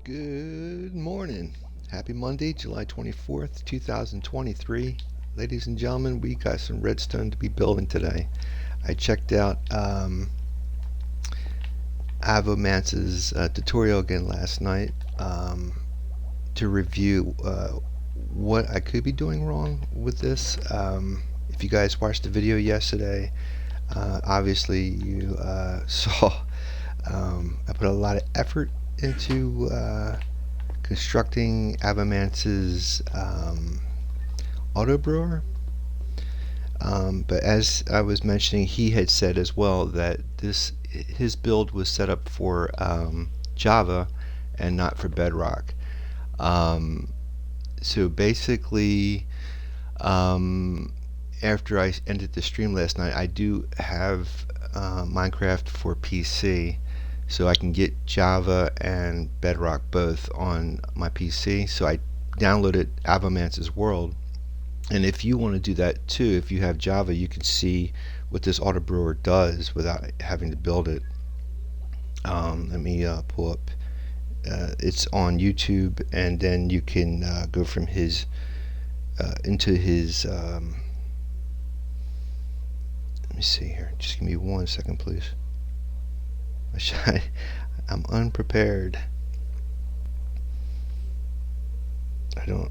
Good morning. Happy Monday, July 24th, 2023. Ladies and gentlemen, we got some redstone to be building today. I checked out Avomance's tutorial again last night to review what I could be doing wrong with this. If you guys watched the video yesterday, obviously you saw I put a lot of effort into constructing Avamance's auto brewer. But as I was mentioning, he had said as well that his build was set up for Java and not for Bedrock. So basically, after I ended the stream last night, I do have Minecraft for PC, so I can get Java and Bedrock both on my PC. So I downloaded Avamance's World, and if you want to do that too, if you have Java, you can see what this auto brewer does without having to build it. Let me pull up. It's on YouTube, and then you can go from his into his. Let me see here. Just give me 1 second, please. I'm unprepared. You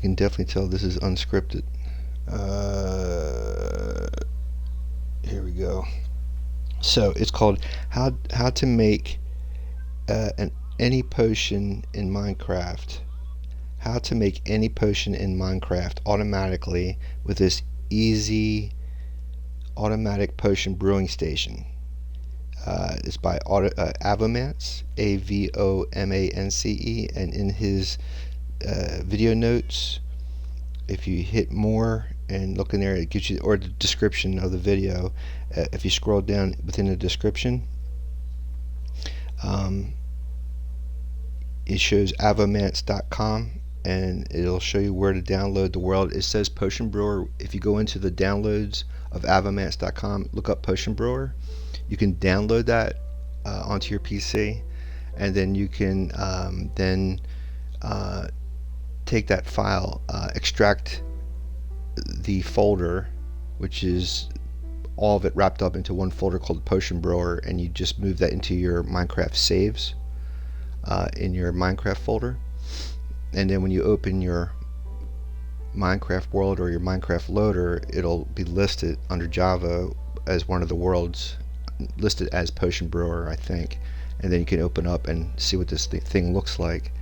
can definitely tell this is unscripted. Here we go. So it's called how to make any potion in Minecraft. How to make any potion in Minecraft automatically with this easy automatic potion brewing station. It's by Avomance, Avomance, and in his video notes, if you hit more and look in there, it gives you, or the description of the video. If you scroll down within the description, it shows avomance.com, and it'll show you where to download the world. It says Potion Brewer. If you go into the downloads of avomance.com, look up Potion Brewer. You can download that onto your PC, and then you can take that file, extract the folder, which is all of it wrapped up into one folder called Potion Brewer, and you just move that into your Minecraft saves in your Minecraft folder. And then when you open your Minecraft world or your Minecraft loader, it'll be listed under Java as one of the worlds, listed as Potion Brewer, I think. And then you can open up and see what this thing looks like.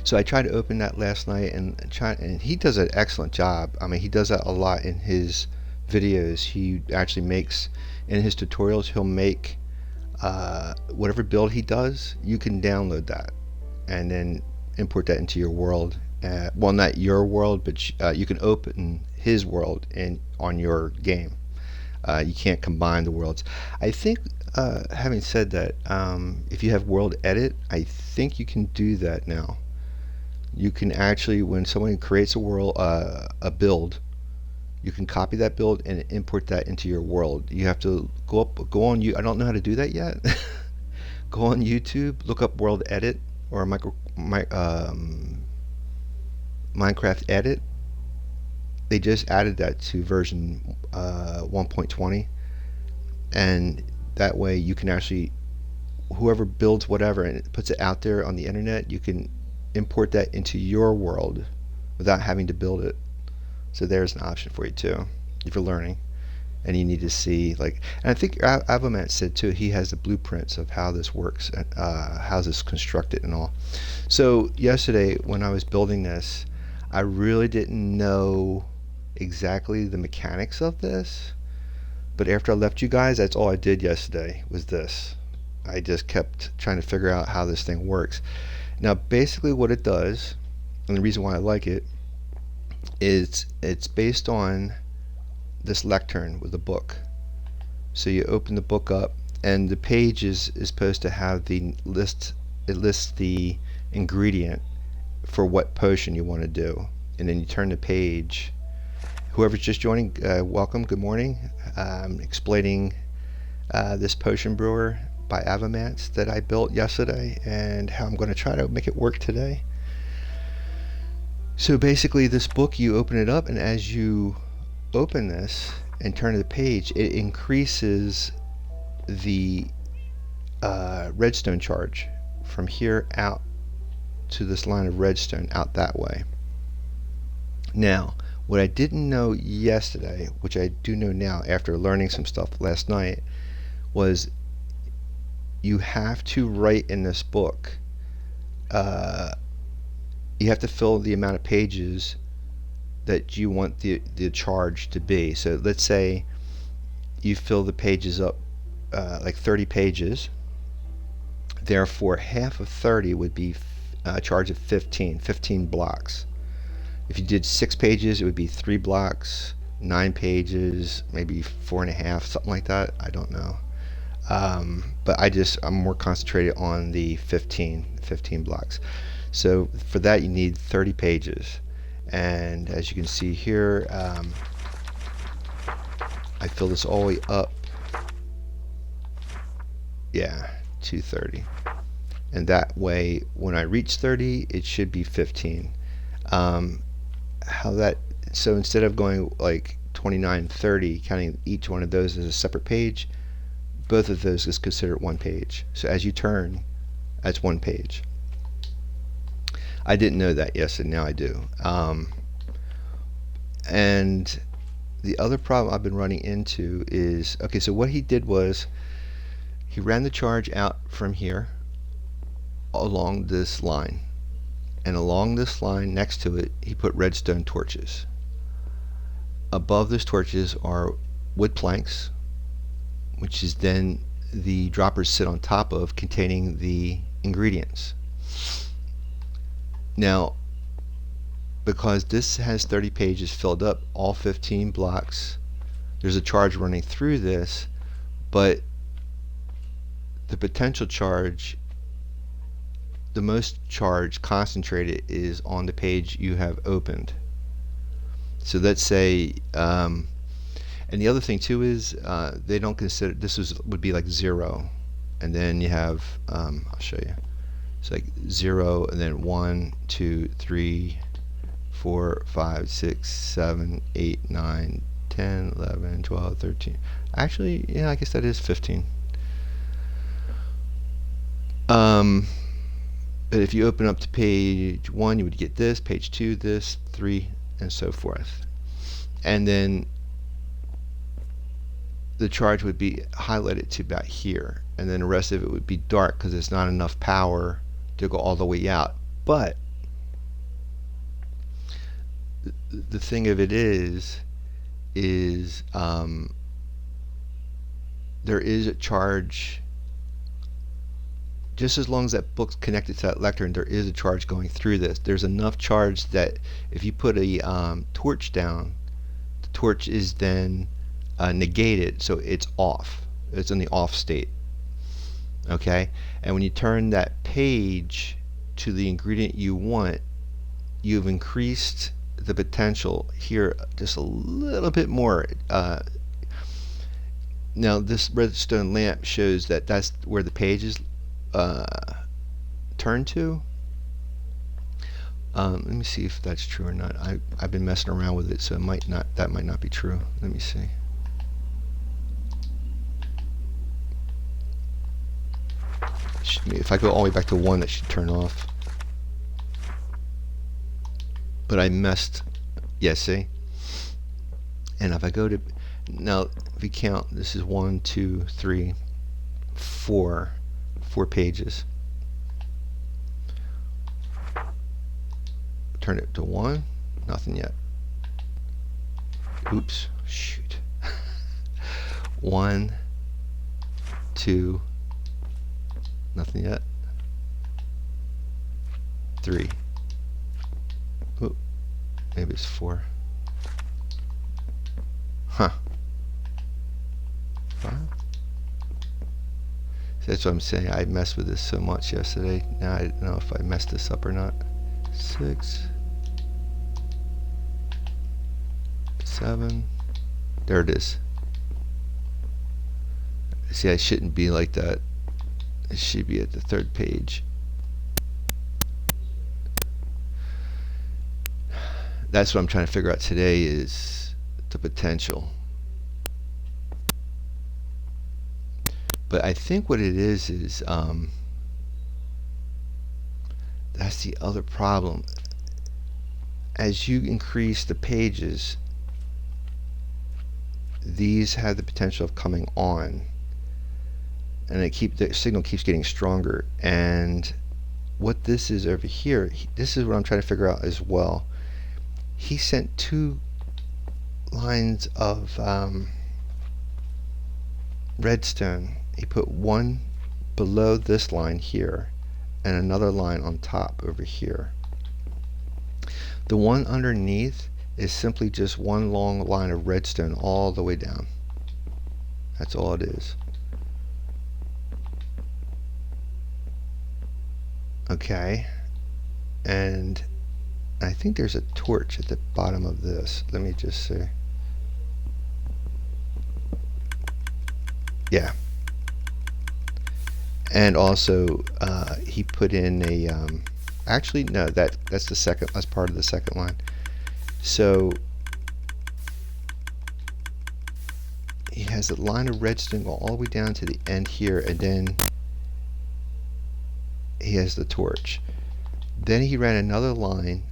So I tried to open that last night, and he does an excellent job. I mean, he does that a lot in his videos. He actually makes, in his tutorials, he'll make whatever build he does, you can download that and then import that into your world. Well, not your world, but you can open his world on your game. You can't combine the worlds. I think, having said that, if you have world edit, I think you can do that now. You can actually, when someone creates a world, a build, you can copy that build and import that into your world. You have to go on you. I don't know how to do that yet. Go on YouTube, look up world edit or Minecraft edit. They just added that to version 1.20, and that way you can actually, whoever builds whatever and puts it out there on the internet, you can import that into your world without having to build it. So there's an option for you too, if you're learning and you need to see, like, and I think Avomance said too, he has the blueprints of how this works and how this is constructed and all. So yesterday when I was building this, I really didn't know exactly the mechanics of this, but after I left you guys, that's all I did yesterday was this. I just kept trying to figure out how this thing works. Now basically what it does, and the reason why I like it, is it's based on this lectern with a book. So you open the book up, and the page is supposed to have the list. It lists the ingredient for what potion you want to do, and then you turn the page. Whoever's just joining, welcome, good morning. I'm explaining this potion brewer. by Avamance that I built yesterday, and how I'm going to try to make it work today. So basically, this book, you open it up, and as you open this and turn to the page, it increases the redstone charge from here out to this line of redstone out that way. Now, what I didn't know yesterday, which I do know now after learning some stuff last night, was you have to write in this book, you have to fill the amount of pages that you want the charge to be. So let's say you fill the pages up like 30 pages. Therefore, half of 30 would be a charge of 15 blocks. If you did 6 pages, it would be 3 blocks. 9 pages, maybe 4.5, something like that. I don't know. But I'm more concentrated on the 15 blocks. So for that, you need 30 pages. And as you can see here, I fill this all the way up. Yeah, to 30. And that way, when I reach 30, it should be 15. So instead of going like 29, 30, counting each one of those as a separate page, both of those is considered one page. So as you turn, that's one page. I didn't know that yesterday, now I do. And the other problem I've been running into is, okay, so what he did was he ran the charge out from here along this line, and along this line next to it he put redstone torches. Above those torches are wood planks, which is then the droppers sit on top of, containing the ingredients. Now, because this has 30 pages filled up, all 15 blocks, there's a charge running through this, but the potential charge, the most charge concentrated, is on the page you have opened. So let's say, and the other thing too is they don't consider would be like 0, and then you have I'll show you. It's like 0, and then 1, 2, 3, 4, 5, 6, 7, 8, 9, 10, 11, 12, 13. Actually, yeah, I guess that is 15. But if you open up to page 1, you would get this, page 2, this, 3, and so forth. And then the charge would be highlighted to about here, and then the rest of it would be dark because there's not enough power to go all the way out. But the thing of it is there is a charge. Just as long as that book's connected to that lectern, there is a charge going through this. There's enough charge that if you put a torch down, the torch is then negated, so it's off. It's in the off state. Okay? And when you turn that page to the ingredient you want, you've increased the potential here just a little bit more. Now this redstone lamp shows that that's where the page is turn to. Let me see if that's true or not. I've been messing around with it, so that might not be true. Let me see. If I go all the way back to 1, that should turn off. But I messed. Yeah, see? And if I go to, now if you count, this is 1, 2, 3, 4 pages. Turn it to 1, nothing yet. Oops, shoot. 1, 2, nothing yet. 3. Oop, maybe it's 4. Huh. 5. That's what I'm saying. I messed with this so much yesterday. Now I don't know if I messed this up or not. 6, 7. There it is. See, I shouldn't be like that. It should be at the third page. That's what I'm trying to figure out today, is the potential. But I think what it is that's the other problem. As you increase the pages, these have the potential of coming on, and the signal keeps getting stronger. And what this is over here, this is what I'm trying to figure out as well. He sent 2 lines of redstone. He put one below this line here and another line on top over here. The one underneath is simply just one long line of redstone all the way down. That's all it is. Okay, and I think there's a torch at the bottom of this. Let me just see. Yeah. And also, he put in a. Actually, no. That's the second. That's part of the second line. So he has a line of redstone go all the way down to the end here, and then he has the torch. Then he ran another line,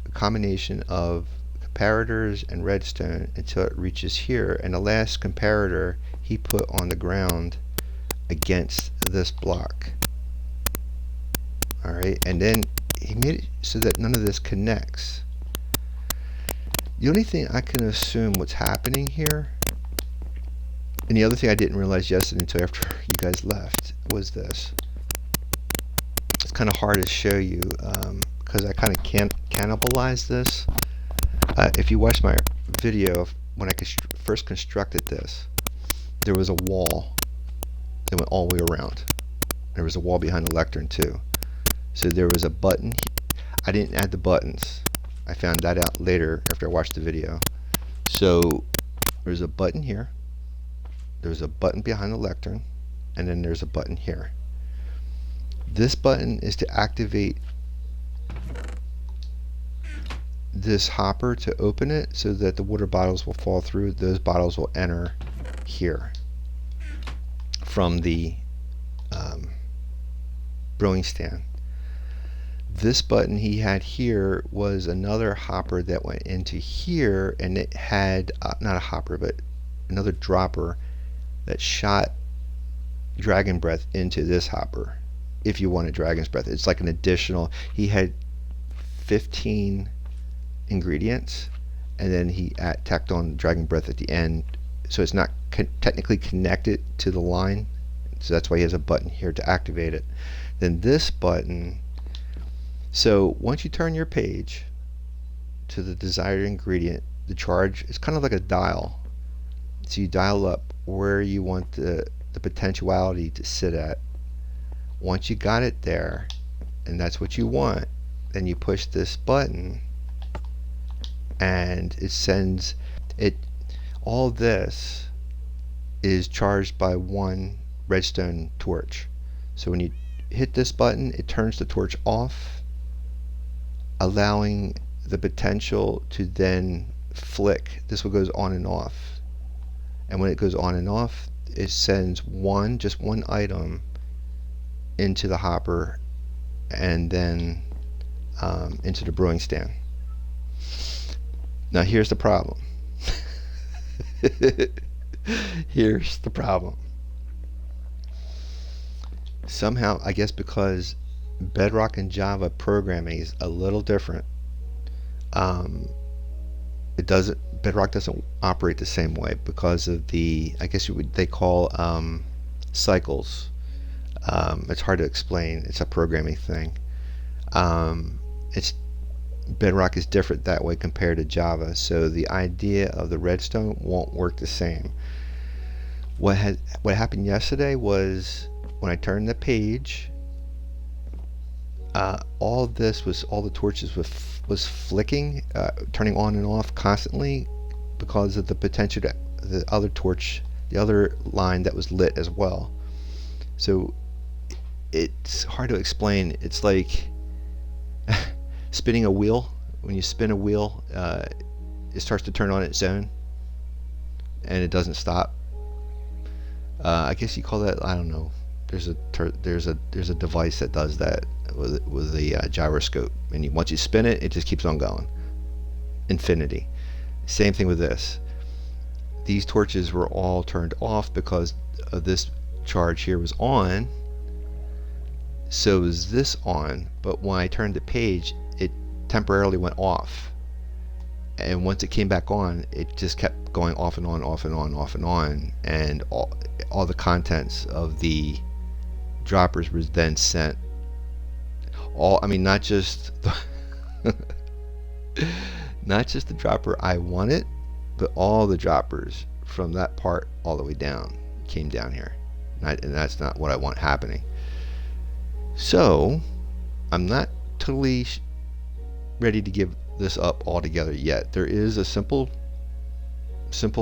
a combination of comparators and redstone, until it reaches here, and the last comparator he put on the ground against this block. Alright, and then he made it so that none of this connects. The only thing I can assume what's happening here, and the other thing I didn't realize yesterday until after you guys left, was this. It's kind of hard to show you because I kind of can't cannibalize this. If you watch my video of when I first constructed this, there was a wall that went all the way around. There was a wall behind the lectern too. So there was a button. I didn't add the buttons. I found that out later after I watched the video. So there's a button here. There's a button behind the lectern, and then there's a button here. This button is to activate this hopper to open it so that the water bottles will fall through. Those bottles will enter here from the brewing stand. This button he had here was another hopper that went into here, and it had not a hopper but another dropper that shot dragon breath into this hopper. If you wanted dragon's breath, it's like an additional. He had 15 ingredients, and then he tacked on dragon breath at the end, so it's not technically connected to the line. So that's why he has a button here to activate it. Then this button. So once you turn your page to the desired ingredient, the charge is kind of like a dial. So you dial up where you want the potentiality to sit at. Once you got it there, and that's what you want, then you push this button, and it sends it. All this is charged by one redstone torch. So when you hit this button, it turns the torch off, allowing the potential to then flick. This one goes on and off, and when it goes on and off, it sends just one item into the hopper, and then into the brewing stand. Now here's the problem. Here's the problem. Somehow, I guess because Bedrock and Java programming is a little different, Bedrock doesn't operate the same way because of the, I guess they call cycles. It's hard to explain. It's a programming thing. Bedrock is different that way compared to Java, so the idea of the redstone won't work the same. What happened yesterday was when I turned the page, all the torches was flicking, turning on and off constantly because of the potential to the other torch, the other line that was lit as well. So it's hard to explain. It's like spinning a wheel. When you spin a wheel, it starts to turn on its own, and it doesn't stop. I guess you call that, I don't know. There's a device that does that with a gyroscope, and once you spin it, it just keeps on going, infinity. Same thing with this. These torches were all turned off because of this charge here was on. So is this on, but when I turned the page, it temporarily went off. And once it came back on, it just kept going off and on, off and on, off and on, and all the contents of the droppers was then sent. I mean, not just not just the dropper I wanted, but all the droppers from that part all the way down came down here, and that's not what I want happening. So I'm not totally ready to give this up altogether yet. There is a simple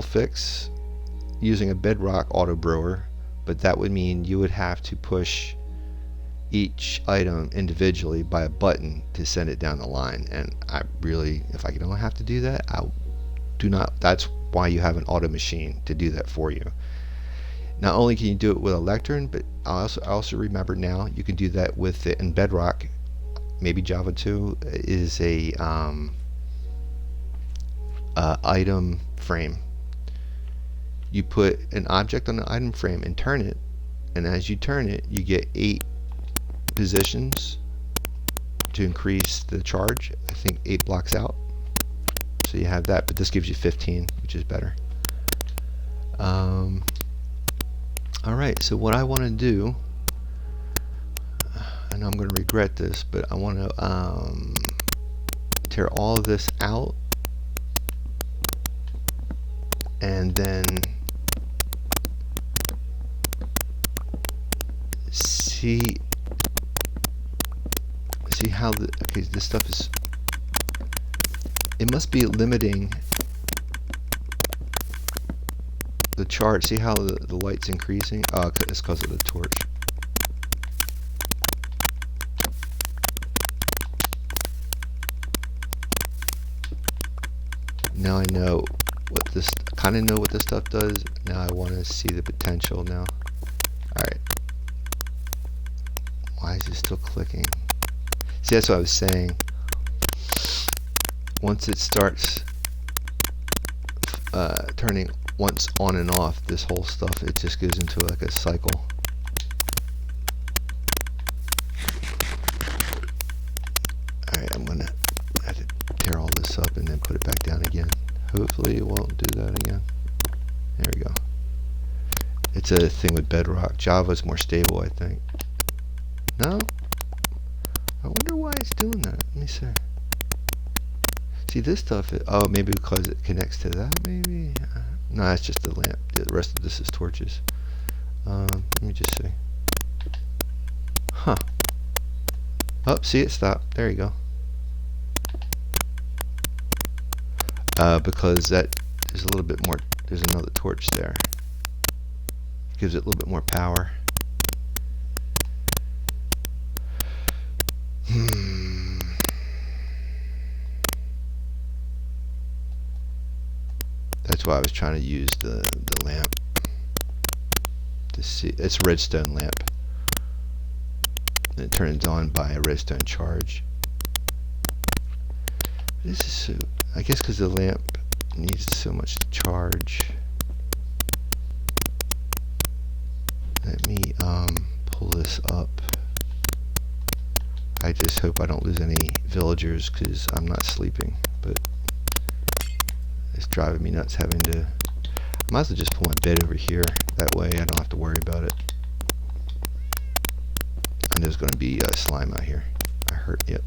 fix using a bedrock auto brewer, but that would mean you would have to push each item individually by a button to send it down the line, and I really, if I don't have to do that, I do not. That's why you have an auto machine to do that for you. Not only can you do it with a lectern, but I also remember now you can do that with it in Bedrock. Maybe Java 2 is a item frame. You put an object on the item frame and turn it, and as you turn it, you get 8 positions to increase the charge. I think 8 blocks out. So you have that, but this gives you 15, which is better. Alright, so what I want to do, and I'm going to regret this, but I want to tear all of this out, and then see how this stuff is. It must be limiting the charge. See how the light's increasing? Oh, it's because of the torch. Now I know what this, kind of know what this stuff does. Now I want to see the potential now. Alright. Why is it still clicking? See, that's what I was saying. Once it starts turning once on and off, this whole stuff, it just goes into like a cycle. Alright, I'm gonna have to tear all this up and then put it back down again. Hopefully it won't do that again. There we go. It's a thing with Bedrock. Java's more stable, I think. No? I wonder why it's doing that. Let me see. See, this stuff, oh, maybe because it connects to that, maybe? No, it's just the lamp. The rest of this is torches. Let me just see. Huh. Oh, see, it stopped. There you go. Because that is a little bit more, there's another torch there. Gives it a little bit more power. That's why I was trying to use the lamp to see. It's a redstone lamp, and it turns on by a redstone charge. This is so, I guess because the lamp needs so much to charge. Let me pull this up. I just hope I don't lose any villagers because I'm not sleeping, but it's driving me nuts having to. I might as well just pull my bed over here. That way I don't have to worry about it. And there's going to be slime out here. I heard, yep.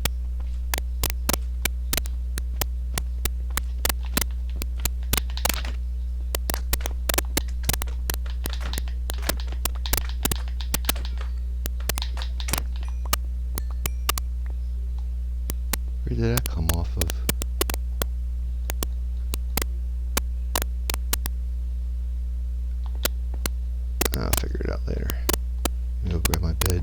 Where did that come off of? I'll figure it out later. Let me go grab my bed.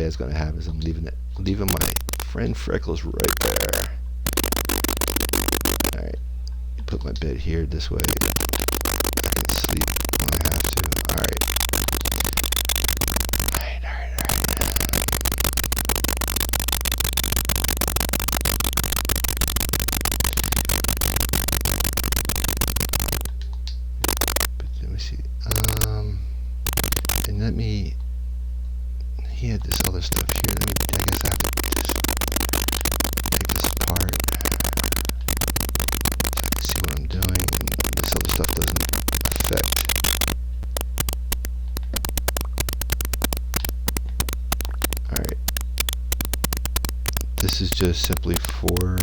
is going to happen is I'm leaving my friend Freckles right there. All right, put my bed here this way. I can sleep when I have to. All right. Let me see. And he had this other stuff here. I guess I have to just take this apart so I can see what I'm doing. And this other stuff doesn't affect. Alright. This is just simply for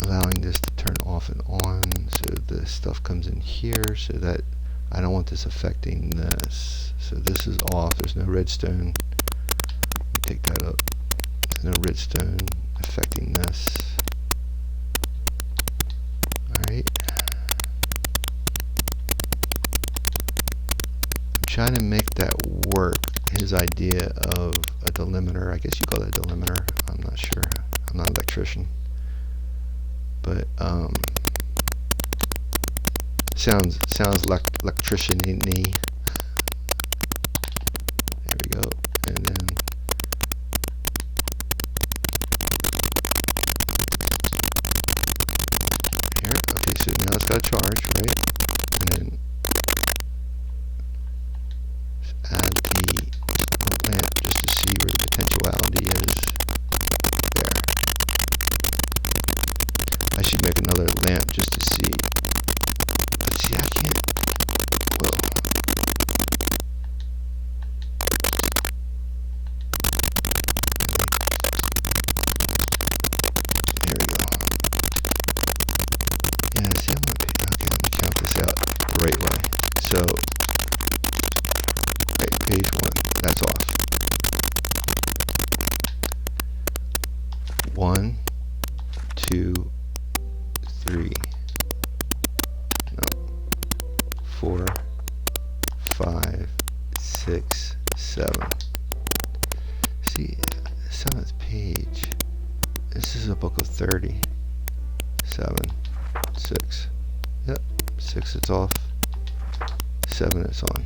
allowing this to turn off and on, so the stuff comes in here, so that I don't want this affecting this. So this is off. There's no redstone. Let me take that up. There's no redstone affecting this. Alright. I'm trying to make that work. His idea of a delimiter. I guess you call that a delimiter. I'm not sure. I'm not an electrician. But sounds electrician-y. There we go. And then here. Okay, so now it's got a charge, right? And then add the lamp just to see where the potentiality is. There. I should make another lamp just to see. But see, I can't. Well. There we go. Yeah, see, I'm okay, let me count this out the right way. So, right, page 1, that's off. 1, 2, 3, no, 4, 5, 6, 7. See, 7th page. This is a book of 30. 7, 6. Yep, 6 it's off. 7 it's on.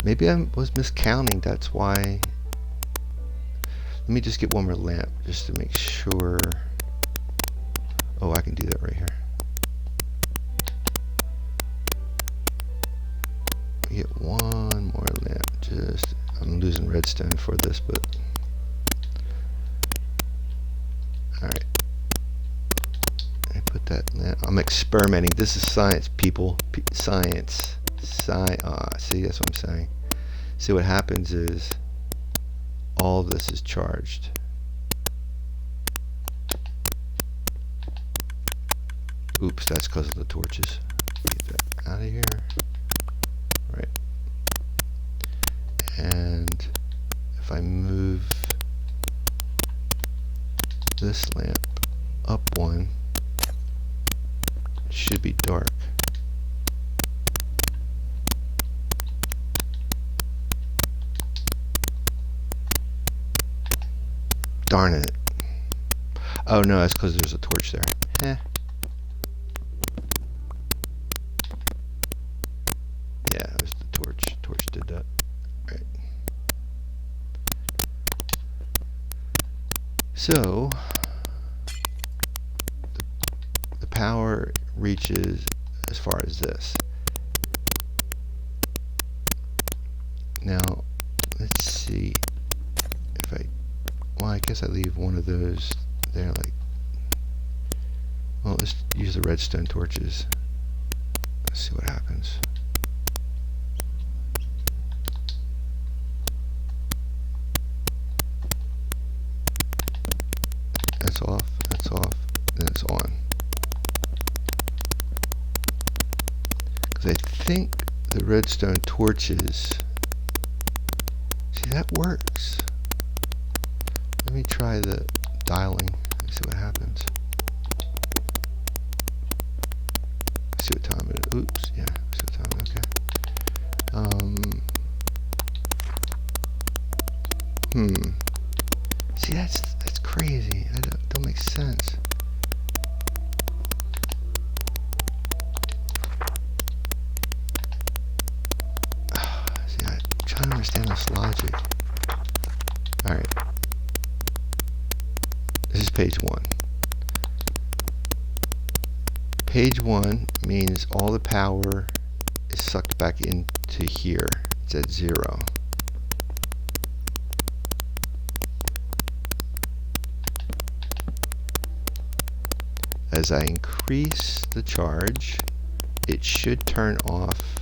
Maybe I was miscounting, that's why. Let me just get one more lamp just to make sure. Oh, I can do that right here. Get one more lamp. Just, I'm losing redstone for this, but alright. I put that lamp. I'm experimenting. This is science, people. Science. See, that's what I'm saying. See, what happens is all of this is charged. Oops, that's because of the torches. Get that out of here. Right. And if I move this lamp up one, it should be dark. Darn it. Oh no, that's because there's a torch there. Heh. Yeah, it was the torch. Torch did that. Right. So the power reaches as far as this. Now let's see if well, I guess I leave one of those there, like, well, let's use the redstone torches. Let's see what happens. That's off, then it's on. Because I think the redstone torches, see, that works. Let me try the dialing and see what happens. See what time it is. Oops, yeah, see what time it is. Okay. See, that's crazy. That don't make sense. See, I'm trying to understand this logic. Alright. This is page 1. Page 1 means all the power is sucked back into here. It's at 0. As I increase the charge, it should turn off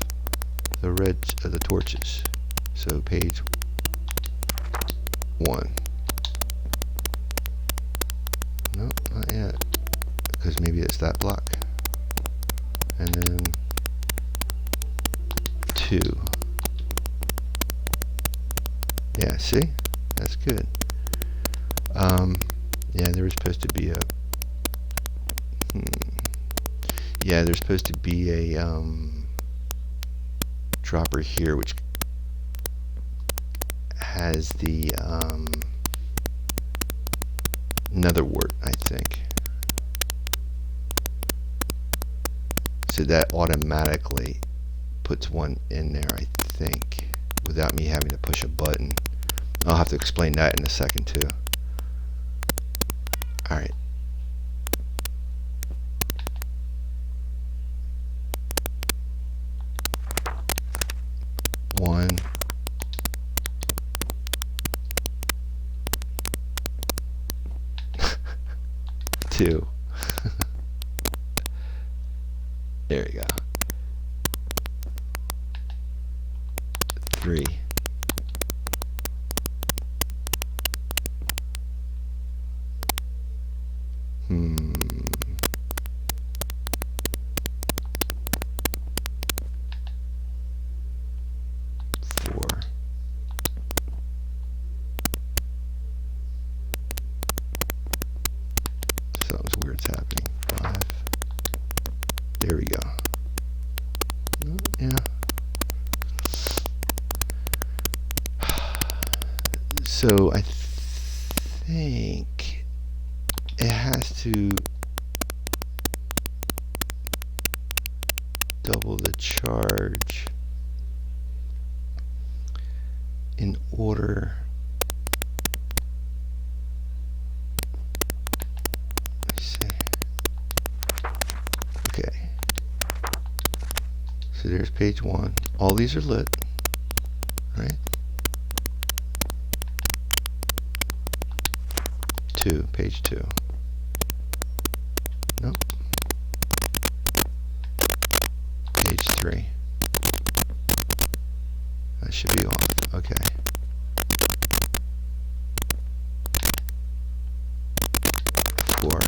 the torches. So page 1. No, not yet, because maybe it's that block. And then 2. Yeah, see? That's good. Yeah, there was supposed to be a yeah, there's supposed to be a dropper here which has the nether wart, I think. So that automatically puts one in there, I think, without me having to push a button. I'll have to explain that in a second too. Alright. One. Two. There you go. 3. 4. Something's weird's happening. 5. There we go. Yeah. So I think it has to double the charge in order. Let's see. Okay. So there's page 1. All these are lit, right? 2, page 2. Nope. Page 3. That should be off. Okay. 4.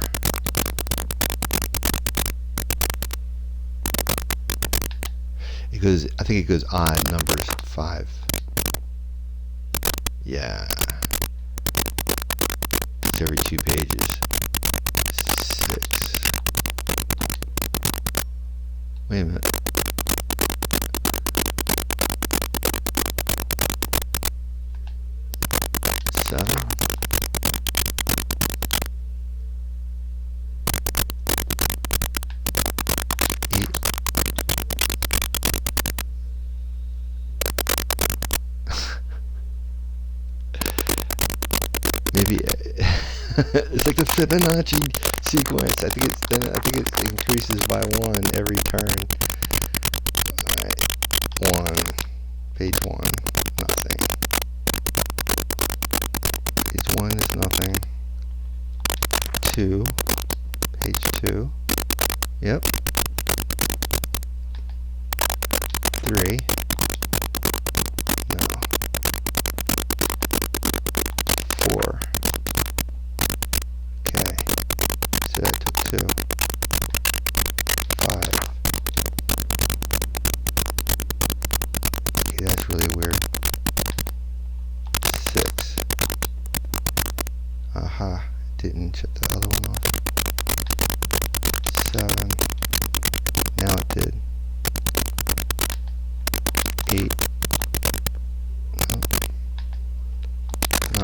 It goes, I think it goes odd numbers. 5. Yeah. It's every 2 pages. 6. Wait a minute. 7. 8. Maybe it's like the Fibonacci sequence. I think it increases by 1 every turn. All right. 1. Page 1. Nothing. Page 1 is nothing. 2. Page 2. Yep. 3. No. 4. Okay. So that took 2. 5. Okay, that's really weird. 6. Aha. Didn't shut the other one off. 7. Now it did. 8. No.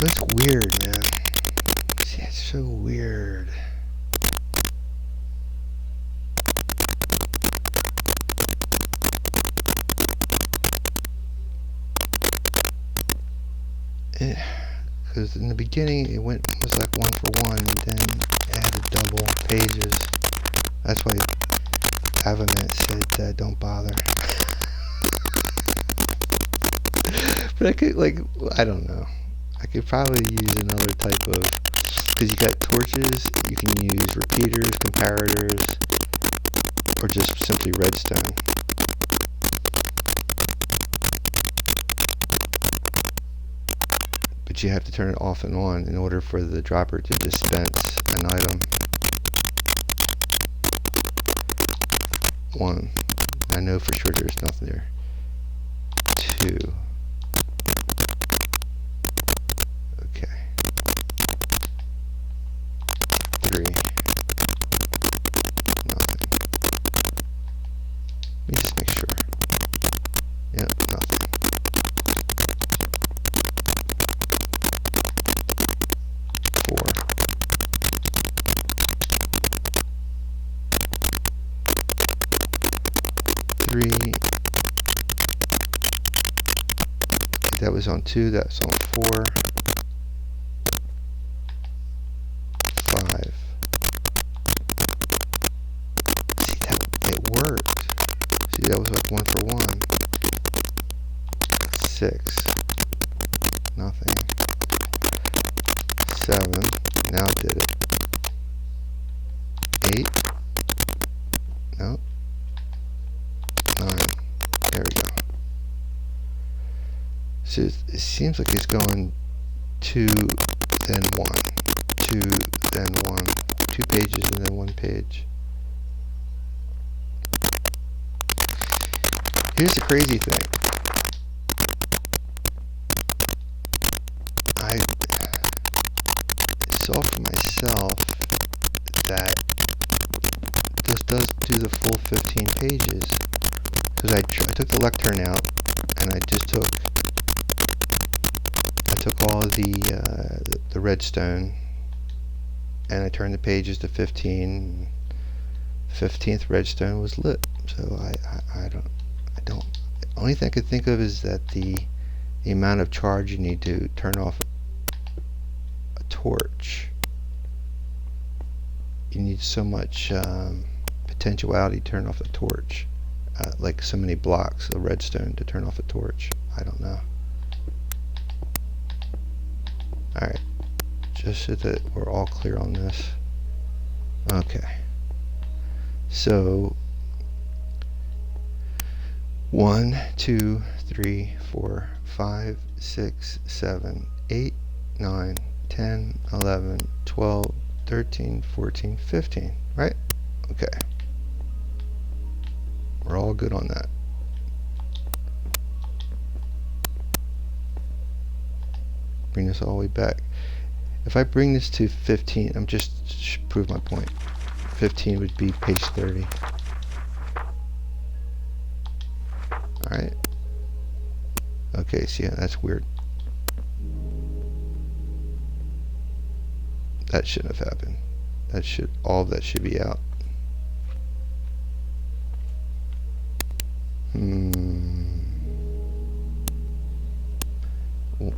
So it's weird, man. See, it's so weird. Because in the beginning it was like 1-for-1, and then it added double pages. That's why Avamet said don't bother. But I could, like, I don't know. I could probably use another type of, because you got torches, you can use repeaters, comparators, or just simply redstone. But you have to turn it off and on in order for the dropper to dispense an item. 1. I know for sure there's nothing there. 2. Okay. 3. Nothing. Let me just make sure. Yep, nothing. 4. 3. That was on 2. That's on 4. 5. See, it worked. See, that was like 1-for-1. 6. Nothing. 7. Now it did it. 8. No. 9. There we go. So it seems like it's going 2, then 1. 2, then 1. 2 pages and then 1 page. Here's the crazy thing. I saw for myself that this does do the full 15 pages. Because I took the lectern out, and I took all the redstone, and I turned the pages to 15. 15th redstone was lit. So I don't. The only thing I could think of is that the amount of charge you need to turn off a torch. You need so much potentiality to turn off a torch. Like so many blocks of redstone to turn off a torch. I don't know. Alright. Just so that we're all clear on this. Okay. So 1, 2, 3, 4, 5, 6, 7, 8, 9, 10, 11, 12, 13, 14, 15. Right? Okay. We're all good on that. Bring this all the way back. If I bring this to 15, I'm just prove my point. 15 would be page 30. Alright. Okay, so yeah, that's weird. That shouldn't have happened. All of that should be out.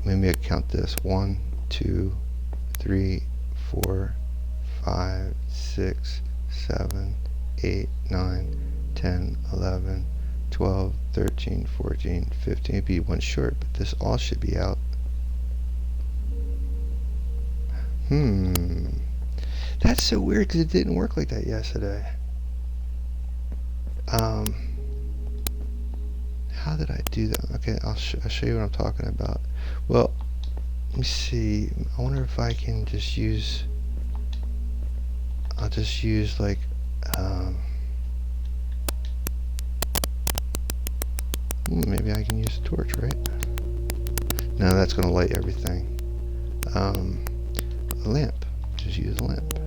Maybe I count this. 1, 2, 3, 4, 5, 6, 7, 8, 9, 10, 11, 12, 13, 14, 15. It'd be one short, but this all should be out. That's so weird because it didn't work like that yesterday. How did I do that? Okay, I'll show you what I'm talking about. Well, let me see. I wonder if I can just use. I'll just use like. Maybe I can use a torch, right? No, that's going to light everything. A lamp. Just use a lamp.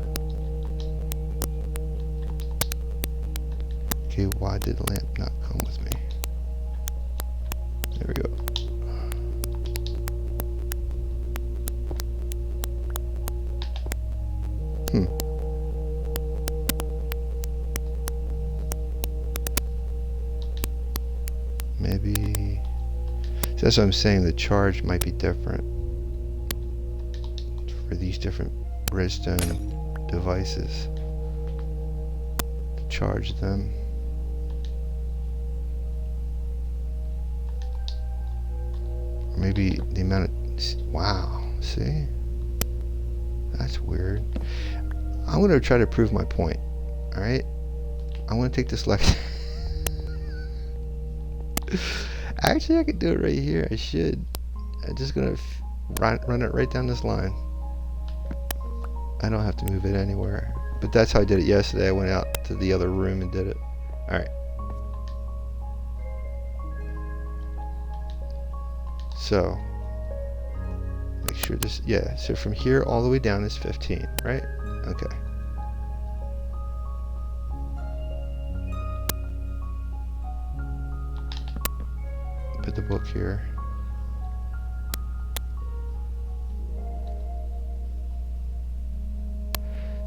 Okay, why did the lamp not come with me? There we go. So that's what I'm saying. The charge might be different for these different redstone devices. Charge them. Or maybe the amount of... Wow, see? That's weird. I'm going to try to prove my point. Alright? I'm going to take this lecture. Actually, I could do it right here. I should. I'm just going to run it right down this line. I don't have to move it anywhere. But that's how I did it yesterday. I went out to the other room and did it. Alright. So, make sure this, yeah, so from here all the way down is 15, right? Okay. Put the book here.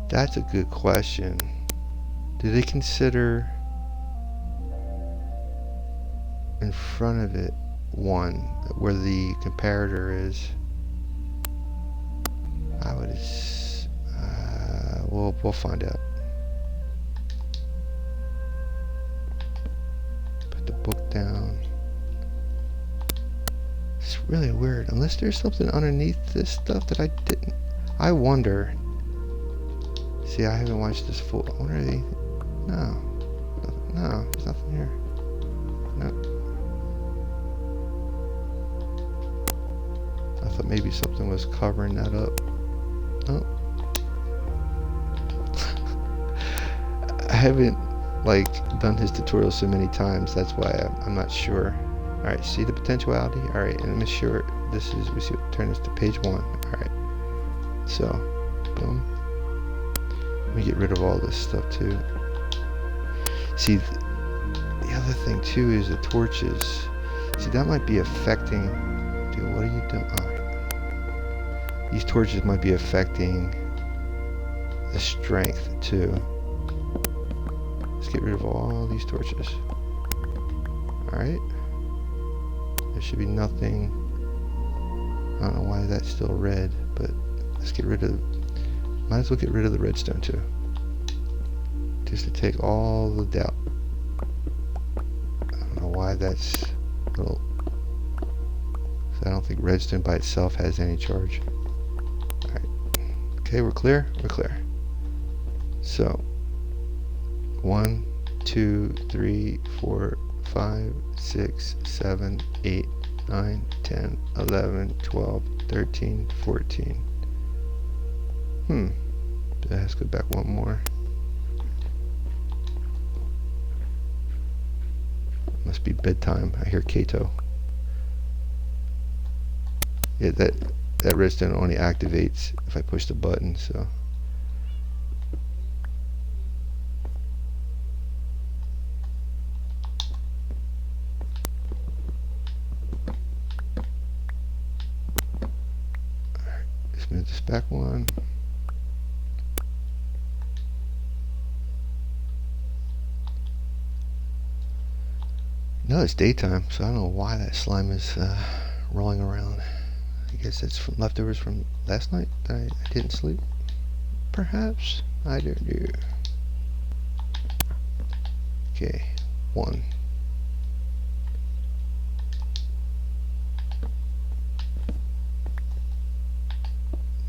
That's a good question. Do they consider in front of it 1 where the comparator is? I would we'll find out. Put the book down. It's really weird. Unless there's something underneath this stuff that I didn't. I wonder. See, I haven't watched this full. I wonder if they. No, there's nothing here. No. I thought maybe something was covering that up. No. I haven't done his tutorial so many times. That's why I'm not sure. All right, see the potentiality. All right, and I'm sure this is. We see. Turn this to page 1. All right. So, boom. Let me get rid of all this stuff too. See, the other thing too is the torches. See, that might be affecting. Dude, what are you doing? Oh. These torches might be affecting the strength too. Let's get rid of all these torches. Alright. There should be nothing. I don't know why that's still red, but let's get rid of. Might as well get rid of the redstone too. Just to take all the doubt. I don't know why that's little. I don't think redstone by itself has any charge. Alright. Okay, we're clear? We're clear. So 1, 2, 3, 4, 5, 6, 7, 8, 9, 10, 11, 12, 13, 14. Let's go back one more. Must be bedtime. I hear Kato. Yeah, that redstone only activates if I push the button, so. Alright, let's move this back one. No, it's daytime, so I don't know why that slime is rolling around. I guess it's from leftovers from last night that I didn't sleep. Perhaps. I don't know. Okay, 1.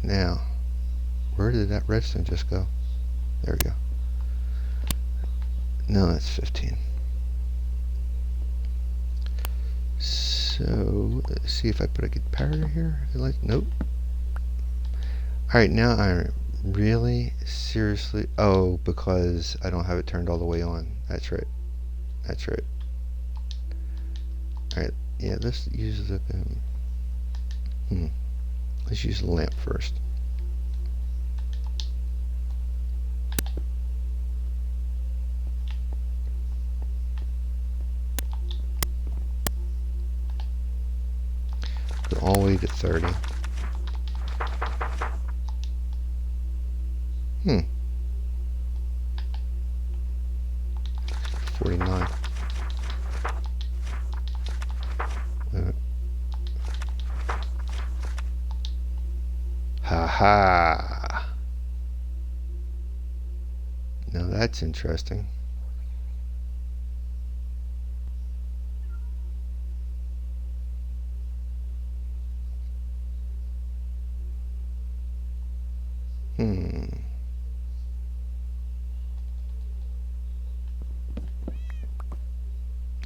Now, where did that redstone just go? There we go. No, that's 15. So, let's see if I put a comparator here. Nope. Alright, now I'm really seriously. Oh, because I don't have it turned all the way on. That's right. That's right. Alright, yeah, let's use the. Let's use the lamp first. All the way to 30. 49. Ha. Now that's interesting.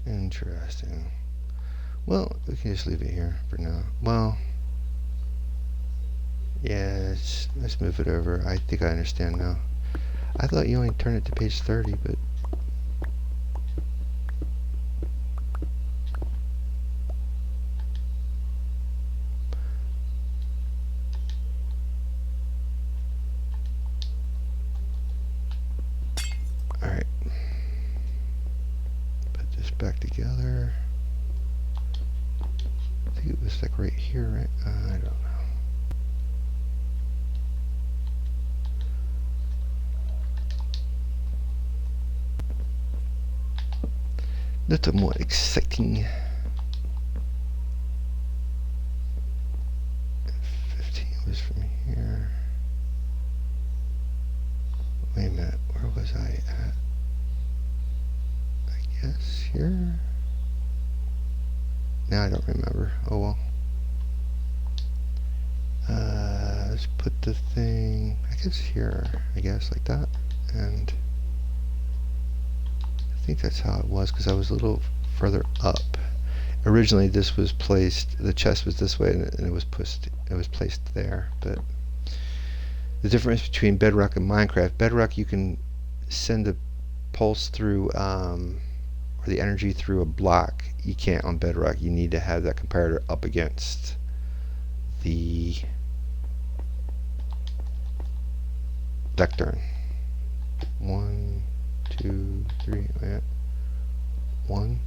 Interesting. Well, we can just leave it here for now. Well, yeah, let's move it over. I think I understand now. I thought you only turned it to page 30, but alright. Put this back together. I think it was like right here, right? I don't know. Little more exciting. 15 was from here. Wait a minute, where was I at? I guess here? Now I don't remember. Oh well. Let's put the thing, I guess here, I guess like that. And I think that's how it was, because I was a little further up. Originally this was placed, the chest was this way, and it was placed there. But the difference between Bedrock and Minecraft, Bedrock you can send a pulse through, or the energy through a block. You can't on Bedrock. You need to have that comparator up against the vector. 1, 2, 3, wait. 1,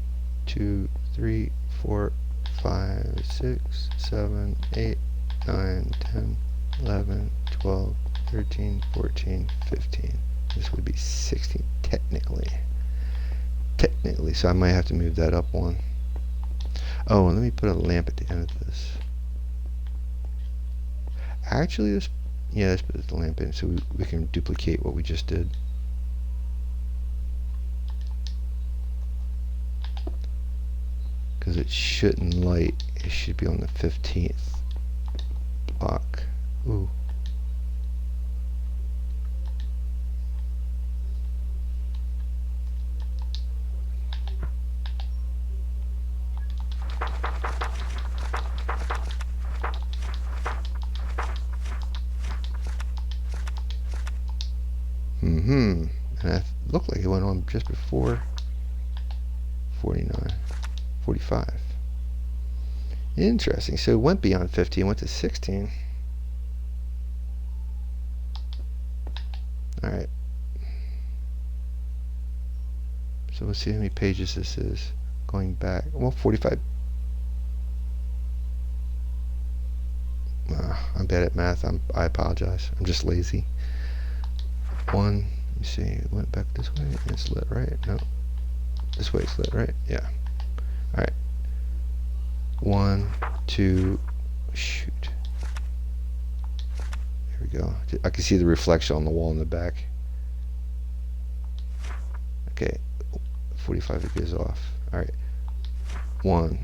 2, 3, 4, 5, 6, 7, 8, 9, 10, 11, 12, 13, 14, 15. This would be 16 technically. So I might have to move that up one. Oh, and let me put a lamp at the end of this. Actually, let's put the lamp in so we can duplicate what we just did. Because it shouldn't light. It should be on the 15th block. Ooh. And it looked like it went on just before 49, 45. Interesting. So it went beyond 15, went to 16. Alright. So let's see how many pages this is. Going back. Well, 45. I'm bad at math. I apologize. I'm just lazy. 1. Let me see. It went back this way. It's lit, right? No. This way it's lit, right? Yeah. Alright. 1, 2. Shoot. There we go. I can see the reflection on the wall in the back. Okay. 45 it goes off. Alright. 1,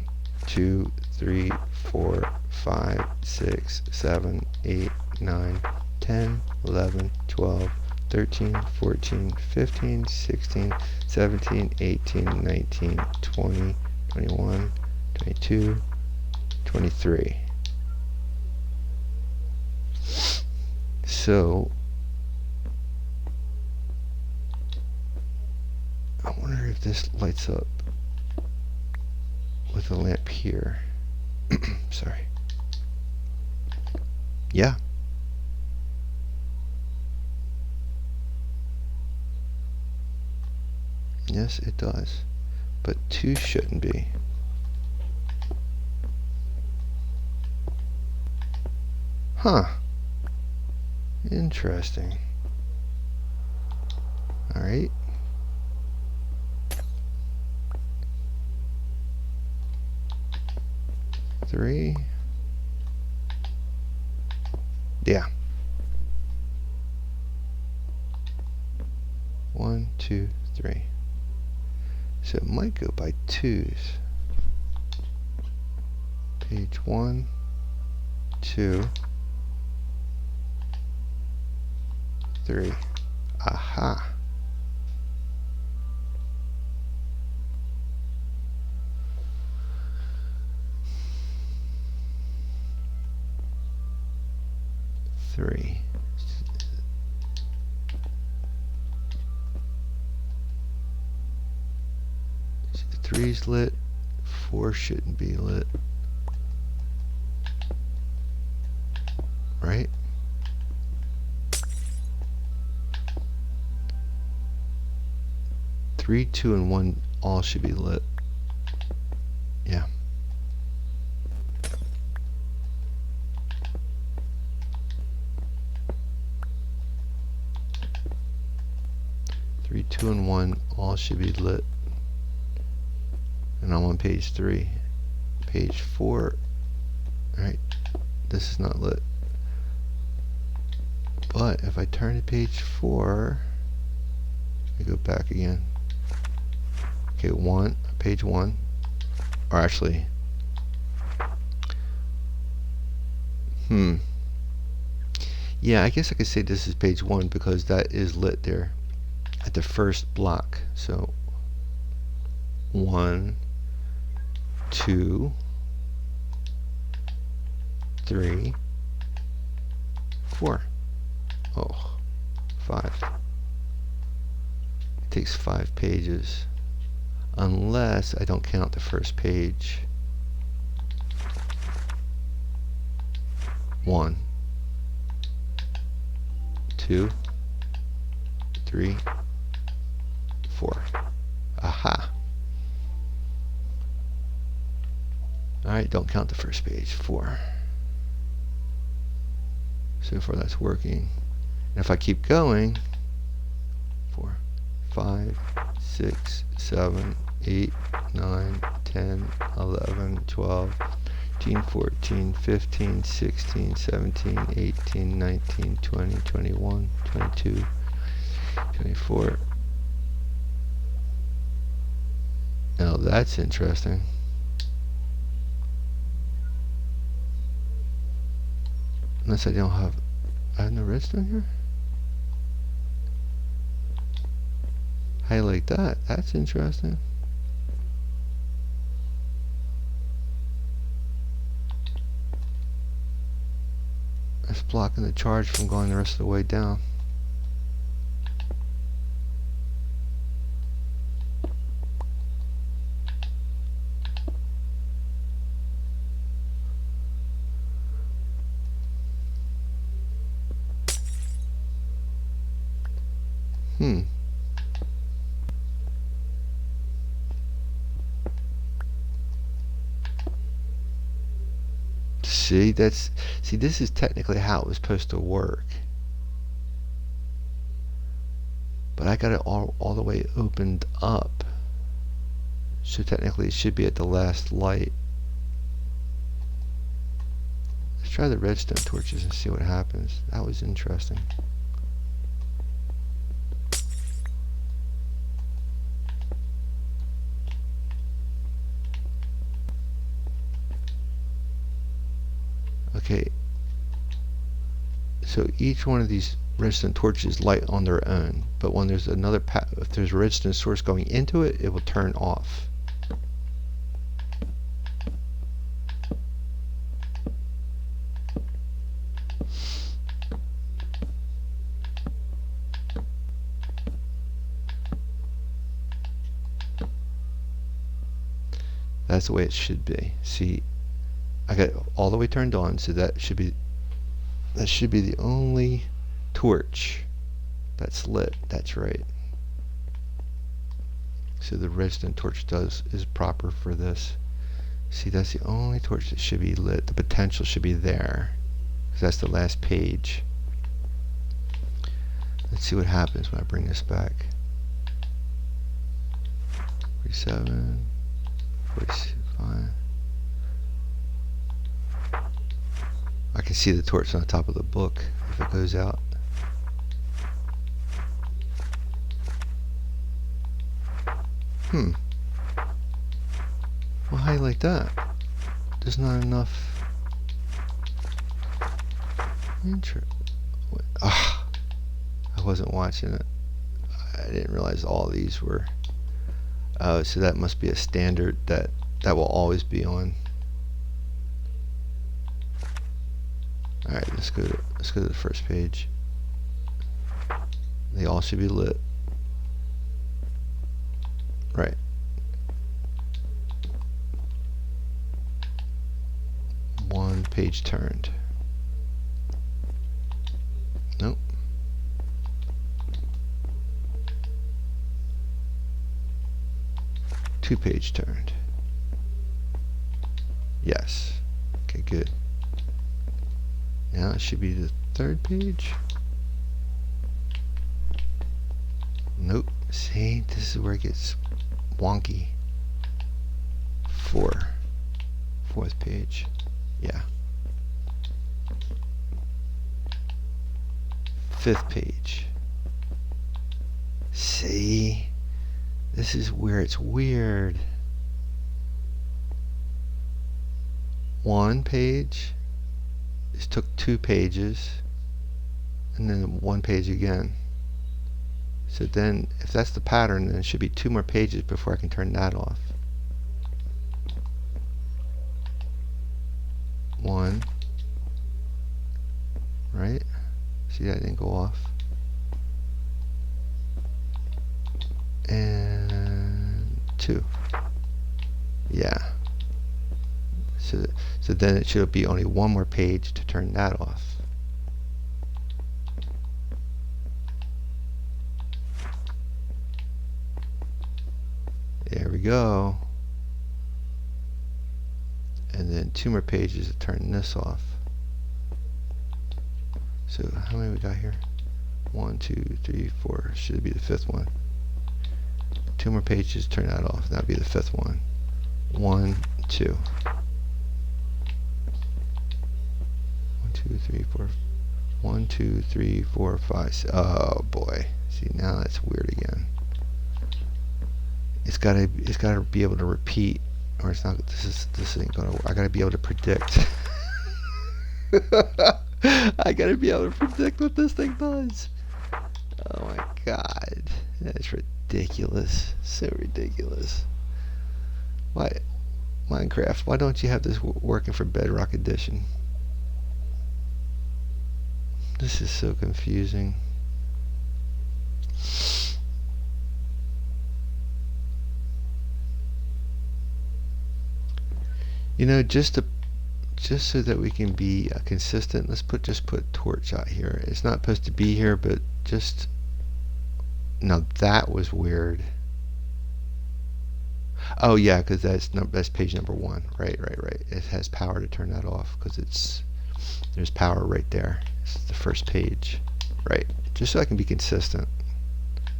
2, 3, 4, 5, 6, 7, 8, 9, 10, 11, 12, 13, 14, 15, 16, 17, 18, 19, 20, 21, 22, 23. So, I wonder if this lights up with a lamp here. Sorry. Yeah. Yes, it does. But 2 shouldn't be. Huh. Interesting. Alright. Three. Yeah. 1, 2, 3. So it might go by twos. Page 1, 2, 3. Aha. Three. So 3's lit. 4 shouldn't be lit. Right? Three, 2, and 1 all should be lit. Yeah. 3, 2, and 1 all should be lit. And I'm on page 3. Page 4. Alright. This is not lit. But if I turn to page 4, I go back again. Okay, page 1. Or actually, yeah, I guess I could say this is page 1 because that is lit there at the first block. So 1, 2, 3, 4. Oh, 5. It takes 5 pages. Unless I don't count the first page. 1, 2, 3, 4. Aha. Alright, don't count the first page. 4. So far that's working. And if I keep going, 4, 5, 6, 7, 8, 9, 10, 11, 12, 13, 14, 15, 16, 17, 18, 19, 20, 21, 22, 24. Now that's interesting. Unless I don't have... I have no redstone here? Highlight that. That's interesting. It's blocking the charge from going the rest of the way down. See, this is technically how it was supposed to work. But I got it all the way opened up. So technically it should be at the last light. Let's try the redstone torches and see what happens. That was interesting. Okay, so each one of these redstone torches light on their own, but when there's another if there's a redstone source going into it, it will turn off. That's the way it should be. See, I got it all the way turned on, so that should be the only torch that's lit. That's right. So the redstone torch is proper for this. See, that's the only torch that should be lit. The potential should be there, because that's the last page. Let's see what happens when I bring this back. 47, 45. can see the torch on the top of the book if it goes out. Well, how do you like that? There's not enough. Ah, I wasn't watching it. I didn't realize all these were. So that must be a standard that will always be on. All right, let's go to the first page. They all should be lit. Right. One page turned. Nope. Two page turned. Yes. Okay, good. Now it should be the third page. Nope. See, this is where it gets wonky. Fourth page. Yeah. Fifth page. See? This is where it's weird. One page. This took 2 pages. And then 1 page again. So then, if that's the pattern, then it should be 2 more pages before I can turn that off. 1. Right? See, that didn't go off. And 2. Yeah. So then it should be only 1 more page to turn that off. There we go. And then 2 more pages to turn this off. So how many we got here? 1, 2, 3, 4. Should be the 5th one. 2 more pages to turn that off. That'd be the 5th one. 1, 2. 1, 2, 3, 4. 1, 2, 3, 4, 5. Oh boy. See, now that's weird again. It's gotta be able to repeat, or it's not. This ain't gonna work. I gotta be able to predict. I gotta be able to predict what this thing does. Oh my god, that's ridiculous. So ridiculous. Why, Minecraft? Why don't you have this working for Bedrock Edition? This is so confusing. You know, just so that we can be consistent, let's just put torch out here. It's not supposed to be here, but just now that was weird. Oh yeah, because that's page number 1. Right. It has power to turn that off because there's power right there. It's the first page, right? Just so I can be consistent.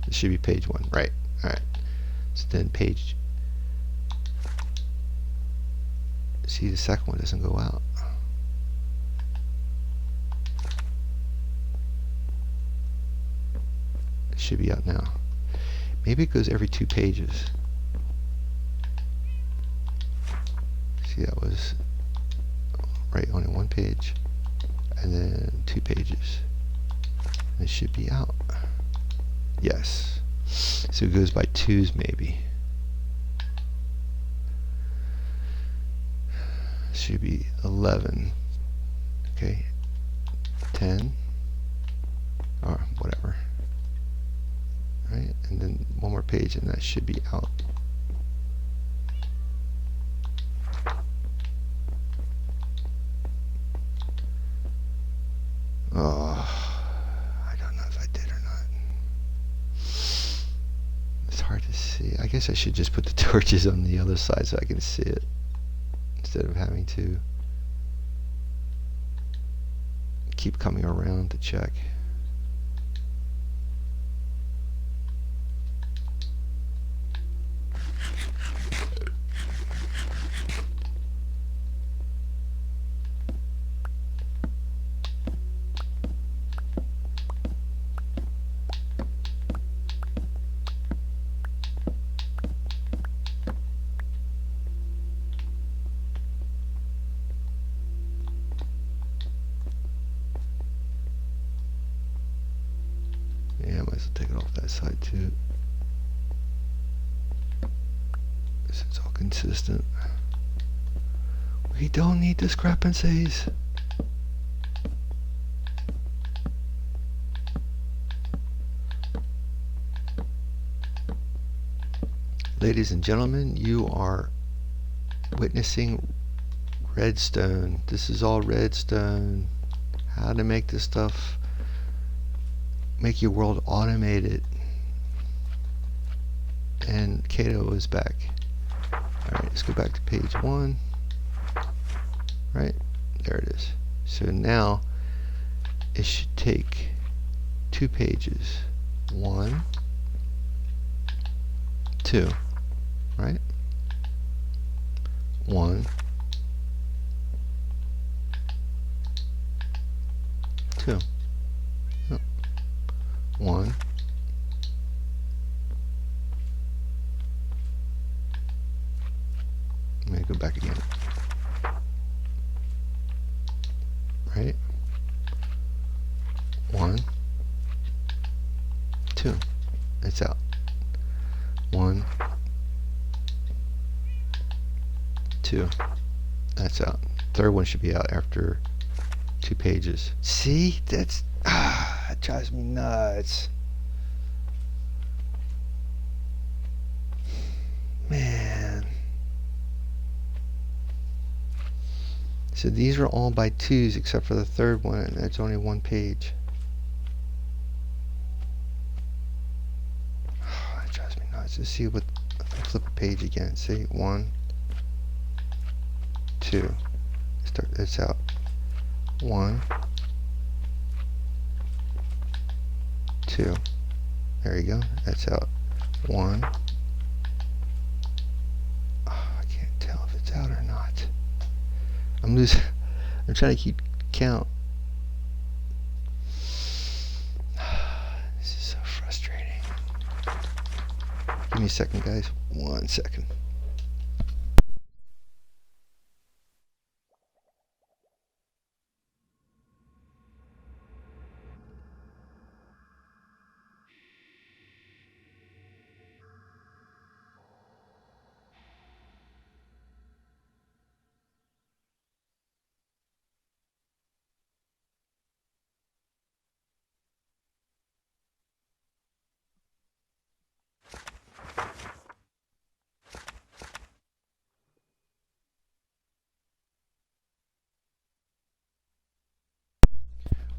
It should be page 1, right? All right. So then page. See, the second one doesn't go out. It should be out now. Maybe it goes every 2 pages. See, that was right, only 1 page. And then 2 pages. And it should be out. Yes. So it goes by 2s maybe. Should be 11. Okay. 10. Or whatever. Right? And then 1 more page and that should be out. Oh, I don't know if I did or not. It's hard to see. I guess I should just put the torches on the other side so I can see it instead of having to keep coming around to check. I might as well take it off that side too. So it's all consistent. We don't need discrepancies. Ladies and gentlemen, you are witnessing Redstone. This is all Redstone. How to make this stuff, make your world automated. And Kato is back. Alright, let's go back to page 1. Right, there it is. So now it should take 2 pages. 1, 2. Right? 1, 2. Oh. 1. Let me go back again. Right? 1, 2. It's out. 1, 2. That's out. Third one should be out after 2 pages. See? That drives me nuts. Man. So these are all by 2s except for the third one, and that's only 1 page. That drives me nuts. Let's see what, if I flip a page again. See, 1, 2. Start this out. 1, 2. There you go. That's out. 1. Oh, I can't tell if it's out or not. I'm trying to keep count. This is so frustrating. Give me a second, guys. 1 second.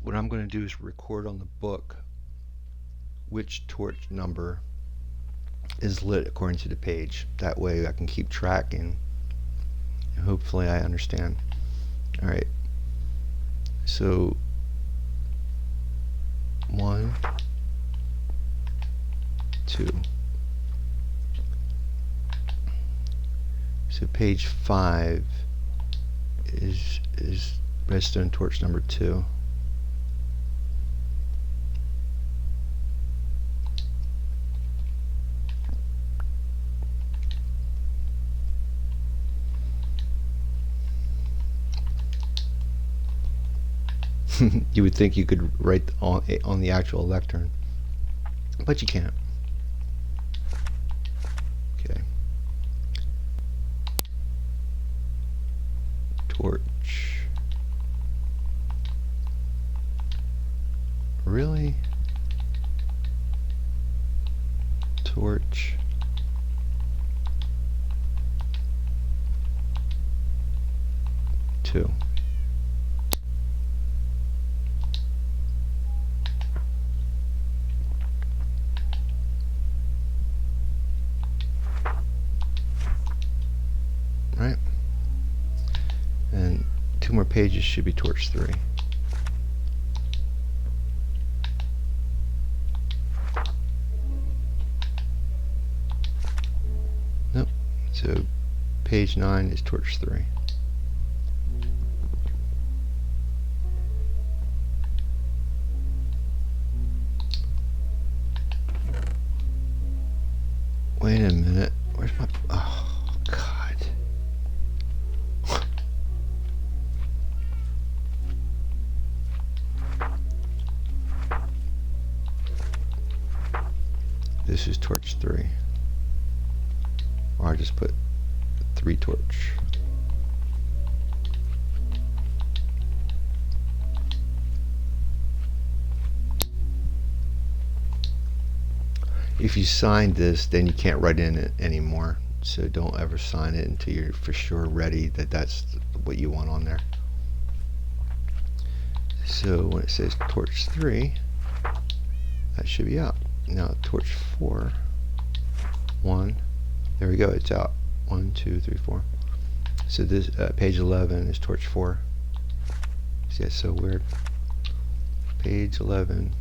What I'm going to do is record on the book which torch number is lit according to the page. That way I can keep track and hopefully I understand. Alright, so 1, 2. So page 5 is redstone torch number 2. You would think you could write on the actual lectern, but you can't. Okay. Torch. Really? Torch. Two. Right? And 2 more pages should be torch 3. Nope. So page 9 is torch 3. Wait a minute. Where's my... Oh, God. this is torch 3. Or I just put 3 torch. If you sign this, then you can't write in it anymore. So don't ever sign it until you're for sure ready that that's what you want on there. So when it says torch 3, that should be out. Now torch 4, 1, there we go, it's out. 1, 2, 3, 4. So this page 11 is torch 4. See, that's so weird. Page 11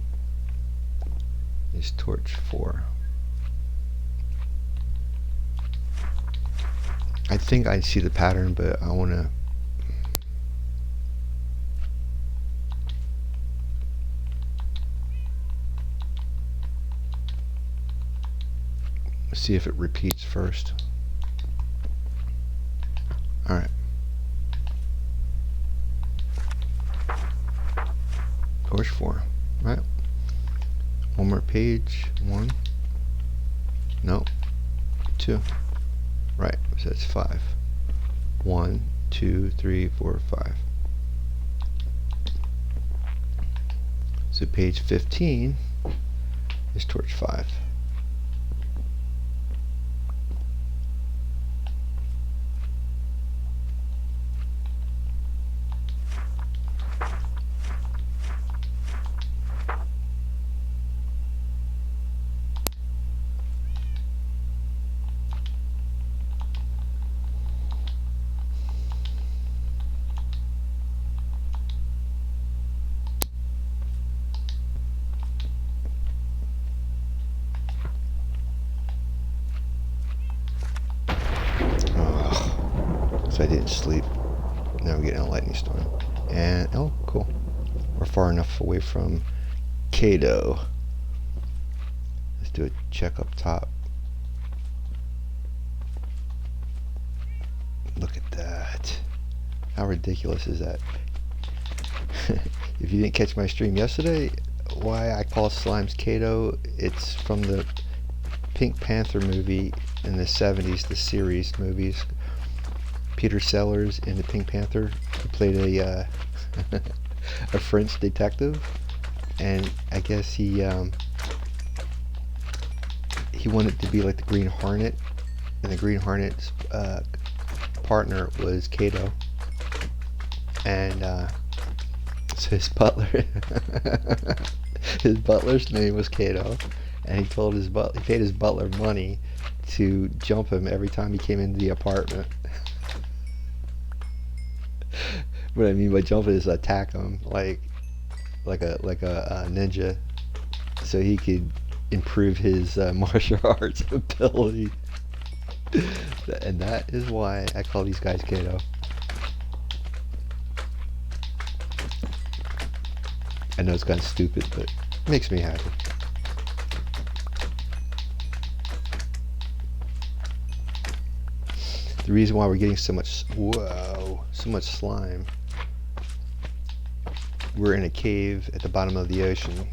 is torch 4. I think I see the pattern, but I want to see if it repeats first. Alright. Torch 4. Right. One more page. 1. No. 2. Right. So that's 5. 1, 2, 3, 4, 5. So page 15 is torch 5. So I didn't sleep. Now we're getting a lightning storm. And, oh, cool. We're far enough away from Cato. Let's do a check up top. Look at that. How ridiculous is that? If you didn't catch my stream yesterday, why I call slimes Cato, it's from the Pink Panther movie in the 70s, the series movies. Peter Sellers in the Pink Panther, he played a a French detective, and I guess he wanted to be like the Green Hornet, and the Green Hornet's partner was Cato, and so his butler's name was Cato, and he told he paid his butler money to jump him every time he came into the apartment. What I mean by jumping is attack him like a ninja, so he could improve his martial arts ability. And that is why I call these guys Kato. I know it's kind of stupid, but it makes me happy. The reason why we're getting so much slime, we're in a cave at the bottom of the ocean,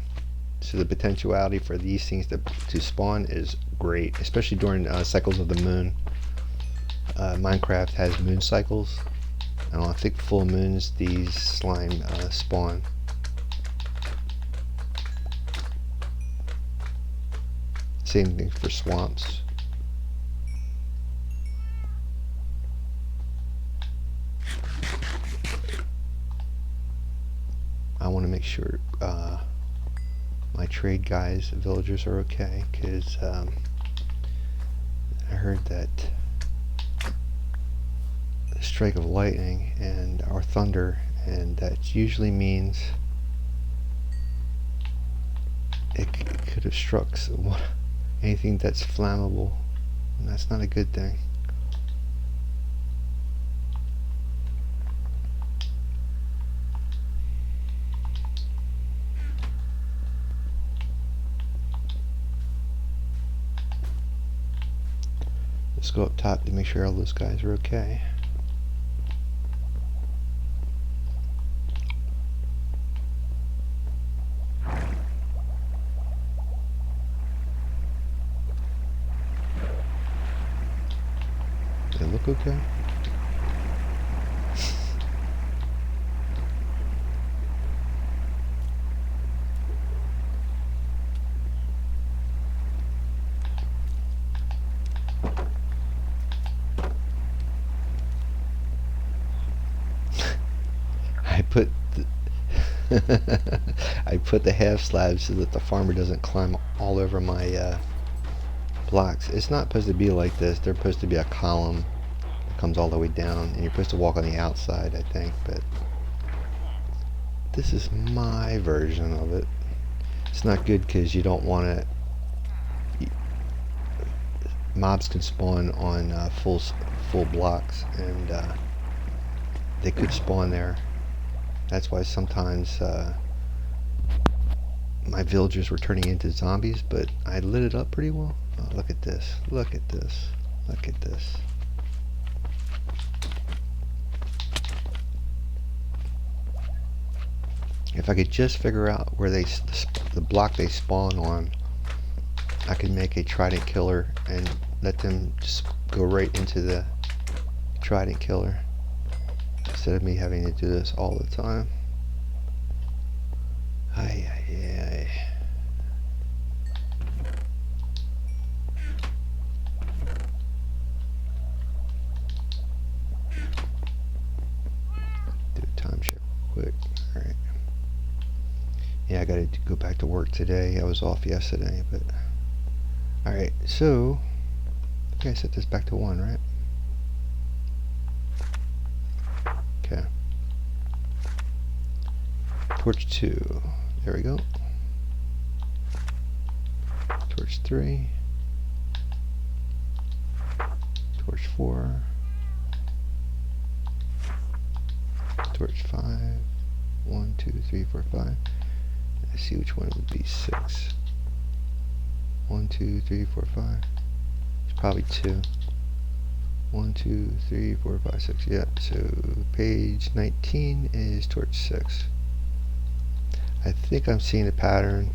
so the potentiality for these things to spawn is great, especially during cycles of the moon. Minecraft has moon cycles, and on thick full moons these slime spawn. Same thing for swamps. I want to make sure my trade guys, villagers, are okay, because I heard that a strike of lightning and or thunder, and that usually means it could have struck anything that's flammable, and that's not a good thing. Let's go up top to make sure all those guys are okay. look okay? I put I put the half slabs so that the farmer doesn't climb all over my blocks. It's not supposed to be like this. They're supposed to be a column that comes all the way down, and you're supposed to walk on the outside, I think, but this is my version of it. It's not good because you don't want to. Mobs can spawn on full blocks, and they could spawn there. That's why sometimes my villagers were turning into zombies, but I lit it up pretty well. Oh, look at this. Look at this. Look at this. If I could just figure out where the block they spawn on, I could make a trident killer and let them just go right into the trident killer instead of me having to do this all the time. Ay, ay, ay. Do a time check real quick. Alright. Yeah, I gotta go back to work today. I was off yesterday, but... Alright, so... I think I set this back to 1, right? Okay. Torch 2. There we go. Torch 3. Torch 4. Torch 5. 1, 2, 3, 4, 5. Let's see which one would be 6. 1, 2, 3, 4, 5. It's probably 2. 1, 2, 3, 4, 5, 6. Yeah, so page 19 is torch 6. I think I'm seeing a pattern.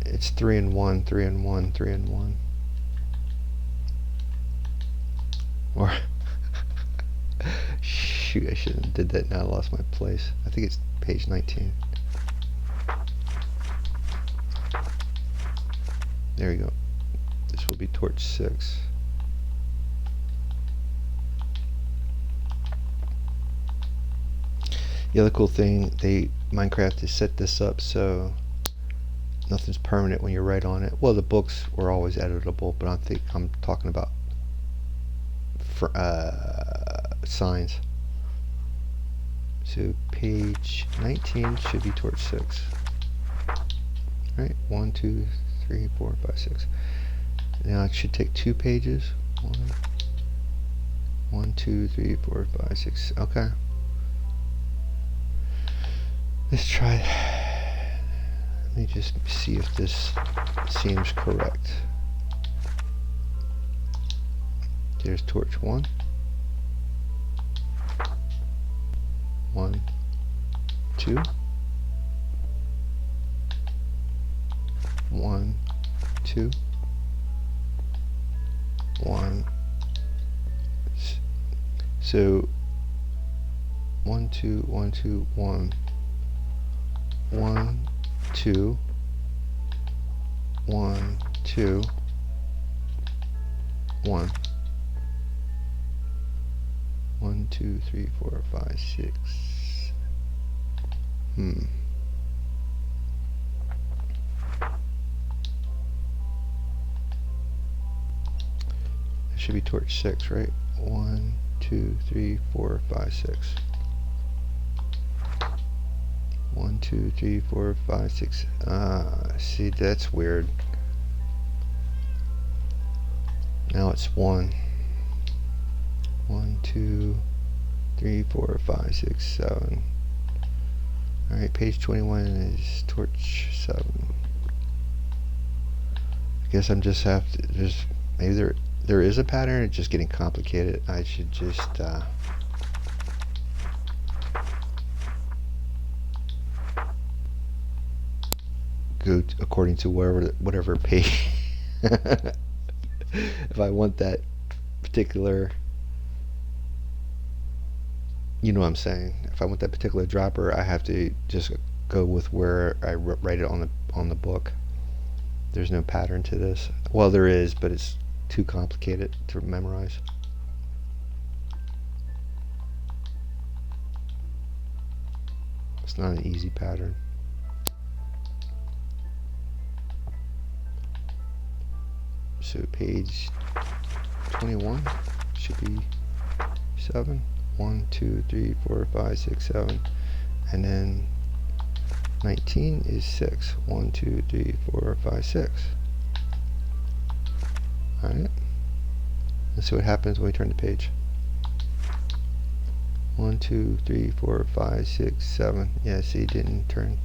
It's 3 and 1, 3 and 1, 3 and 1. Or shoot, I shouldn't have did that. Now I lost my place. I think it's page 19. There we go. This will be torch 6. The other cool thing, Minecraft has set this up so nothing's permanent when you write on it. Well, the books were always editable, but I'm talking about for, signs. So page 19 should be torch 6. Right, 1, 2, 3, 4, 5, 6. Now it should take 2 pages. 1, 2, 3, 4, 5, 6. Okay. Let's try. Let me just see if this seems correct. There's torch 1. 1, 2. 1, 2. 1. So 1, 2, 1, 2, 1. 1, 2. 1, 2. 1. 1, 2, 3, 4, 5, 6. It should be torch 6, right? 1, 2, 3, 4, 5, 6. 1, 2, 3, 4, 5, 6. See, that's weird. Now it's 1. 1, 2, 3, 4, 5, 6, 7. Alright, page 21 is torch 7. I guess I'm just have to just maybe there is a pattern, it's just getting complicated. I should just go according to whatever page. If I want that particular You know what I'm saying? If I want that particular dropper, I have to just go with where I write it on the book. There's no pattern to this. Well, there is, but it's too complicated to memorize. It's not an easy pattern. So page 21 should be 7. 1, 2, 3, 4, 5, 6, 7. And then 19 is 6. 1, 2, 3, 4, 5, 6. Alright. Let's see what happens when we turn the page. 1, 2, 3, 4, 5, 6, 7. Yeah, see, it didn't turn.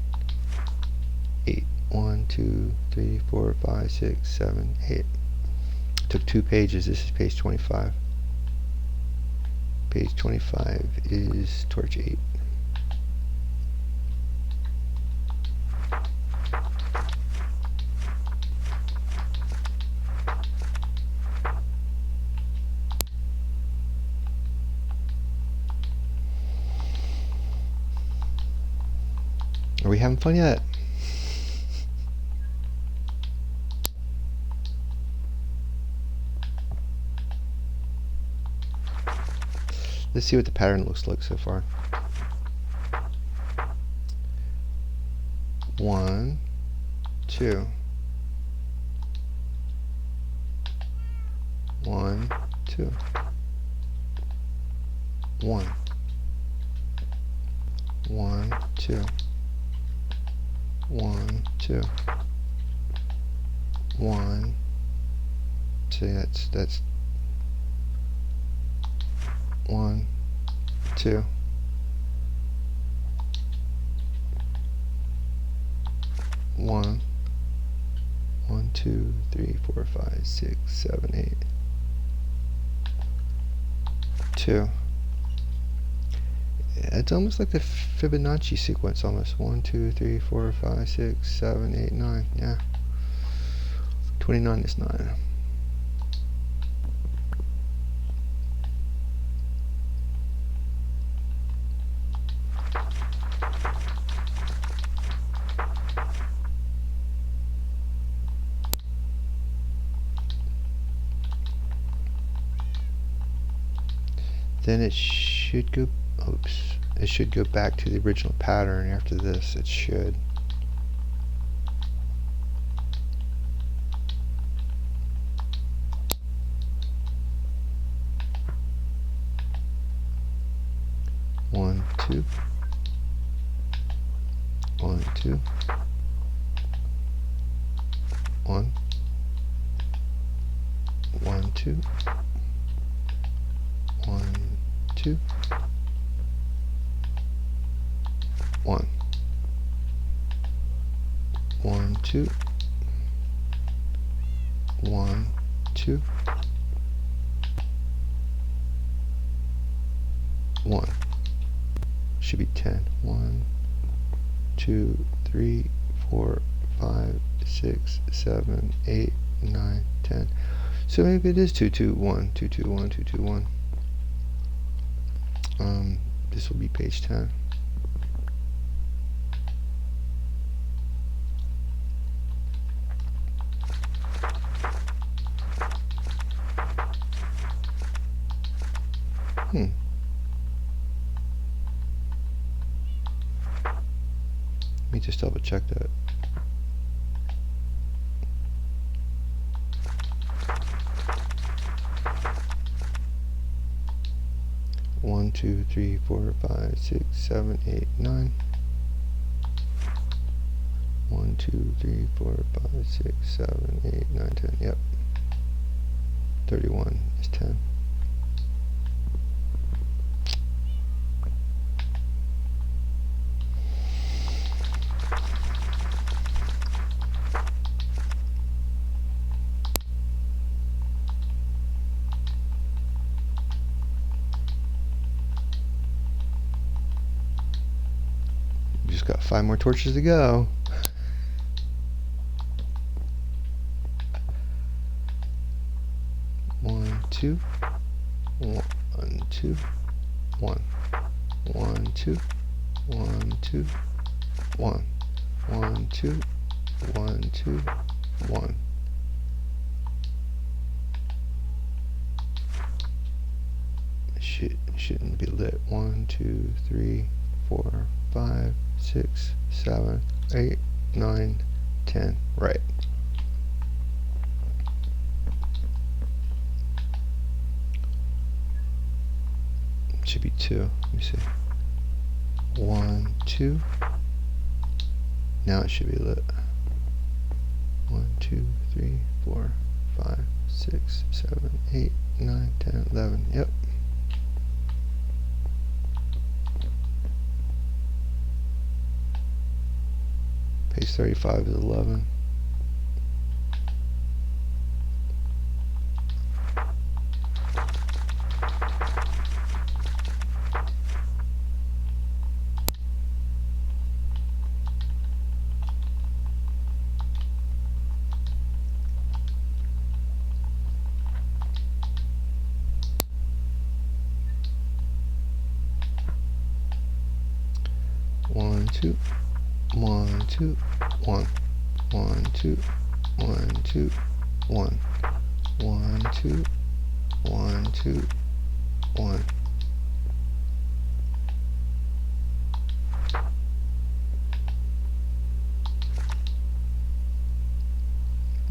8. 1, 2, 3, 4, 5, 6, 7, 8. It took 2 pages. This is page 25. Page 25 is torch 8. Are we having fun yet? Let's see what the pattern looks like so far. 1, 2. 1, 2. 1. 1, 2. 1, 2. 1. See, that's 1, 2. 1. 1, 2, 3, 4, 5, 6, 7, 8. 2. Yeah, it's almost like the Fibonacci sequence almost. 1, 2, 3, 4, 5, 6, 7, 8, 9. Yeah. 29 is 9. Then it should go, oops, it should go back to the original pattern after this. It should. One, two. 1, 2. 1. 1, 2. 1, 2. 1. 1, 2. 1, 2. 1. Should be 10. 1, 2, 3, 4, 5, 6, 7, 8, 9, 10. So maybe it is 2, 2, 1, 2, 2, 1, 2, 2, 1. This will be page 10. Let me just double check that. One, 2, 3, 4, 5, 6, 7, 8, 9. 1, 2, 3, 4, 5, 6, 7, 8, 9, 10. Yep. 31 is 10. Just got 5 more torches to go. One, two, 1, 2, 1. 1, 2, 1, 2, 1, 1, 2, 1, 2, 1. Shouldn't be lit. 1, 2, 3, 4, 5, 6, 7, 8, 9, 10. Right. Should be 2. Let me see. 1, 2. Now it should be lit. 1, 2, 3, 4, 5, 6, 7, 8, 9, 10, 11. Yep. Page 35 is 11. One, two, 1, 2, 1, 1, 2, 1, 2, 1, 1, 2, 1, 2, 1.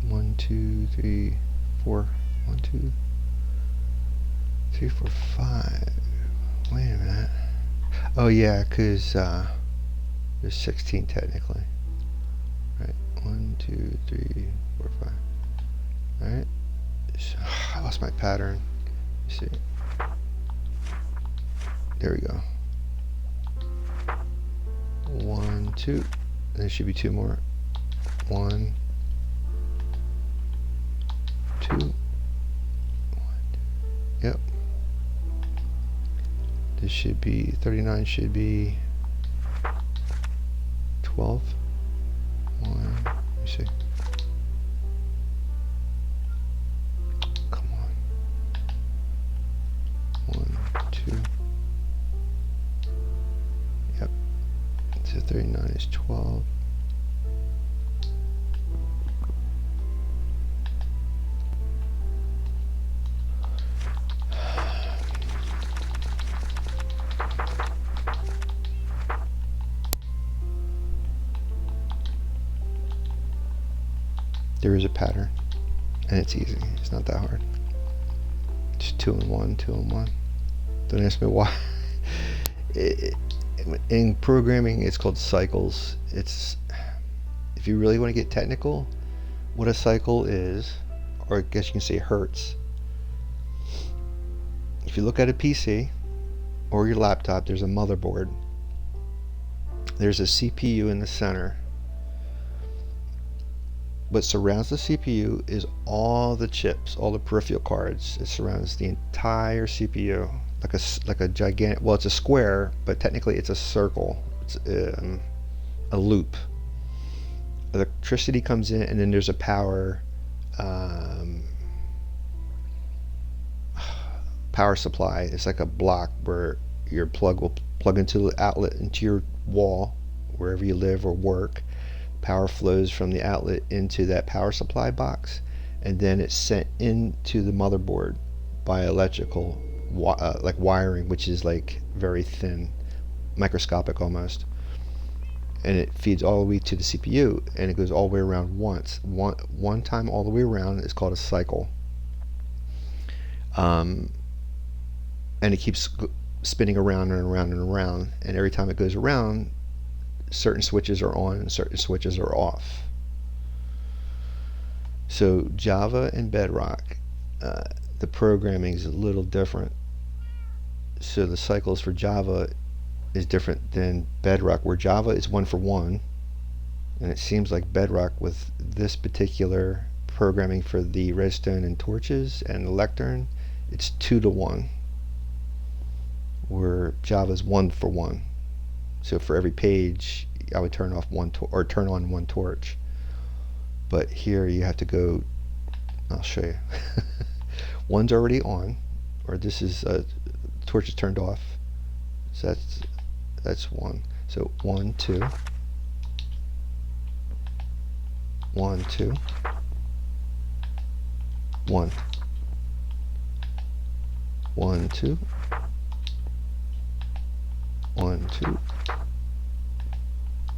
One, two, three, four. 1, 2, 3, 4, 5. Wait a minute. Oh yeah, because there's 16 technically. Right. 1, 2, 3, 4, 5. Alright. So, I lost my pattern. Let's see. There we go. 1, 2. There should be 2 more. 1, 2. 1. Yep. This should be 39. Should be 12. 1. Let me see. Come on. 1, 2. Yep. So 39 is 12. There is a pattern, and it's easy. It's not that hard. Just 2 and 1, 2 and 1. Don't ask me why. In programming, it's called cycles. It's, if you really want to get technical, what a cycle is, or I guess you can say hertz. If you look at a PC or your laptop, there's a motherboard. There's a CPU in the center. What surrounds the CPU is all the chips, all the peripheral cards. It surrounds the entire CPU, like a gigantic. Well, it's a square, but technically it's a circle. It's a loop. Electricity comes in, and then there's a power power supply. It's like a block where your plug will plug into the outlet into your wall, wherever you live or work. Power flows from the outlet into that power supply box, and then it's sent into the motherboard by electrical like wiring, which is like very thin, microscopic almost, and it feeds all the way to the CPU, and it goes all the way around once. One time all the way around is called a cycle, and it keeps spinning around and around and around, and every time it goes around, certain switches are on and certain switches are off. So Java and Bedrock, the programming is a little different. So the cycles for Java is different than Bedrock, where Java is 1 for 1, and it seems like Bedrock with this particular programming for the redstone and torches and the lectern, it's 2 to 1, where Java is 1 for 1. So for every page, I would turn off or turn on 1 torch. But here you have to go. I'll show you. One's already on, or this is torch is turned off. So that's that's 1. So 1, 2, 1, 2, 1, 1, 2, 1, 2,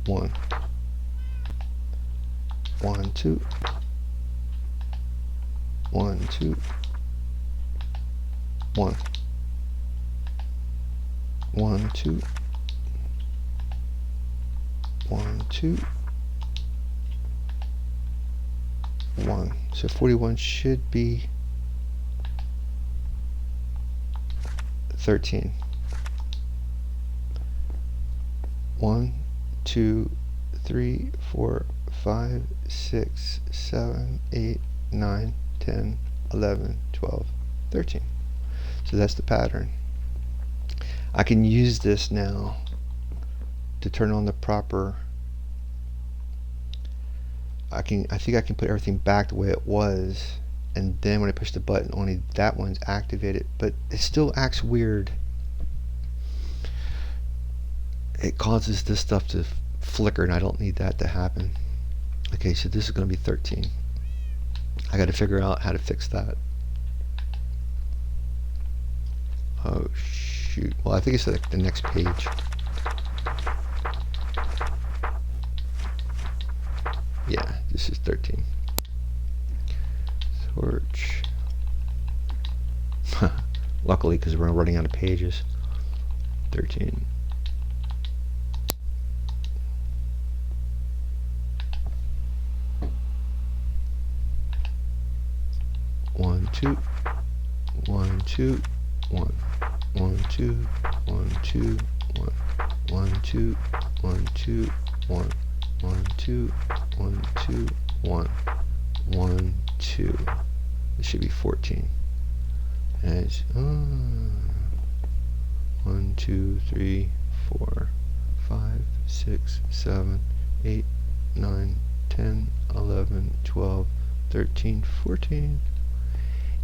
1, 1, 2, 1, 2, 1, 1, 2, 1, 2, 1. So 41 should be 13. 1, 2, 3, 4, 5, 6, 7, 8, 9, 10, 11, 12, 13. So that's the pattern. I can use this now to turn on the proper. I think I can put everything back the way it was, and then when I push the button, only that one's activated, but it still acts weird. It causes this stuff to flicker, and I don't need that to happen. Okay, so this is going to be 13. I got to figure out how to fix that. Oh shoot. Well, I think it's like the next page. Yeah, this is 13. Search. Luckily, because we're running out of pages. 13. One, two, 1, 2, 1, 1, 2, 1, 2, 1, 1, 2, 1, 2, 1, 1, 2, 1, 2, 1, 1, 2. This should be 14. And it's 1, 2, 3, 4, 5, 6, 7, 8, 9, 10, 11, 12, 13, 14.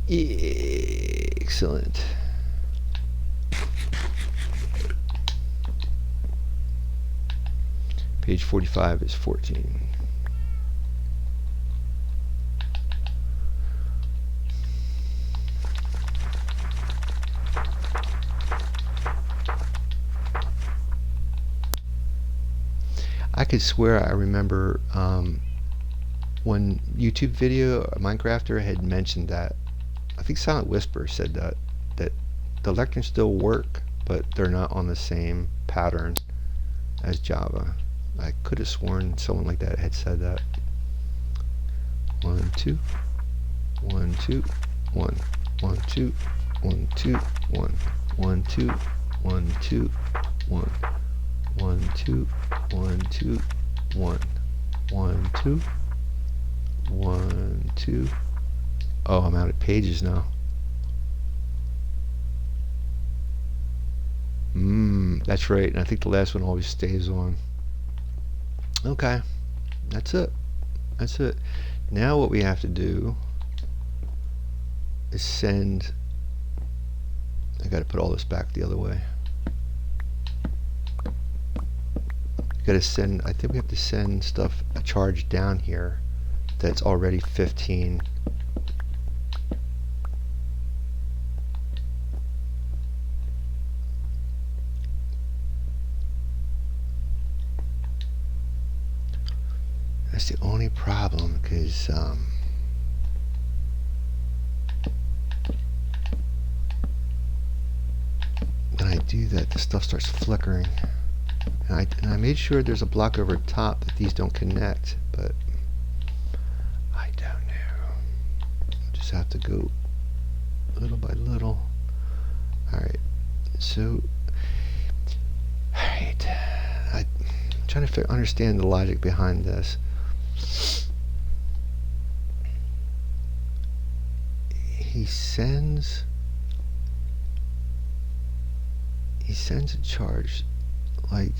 Excellent. Page 45 is 14. I could swear I remember one YouTube video, a Minecrafter had mentioned that. I think Silent Whisper said that the lecterns still work, but they're not on the same pattern as Java. I could have sworn someone like that had said that. 1, 2, 1, 2, 1, 1, 2, 1, 2, 1, 1, 2, 1, 2, 1, 1, 2, 1, 2, 1, 1, 2, 1, 2. Oh, I'm out of pages now. That's right. And I think the last one always stays on. Okay. That's it. That's it. Now what we have to do is send. I got to put all this back the other way. Got to send. I think we have to send stuff, a charge down here that's already 15. That's the only problem, because when I do that, the stuff starts flickering. And I made sure there's a block over top that these don't connect, but I don't know. Just have to go little by little. Alright, so alright, I'm trying to understand the logic behind this. He sends a charge, like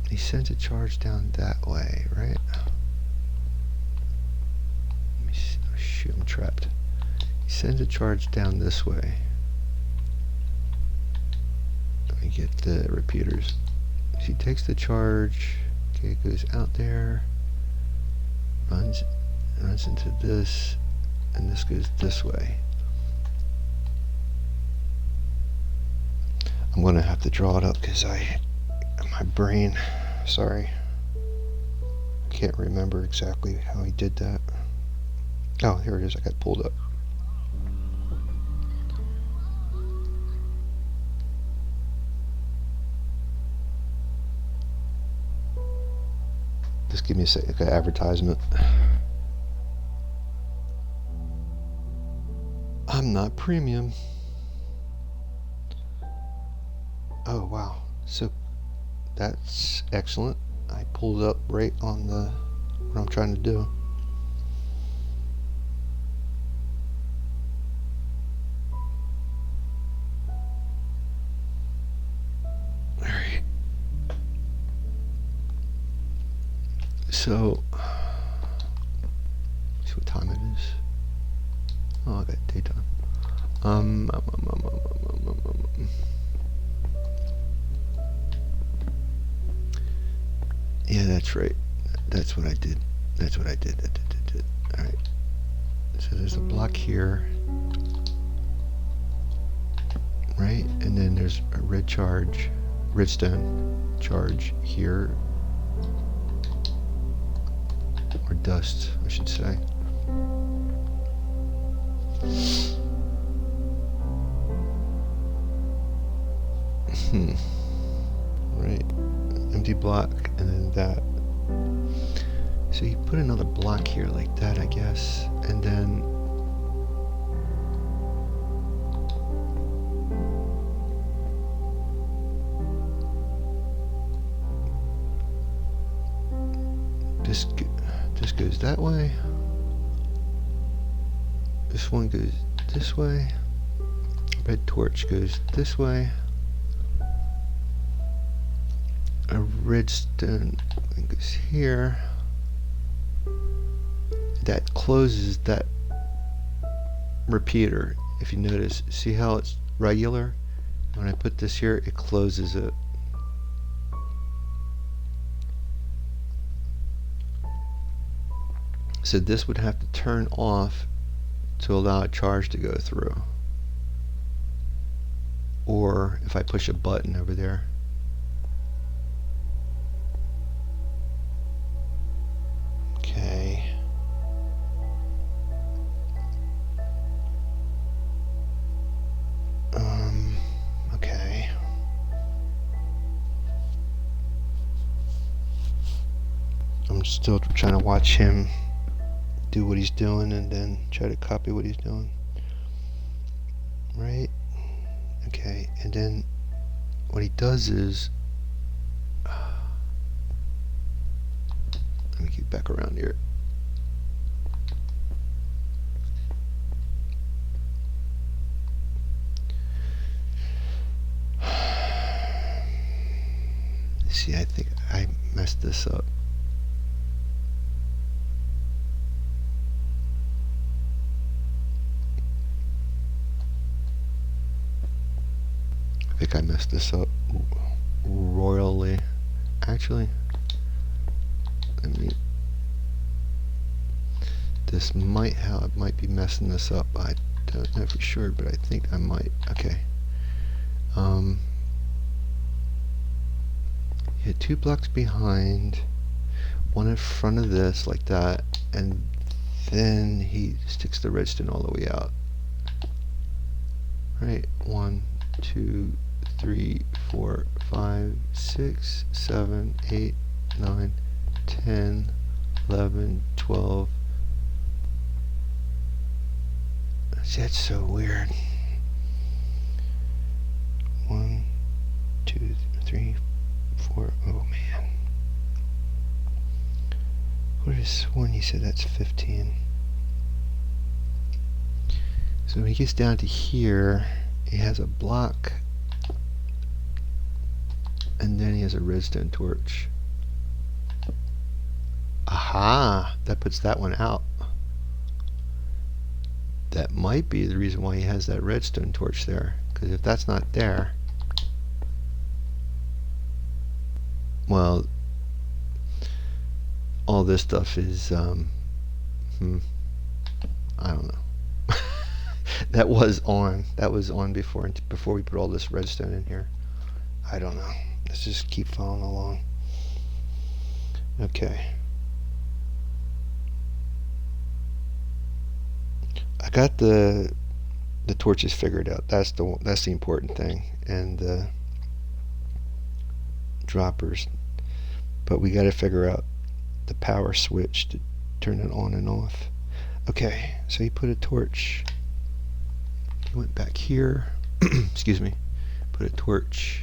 he sends a charge down that way, right? Let me see. Oh, shoot, I'm trapped. He sends a charge down this way. Let me get the repeaters. She takes the charge. Okay, it goes out there, runs into this, and this goes this way. I'm gonna have to draw it up because my brain, sorry, can't remember exactly how he did that. Oh, here it is. I got pulled up. Just give me a second. Okay, advertisement. I'm not premium. Oh wow. So that's excellent. I pulled up right on the what I'm trying to do. Alright. So see what time it is. Oh, I got daytime. Yeah, that's right. That's what I did. That's what I did. Alright. So there's a block here. Right? And then there's a redstone charge here. Or dust, I should say. Right. Empty block, and then that. So you put another block here like that, I guess, and then this goes that way. This one goes this way. Red torch goes this way. A redstone goes here. That closes that repeater. If you notice, see how it's regular? When I put this here, it closes it. So this would have to turn off to allow a charge to go through. Or if I push a button over there. Okay. Okay. I'm still trying to watch him do what he's doing and then try to copy what he's doing. Right? Okay, and then what he does is let me get back around here. See, I think I messed this up. I think I messed this up royally. Actually, this might be messing this up. I don't know for sure, but I think I might. Okay. Yeah, 2 blocks behind, one in front of this like that, and then he sticks the redstone all the way out. Right, 1, 2, 3, 4, 5, 6, 7, 8, 9, 10, 11, 12. That's so weird. 1, 2, 3, 4. Oh man. What is one? He said that's 15. So when he gets down to here, he has a block, and then he has a redstone torch. Aha! That puts that one out. That might be the reason why he has that redstone torch there, because if that's not there, Well, all this stuff is I don't know. That was on. That was on before we put all this redstone in here. I don't know. Let's just keep following along. Okay. I got the torches figured out. That's the important thing, and the droppers. But we got to figure out the power switch to turn it on and off. Okay, so he put a torch. He went back here. Excuse me. Put a torch.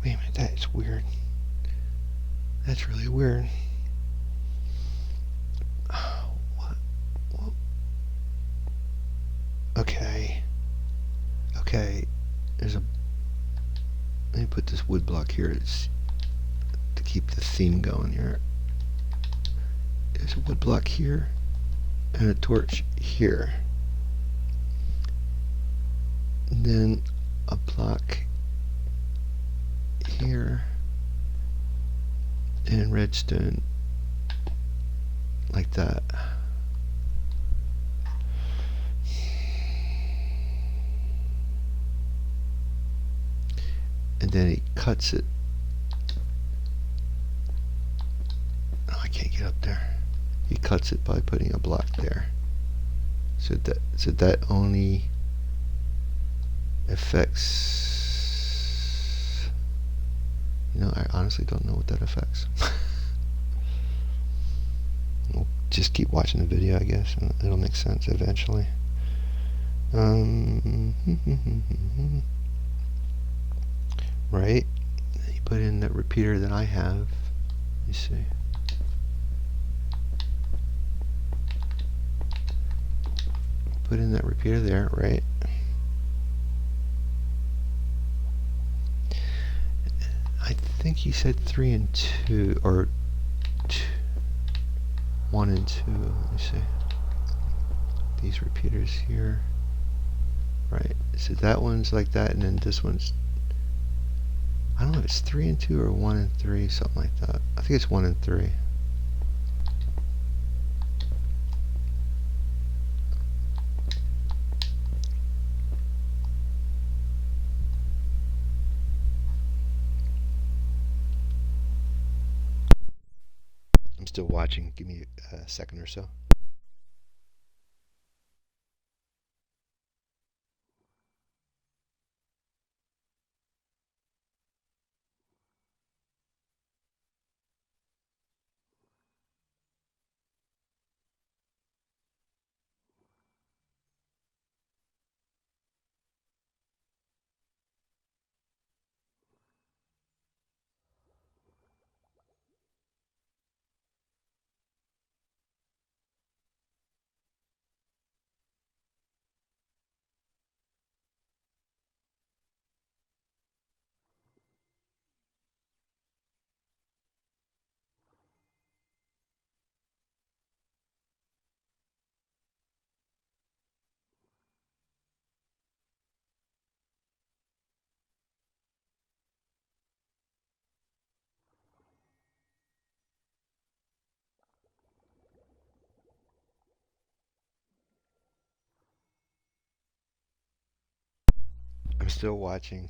Wait a minute, that's weird. That's really weird. What? What? Okay. Okay. There's a. Let me put this wood block here. It's to keep the theme going here. There's a wood block here and a torch here. And then a block here and redstone like that. And then he cuts it. Oh, I can't get up there. He cuts it by putting a block there. So that only affects. You know, I honestly don't know what that affects. We'll just keep watching the video, I guess, and it'll make sense eventually. Right? You put in that repeater that I have. You see. Put in that repeater there, right? I think he said 3 and 2, or 1 and 2. Let me see. These repeaters here. Right. So that one's like that, and then this one's. I don't know if it's 3 and 2 or 1 and 3, something like that. I think it's 1 and 3. I'm still watching. Give me a second or so. I'm still watching.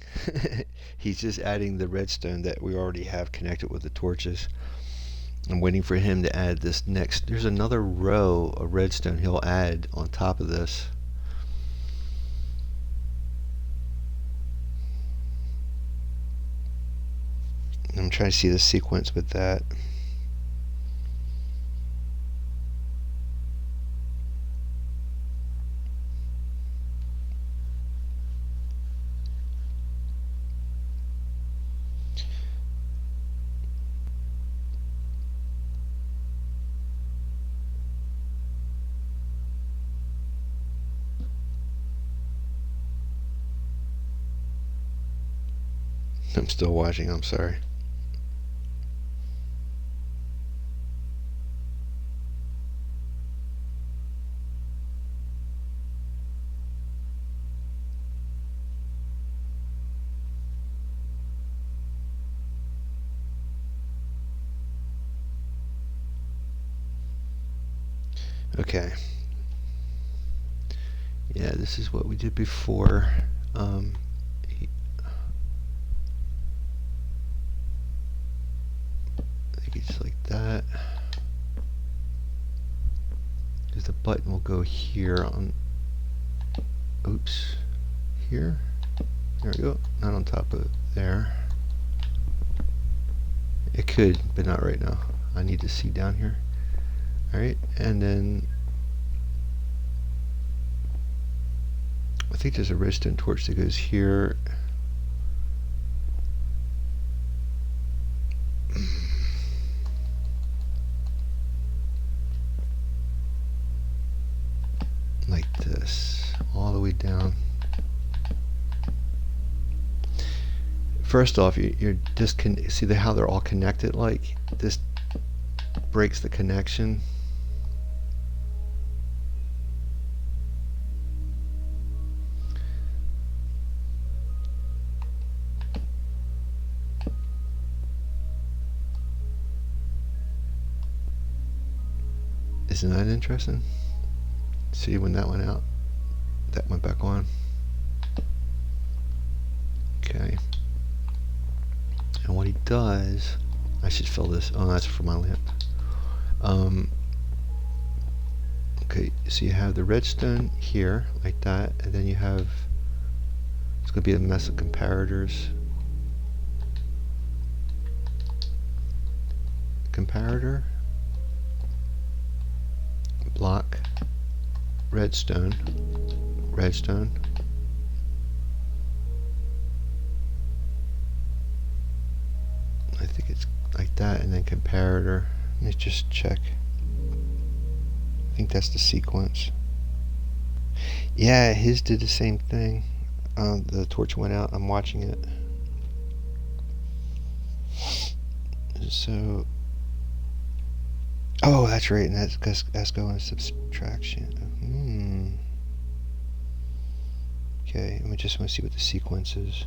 He's just adding the redstone that we already have connected with the torches. I'm waiting for him to add this next. There's another row of redstone he'll add on top of this. I'm trying to see the sequence with that. I'm still watching, I'm sorry. Okay. Yeah, this is what we did before. I think it's like that. Because the button will go here on. Oops. Here. There we go. Not on top of there. It could, but not right now. I need to see down here. Alright, and then I think there's a redstone torch that goes here. Like this, all the way down. First off, you're see how they're all connected. Like this breaks the connection. Isn't that interesting? See, when that went out, that went back on. Okay. And what he does, I should fill this. Oh, that's for my lamp. Okay, so you have the redstone here, like that, and then you have, it's going to be a mess of comparators. Comparator, block, redstone, redstone. I think it's like that, and then comparator. Let me just check. I think that's the sequence. Yeah, his did the same thing. The torch went out. I'm watching it. So, oh, that's right, and that's going to subtraction. Okay, I just want to see what the sequence is.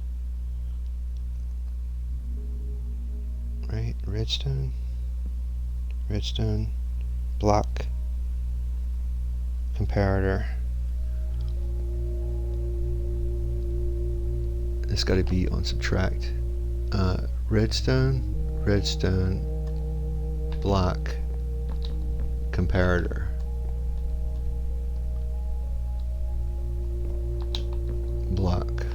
Right, redstone, redstone, block, comparator. It's got to be on subtract. Redstone, redstone, block, comparator. Block.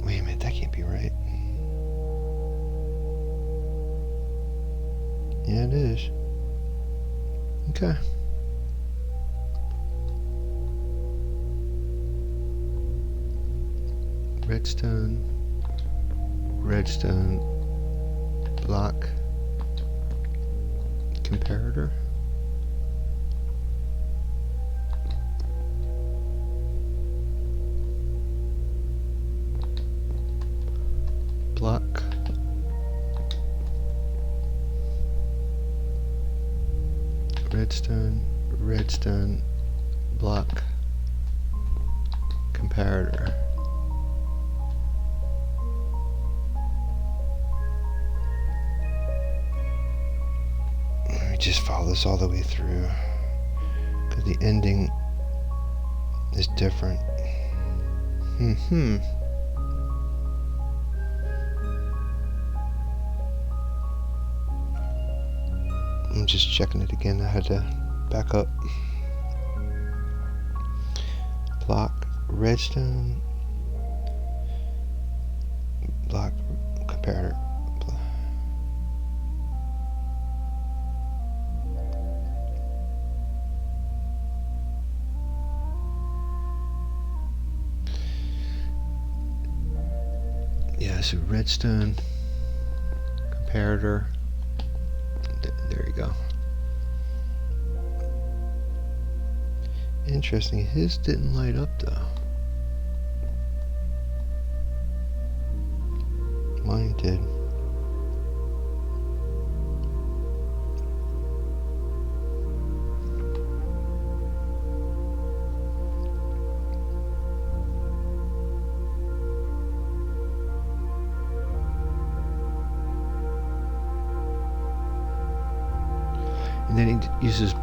Wait a minute, that can't be right. Yeah, it is. Okay. Redstone, redstone, block, comparator. Block, redstone, redstone, block, comparator. Let me just follow this all the way through, because the ending is different. I'm just checking it again. I had to back up. Block, redstone, block, comparator. Yeah, so redstone, comparator. There you go. Interesting, his didn't light up though. Mine did. And And then he uses,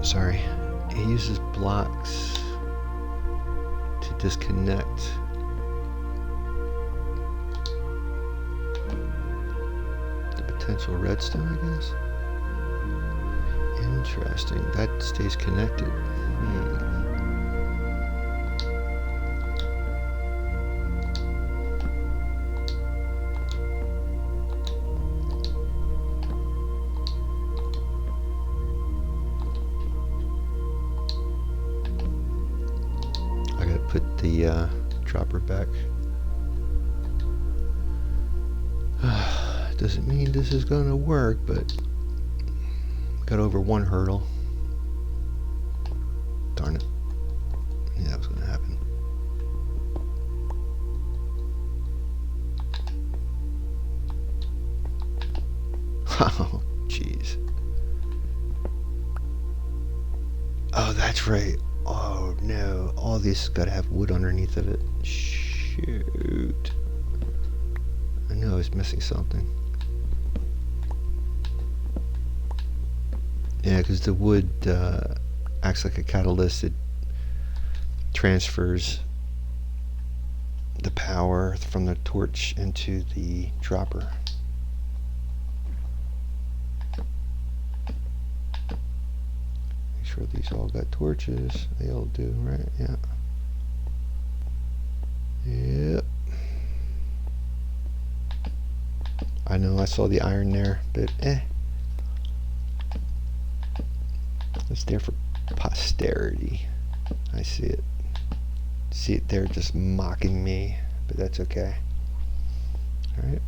sorry, he uses blocks to disconnect. The potential redstone, I guess. Interesting. That stays connected. I gotta put the dropper back. Doesn't mean this is gonna work, but got over one hurdle. Darn it. Yeah, that was gonna happen. Oh, jeez. Oh, that's right. Oh, no. All these gotta have wood underneath of it. Shoot. I knew I was missing something. Yeah, because the wood acts like a catalyst. It transfers the power from the torch into the dropper. Make sure these all got torches. They all do, right? Yeah. Yep. I know I saw the iron there, but it's there for posterity. I see it. See it there just mocking me, but that's okay. Alright.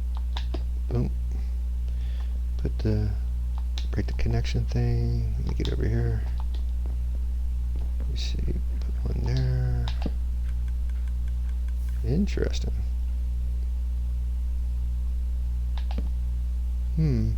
Boom. Break the connection thing. Let me get over here. Let me see. Put one there. Interesting. And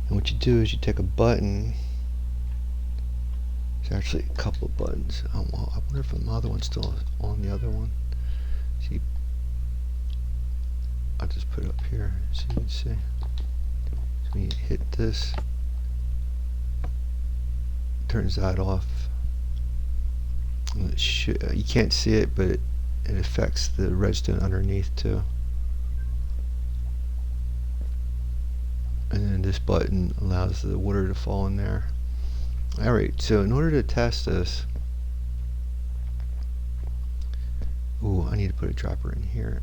what you do is you take a button. There's actually a couple of buttons. Oh, well, I wonder if the other one's still on the other one. See, I'll just put it up here so you can see. So when you hit this, it turns that off. And you can't see it, but it affects the redstone underneath too. And then this button allows the water to fall in there. Alright, so in order to test this, ooh, I need to put a dropper in here.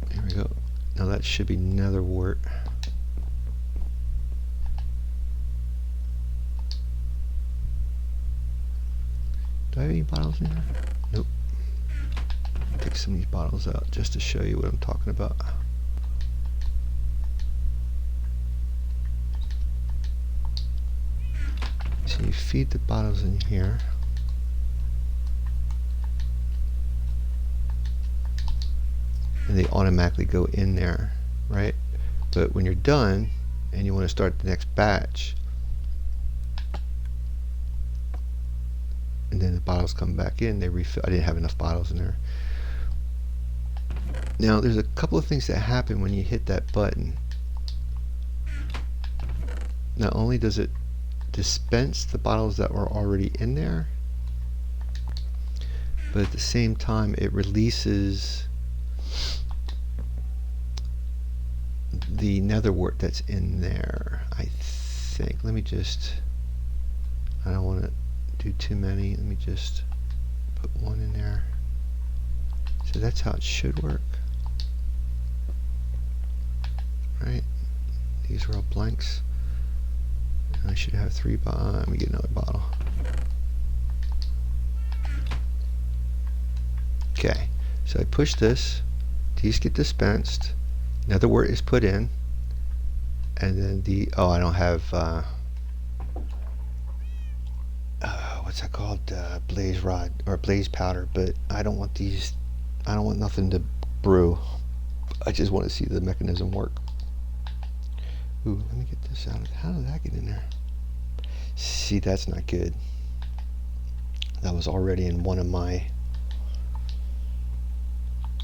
There we go. Now that should be nether wart. Do I have any bottles in here? Nope. Take some of these bottles out just to show you what I'm talking about. So you feed the bottles in here. And they automatically go in there, right? But when you're done and you want to start the next batch, and then the bottles come back in, they refill. I didn't have enough bottles in there. Now there's a couple of things that happen when you hit that button. Not only does it dispense the bottles that were already in there, but at the same time it releases the nether wart that's in there, I think. Let me just, I don't want to do too many. Let me just put one in there. So that's how it should work. Right? These are all blanks. And I should have 3 bottles. Let me get another bottle. Okay. So I push this. These get dispensed. Nether wart is put in. And then the, oh, I don't have, what's that called? Blaze rod or blaze powder. But I don't want these. I don't want nothing to brew. I just want to see the mechanism work. Ooh, let me get this out. How did that get in there? See, that's not good. That was already in one of my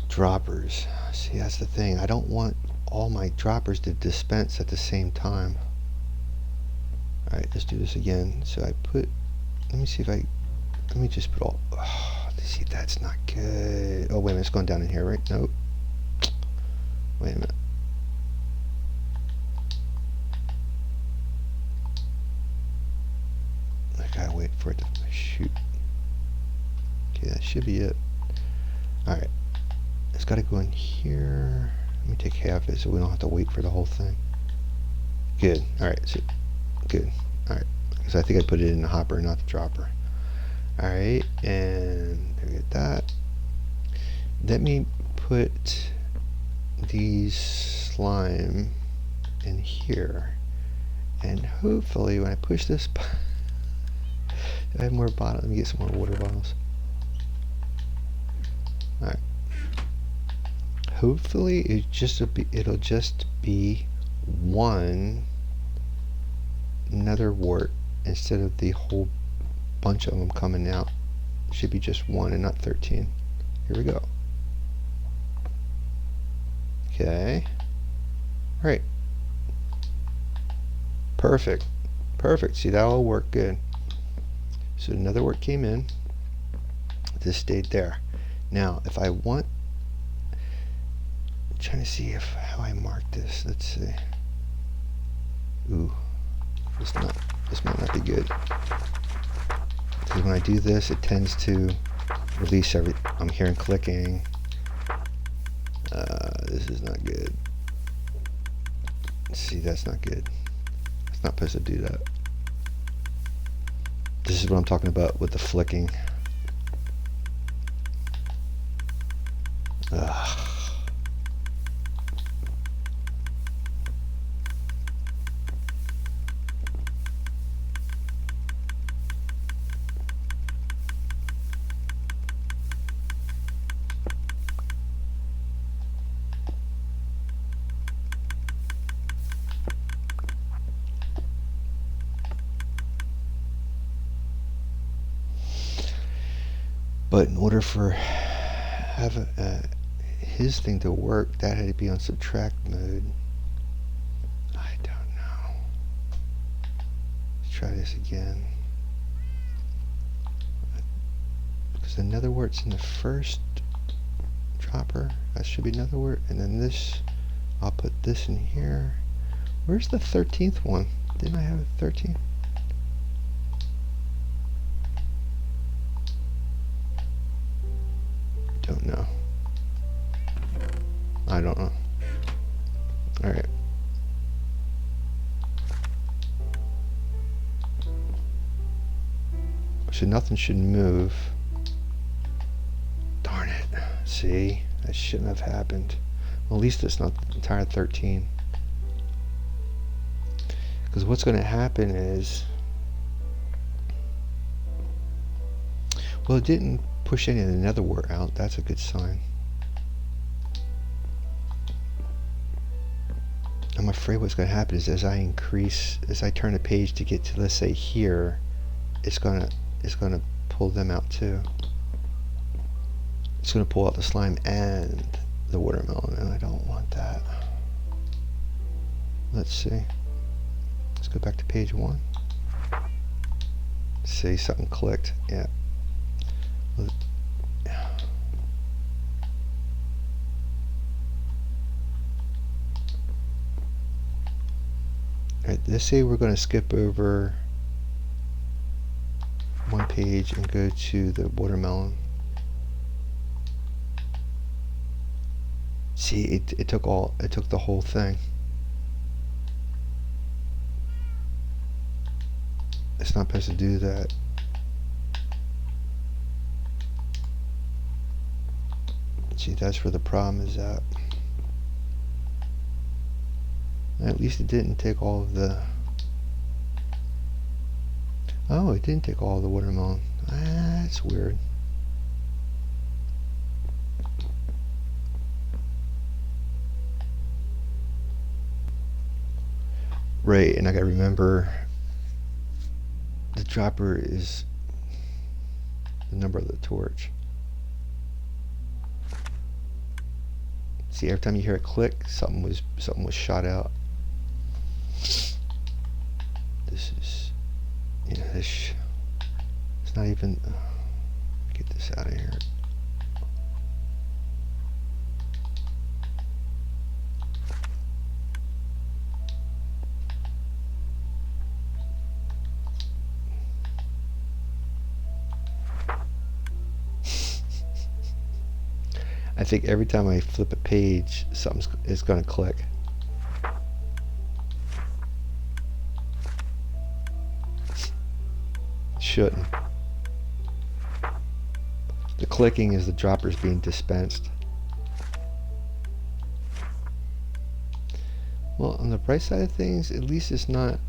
droppers. See, that's the thing. I don't want all my droppers to dispense at the same time. Alright, let's do this again. So I put, let me see if I, let me just put all, oh, see, that's not good. Oh, wait a minute, it's going down in here, right? Nope. Wait a minute. I gotta wait for it to shoot. Okay, that should be it. Alright. It's gotta go in here. Let me take half of it so we don't have to wait for the whole thing. Good. Alright, so good. Alright. Because I think I put it in the hopper, not the dropper. Alright, and there we get that. Let me put these slime in here. And hopefully when I push this, I have more bottles. Let me get some more water bottles. Alright. Hopefully it'll just be one nether wart instead of the whole bunch of them coming out. It should be just one and not 13. Here we go. Okay. Right. Perfect. Perfect. See, that all worked good. So another wart came in. This stayed there. Now, if I want, I'm trying to see how I mark this. Let's see. Ooh, this might not be good. Because when I do this, it tends to release every. I'm hearing clicking. This is not good. See, that's not good. It's not supposed to do that. This is what I'm talking about with the flicking. Ugh. But in order for his thing to work, that had to be on subtract mode. I don't know. Let's try this again. Because another wart's in the first dropper. That should be another wart. And then this, I'll put this in here. Where's the 13th one? Didn't I have a 13th? Don't know. I don't know. Alright. So nothing should move. Darn it. See? That shouldn't have happened. Well, at least it's not the entire 13. Because what's going to happen is... Well, it didn't push any of the nether wart out. That's a good sign. I'm afraid what's going to happen is as I turn the page to get to, let's say, here, it's going to pull them out too. It's going to pull out the slime and the watermelon, and I don't want that. Let's see. Let's go back to page 1. See, something clicked. Yeah. Alright, let's say we're going to skip over one page and go to the watermelon. See, it took the whole thing. It's not supposed to do that. See, that's where the problem is at. At least it didn't take all of the... Oh, it didn't take all the watermelon. That's weird. Right, and I gotta remember the dropper is the number of the torch. See, every time you hear it click, something was shot out. This is, yeah, this. It's not even. Get this out of here. I think every time I flip a page, something is going to click. Shouldn't. The clicking is the droppers being dispensed. Well, on the bright side of things, at least it's not.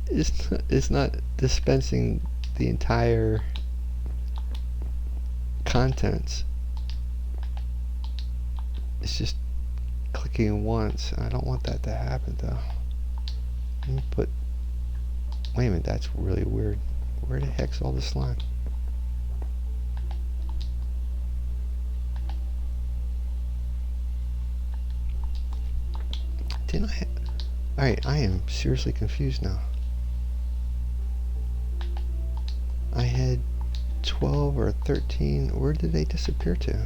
It's not dispensing the entire contents. It's just clicking once. I don't want that to happen though. Let me put. Wait a minute, that's really weird. Where the heck's all the slime? Didn't I? Alright, I am seriously confused now. I had 12 or 13. Where did they disappear to?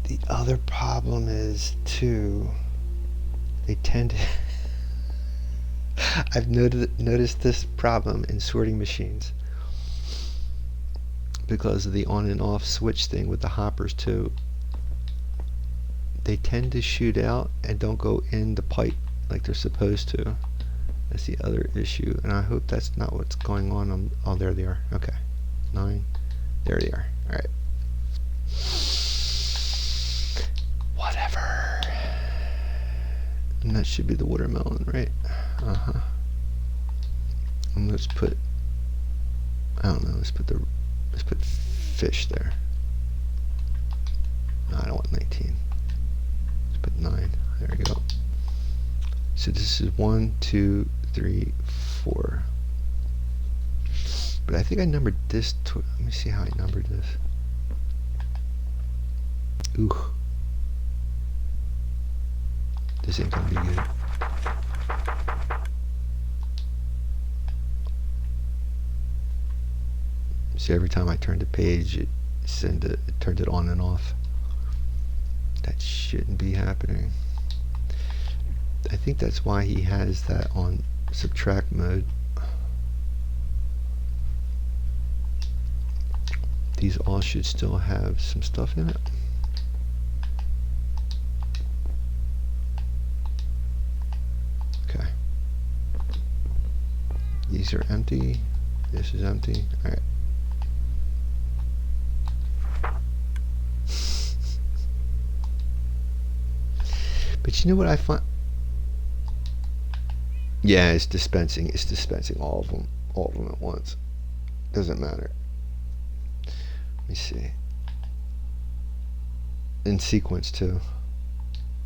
The other problem is, too, they tend to. I've noticed this problem in sorting machines because of the on and off switch thing with the hoppers, too. They tend to shoot out and don't go in the pipe like they're supposed to. That's the other issue, and I hope that's not what's going on. Oh, there they are. Okay, 9. There they are. All right. Whatever. And that should be the watermelon, right? Uh-huh. And let's put. I don't know. Let's put fish there. No, I don't want 19. Let's put 9. There we go. So this is 1, 2, 3, 4. But I think I numbered this. Let me see how I numbered this. Ooh. This ain't gonna be good. See, every time I turned the page, it turned it on and off. That shouldn't be happening. I think that's why he has that on subtract mode. These all should still have some stuff in it. Okay. These are empty. This is empty. Alright. But you know what I find? Yeah, it's dispensing all of them at once. Doesn't matter. Let me see. In sequence too.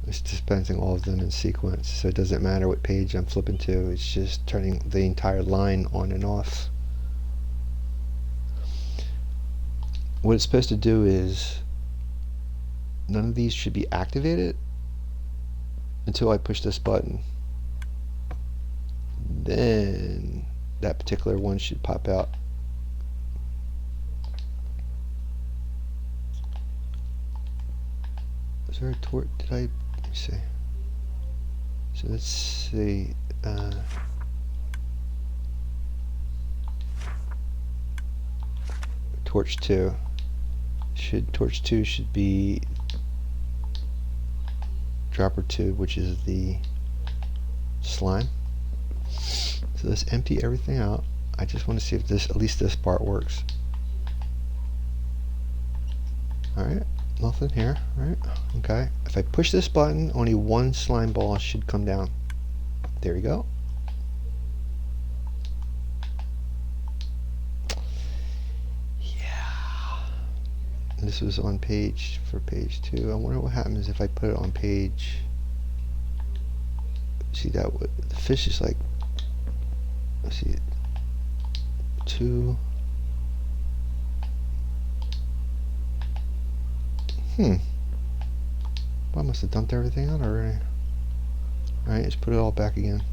It's dispensing all of them in sequence, so it doesn't matter what page I'm flipping to. It's just turning the entire line on and off. What it's supposed to do is none of these should be activated until I push this button. Then that particular one should pop out. Is there a torch? Did I? Let me see. So let's see. Torch 2. Torch 2 should be dropper 2, which is the slime. So let's empty everything out. I just want to see if at least this part works. Alright, Nothing here, right? Okay. If I push this button, only one slime ball should come down. There we go. Yeah. This was on page 2. I wonder what happens if I put it on page. See that the fish is like. Let's see. 2. Well, I must have dumped everything out already. Alright, let's put it all back again.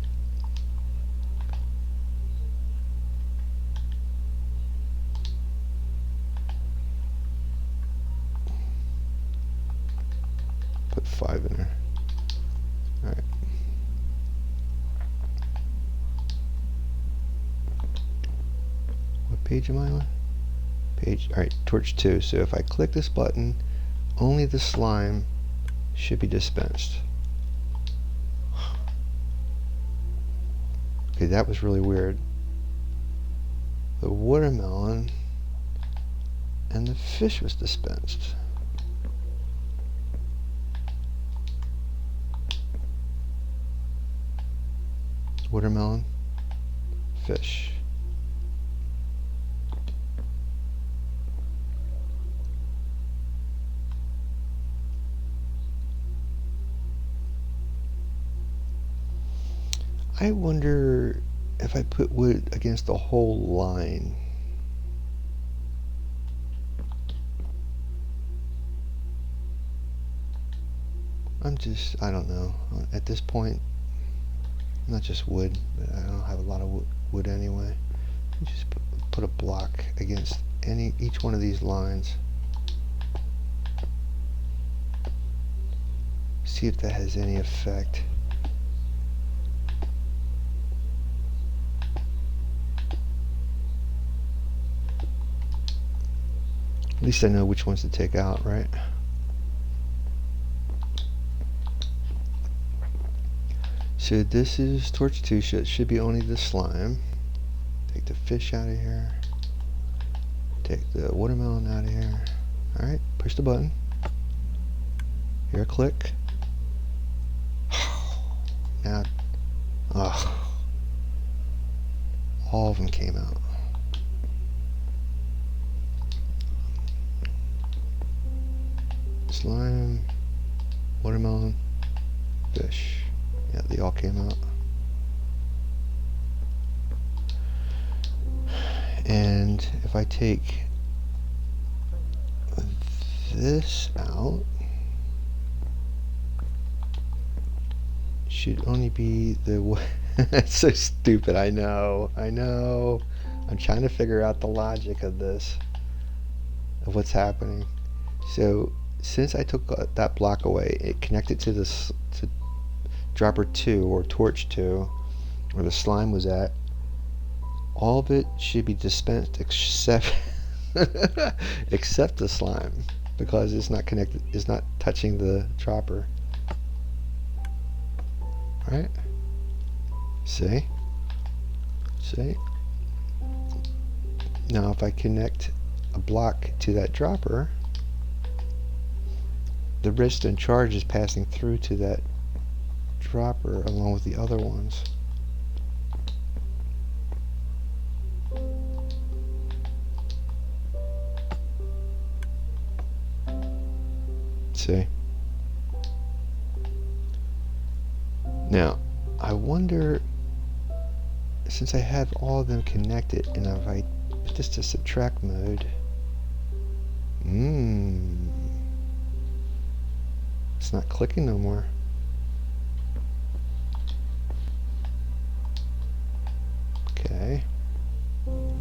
Put 5 in there. Alright. What page am I on? Alright, torch 2. So if I click this button, only the slime should be dispensed. Okay, that was really weird. The watermelon and the fish was dispensed. Watermelon, fish. I wonder if I put wood against the whole line. I don't know. At this point, not just wood, but I don't have a lot of wood anyway. Just put a block against each one of these lines. See if that has any effect. At least I know which ones to take out, right? So this is torch 2, so it should be only the slime. Take the fish out of here. Take the watermelon out of here. Alright, push the button. Here, click. Now, all of them came out. Slime, watermelon, fish. Yeah, they all came out. And if I take this out, should only be the That's so stupid. I know. I'm trying to figure out the logic of this, of what's happening. So since I took that block away, it connected to this to dropper 2 or torch 2, where the slime was at. All of it should be dispensed except except the slime, because it's not connected. It's not touching the dropper. Right? See? Now if I connect a block to that dropper, the redstone charge is passing through to that dropper along with the other ones. See? Now, I wonder, since I have all of them connected, and if I put this to subtract mode, it's not clicking no more. Okay. One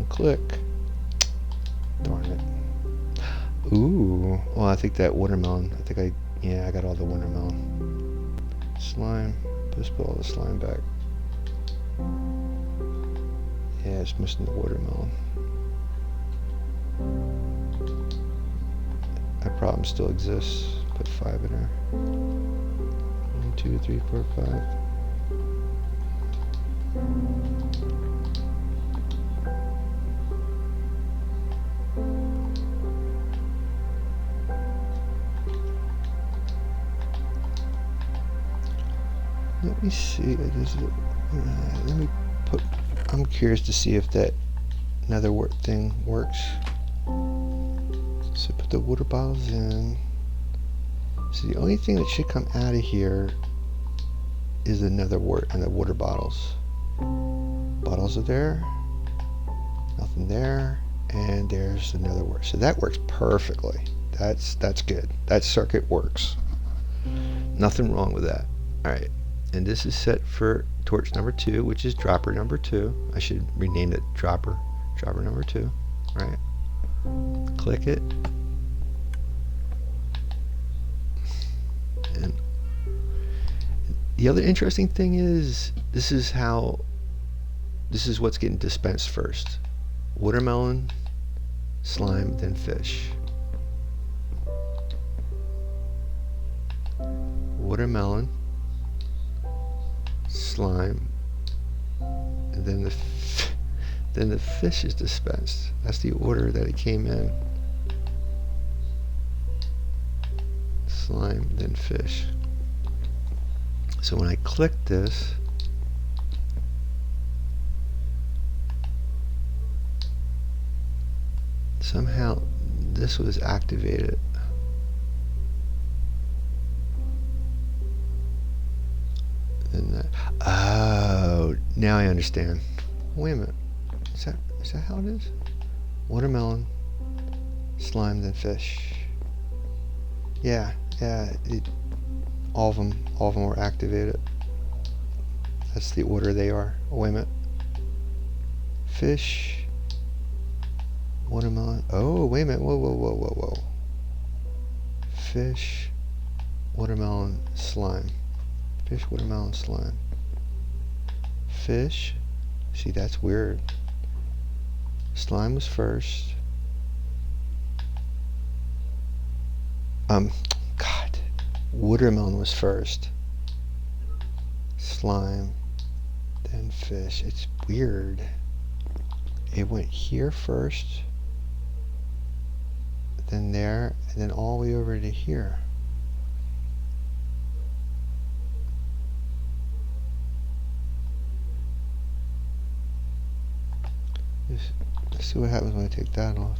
click. Darn it. Ooh. Well, I think that watermelon. I got all the watermelon. Slime. Let's put all the slime back. Yeah, it's missing the watermelon. That problem still exists. Put 5 in there. 1, 2, 3, 4, 5. Let me see. Let me put. I'm curious to see if that another thing works. So put the water bottles in. So the only thing that should come out of here is another water and the water bottles. Bottles are there. Nothing there. And there's another word. So that works perfectly. That's good. That circuit works. Nothing wrong with that. Alright. And this is set for torch number 2, which is dropper number 2. I should rename it dropper number 2. Right. Click it. And the other interesting thing is this is what's getting dispensed first. Watermelon, slime, then fish. Watermelon, slime, and then the fish is dispensed. That's the order that it came in. Slime, then fish. So when I click this, somehow this was activated. And that, oh, now I understand. Wait a minute. Is that how it is? Watermelon, slime, then fish. Yeah, all of them were activated. That's the order they are. Oh, wait a minute. Fish, watermelon. Oh, wait a minute. Whoa. Fish, watermelon, slime. Fish, watermelon, slime. Fish. See, that's weird. Slime was first. God. Watermelon was first. Slime. Then fish. It's weird. It went here first. Then there. And then all the way over to here. Let's see what happens when I take that off.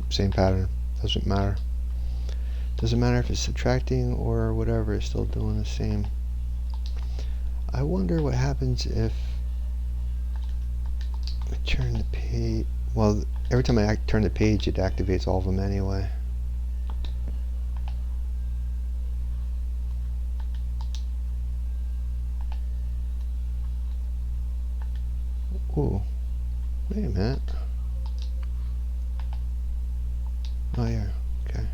Same pattern. Doesn't matter. Doesn't matter if it's subtracting or whatever. It's still doing the same. I wonder what happens if I turn the page. Well, every time I turn the page, it activates all of them anyway. Ooh, wait a minute. Oh yeah, okay.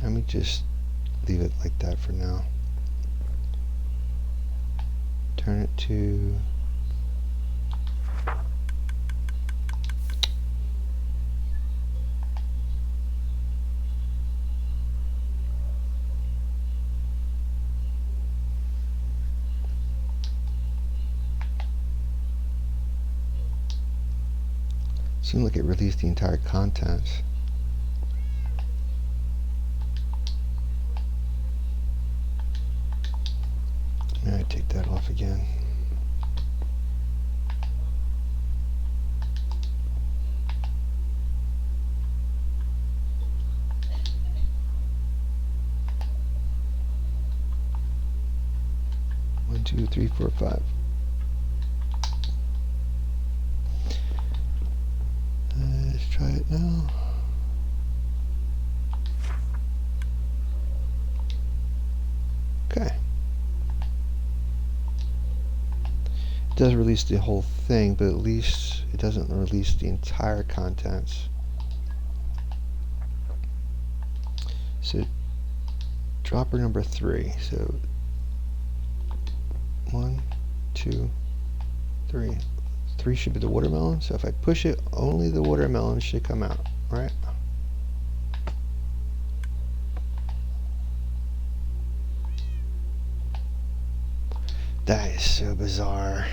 Let me just leave it like that for now. Turn it to seemed like it released the entire contents. Now I take that off again. One, two, three, four, five. Let's try it now. Okay. It does release the whole thing, but at least it doesn't release the entire contents. So dropper number 3. So 1, 2, 3. 3 should be the watermelon, so if I push it, only the watermelon should come out, right? That is so bizarre.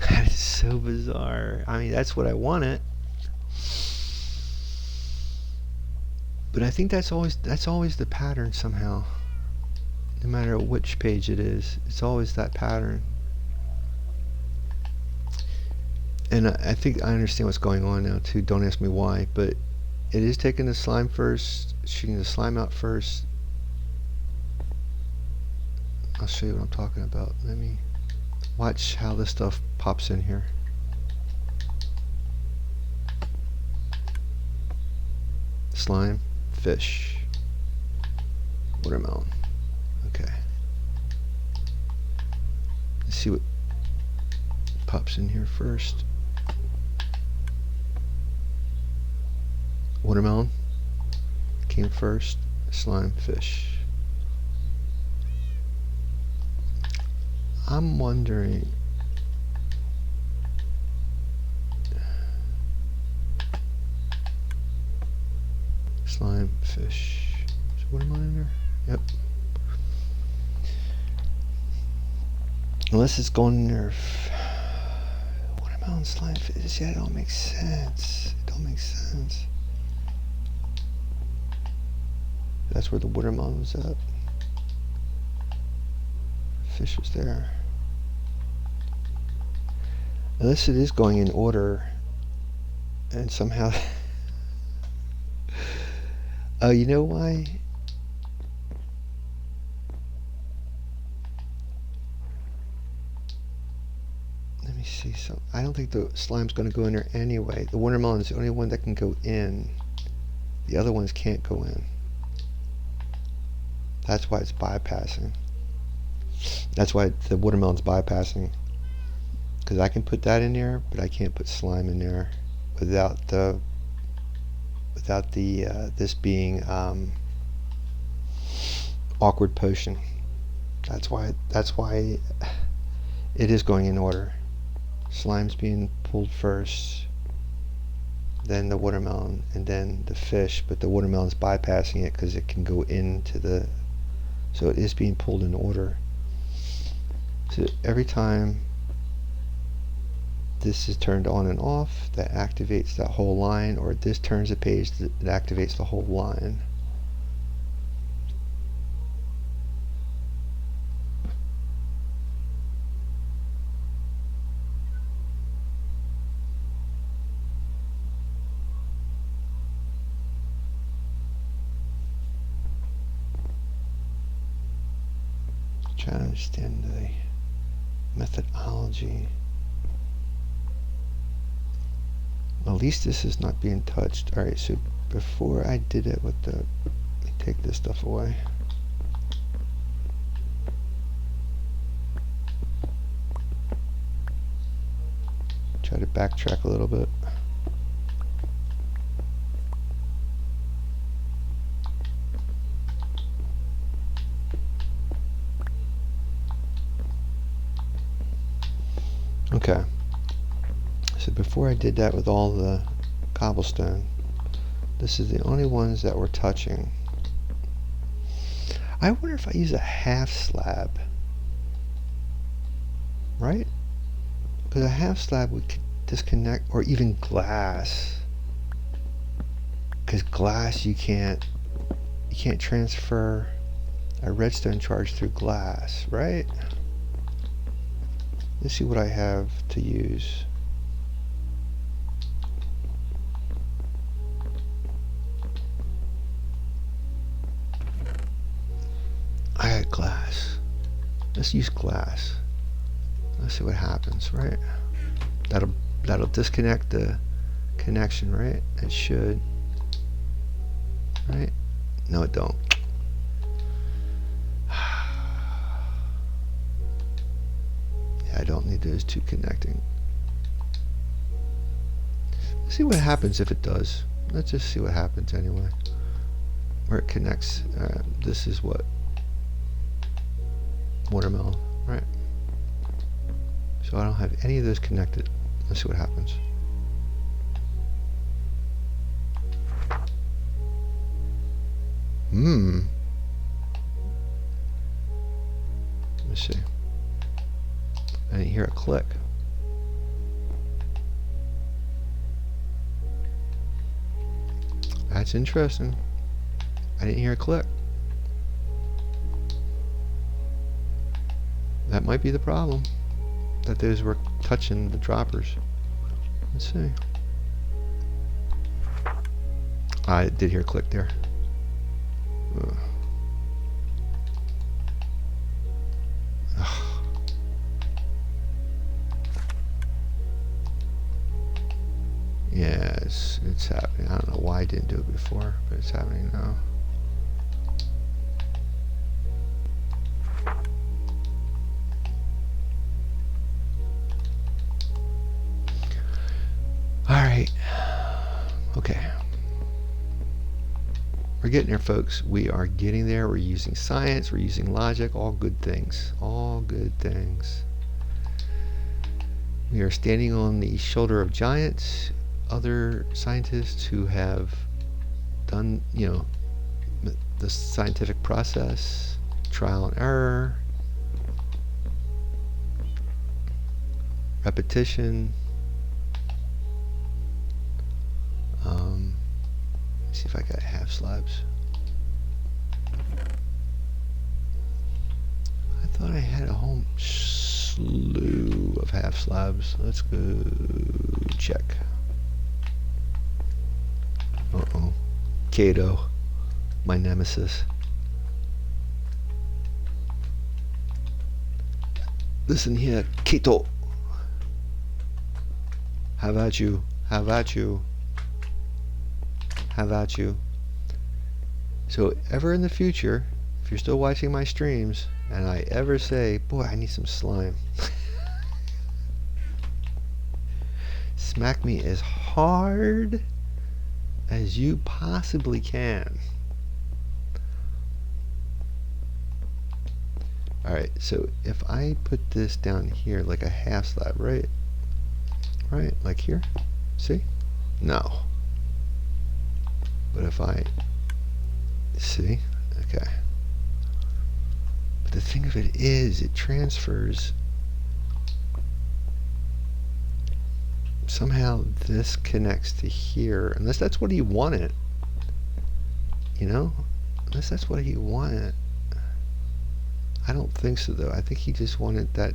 That is so bizarre. I mean, that's what I wanted. But I think that's always the pattern somehow. No matter which page it is, it's always that pattern. And I think I understand what's going on now too. Don't ask me why, but it is taking the slime first, shooting the slime out first. I'll show you what I'm talking about. Let me watch how this stuff pops in here. Slime, fish, watermelon. Okay. Let's see what pops in here first. Watermelon came first, slime, fish. I'm wondering, slime, fish. Is watermelon in there? Yep. Unless it's going in there. Watermelon, slime, fish. Yeah, it don't make sense. It don't make sense. That's where the watermelon was at. Fish was there. Unless it is going in order, and somehow. Oh, you know why? Let me see. So I don't think the slime's going to go in there anyway. The watermelon is the only one that can go in. The other ones can't go in. That's why it's bypassing. That's why the watermelon's bypassing. Because I can put that in there, but I can't put slime in there without the this being awkward potion. That's why it is going in order. Slime's being pulled first, then the watermelon, and then the fish. But the watermelon's bypassing it because it can go into the. So it is being pulled in order. So every time this is turned on and off, that activates that whole line, or this turns the page, that activates the whole line. Trying to understand the methodology. At least this is not being touched. Alright, so before I did it with the... Let me take this stuff away. Try to backtrack a little bit. Okay. So before I did that with all the cobblestone, this is the only ones that were touching. I wonder if I use a half slab, right? Because a half slab would disconnect, or even glass. Because glass you can't transfer a redstone charge through glass, right? Let's see what I have to use. I had glass. Let's use glass. Let's see what happens, right? That'll disconnect the connection, right? It should. Right? No, it don't. I don't need those two connecting. Let's see what happens if it does. Let's just see what happens anyway. Where it connects. This is what? Watermelon, right? So I don't have any of those connected. Let's see what happens. Let me see. I didn't hear a click. That's interesting. I didn't hear a click. That might be the problem. That those were touching the droppers. Let's see. I did hear a click there. Ugh. Yeah, it's happening. I don't know why I didn't do it before, but it's happening now. Alright. Okay. We're getting there, folks. We are getting there. We're using science. We're using logic. All good things. All good things. We are standing on the shoulder of giants. Other scientists who have done, the scientific process, trial and error, repetition. Let's see if I got half slabs. I thought I had a whole slew of half slabs. Let's go check. Uh-oh. Kato, my nemesis. Listen here, Kato. How about you? How about you? How about you? So ever in the future, if you're still watching my streams, and I ever say, boy, I need some slime, smack me as hard as you possibly can. Alright, so if I put this down here like a half slab, right, like here, see? No. But if I, see? Okay. But the thing of it is, it transfers. Somehow this connects to here, unless that's what he wanted. Unless that's what he wanted. I don't think so, though. I think he just wanted that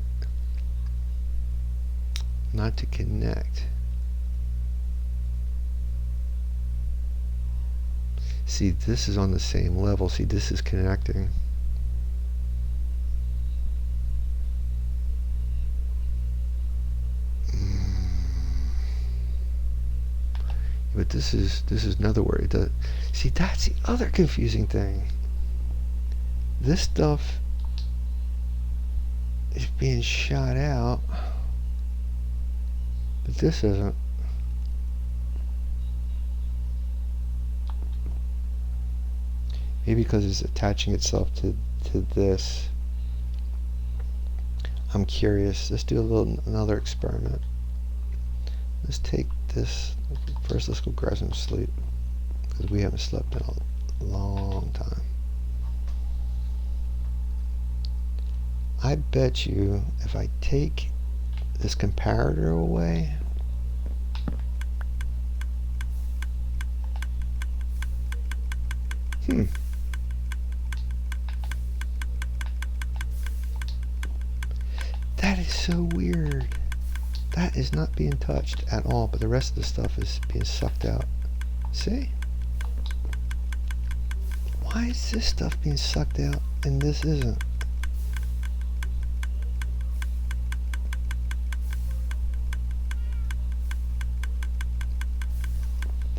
not to connect. See, this is on the same level. See, this is connecting. But this is another word. See, that's the other confusing thing. This stuff is being shot out, but this isn't. Maybe because it's attaching itself to this. I'm curious. Let's do another experiment. Let's take this. First, let's go grab some sleep, because we haven't slept in a long time. I bet you if I take this comparator away, that is so weird. That is not being touched at all, but the rest of the stuff is being sucked out. See? Why is this stuff being sucked out and this isn't?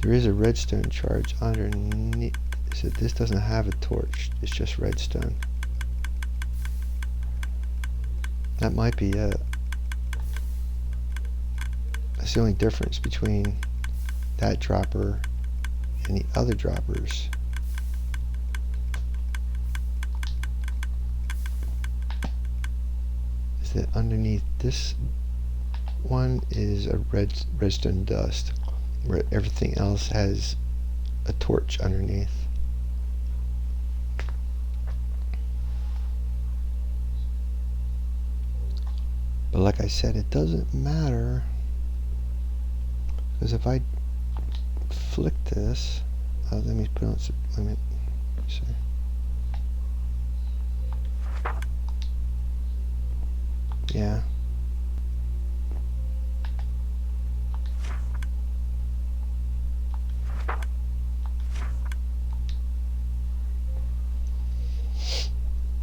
There is a redstone charge underneath. So this doesn't have a torch. It's just redstone. That might be it. That's the only difference between that dropper and the other droppers. Is that underneath this one is a redstone dust, where everything else has a torch underneath. But like I said, it doesn't matter, because if I flick this, let me put on some, let me see. Yeah.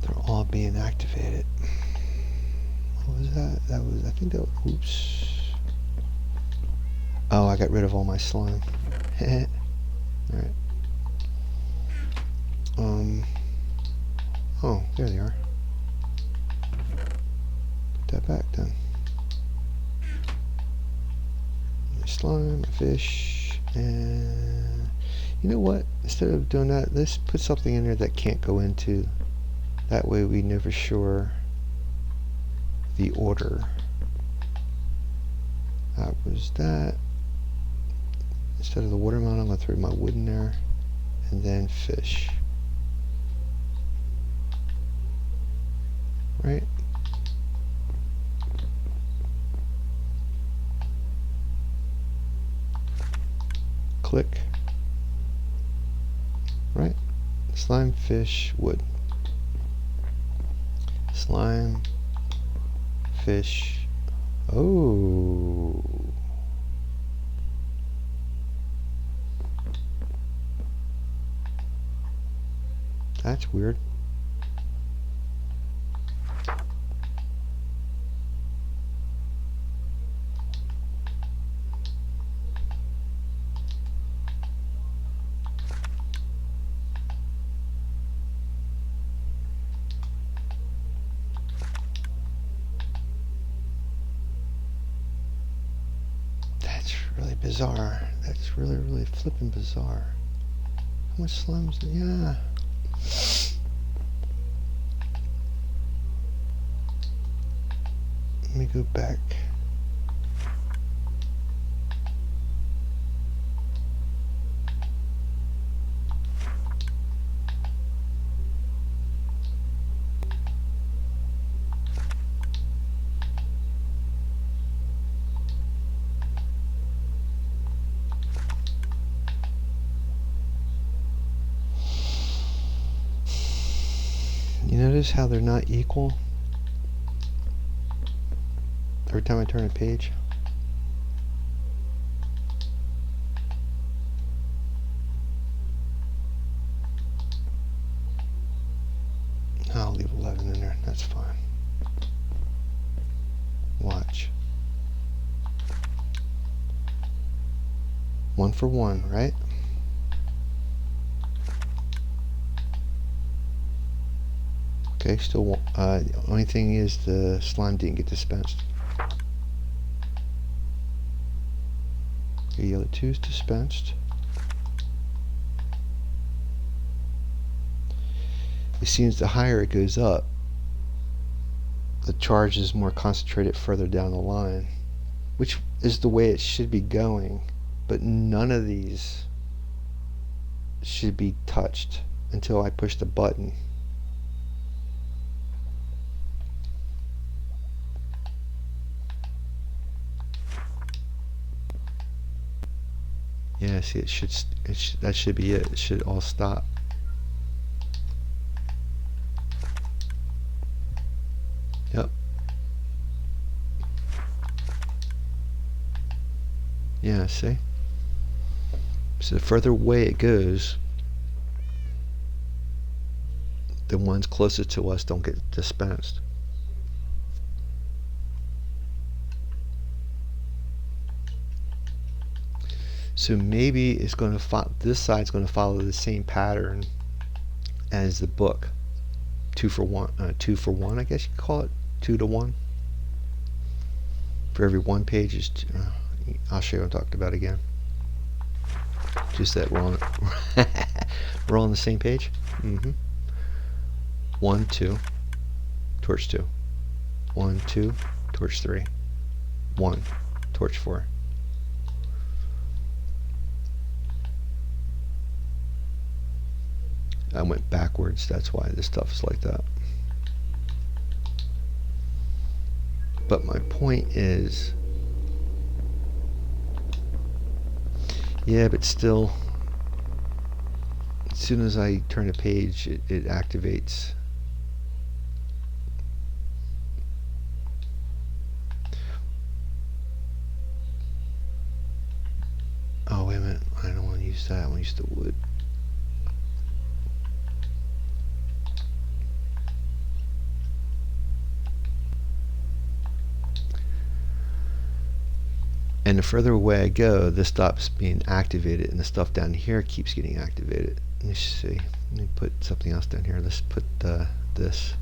They're all being activated. What was that? That was, I think that was, oops. Oh, I got rid of all my slime. Alright. Oh, there they are. Put that back then. My slime, my fish, and you know what? Instead of doing that, let's put something in there that can't go into. That way we know for sure the order. That was that. Instead of the watermelon, I'm going to throw my wood in there, and then fish. Right? Click. Right? Slime, fish, wood. Slime, fish. Oh. That's weird. That's really bizarre. That's really, really flipping bizarre. How much slime is there? Yeah. Let me go back. You notice how they're not equal every time I turn a page? I'll leave 11 in there, that's fine. Watch. 1 for 1, right? Okay, still, the only thing is the slime didn't get dispensed. Okay, yellow 2 is dispensed. It seems the higher it goes up, the charge is more concentrated further down the line, which is the way it should be going, but none of these should be touched until I push the button. Yeah, see, that should be it. It should all stop. Yep. Yeah, see? So the further away it goes, the ones closest to us don't get dispensed. So maybe it's going to this side's going to follow the same pattern as the book. 2 for 1, 2 for 1, I guess you could call it 2 to 1. For every one page is two. I'll show you what I'm talking about again. Just that we're all on the same page. 1, 2, torch 2. 1, 2, torch 3. 1, torch 4. I went backwards, that's why this stuff is like that. But my point is, yeah, but still, as soon as I turn a page, it activates. Oh, wait a minute, I don't want to use that, I want to use the wood. And the further away I go, this stops being activated, and the stuff down here keeps getting activated. Let me see. Let me put something else down here. Let's put this.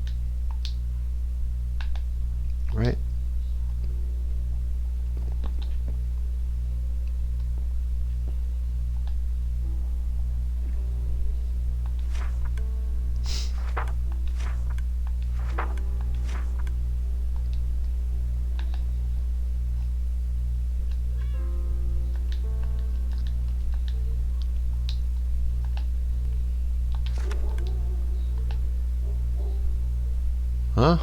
Right? Huh?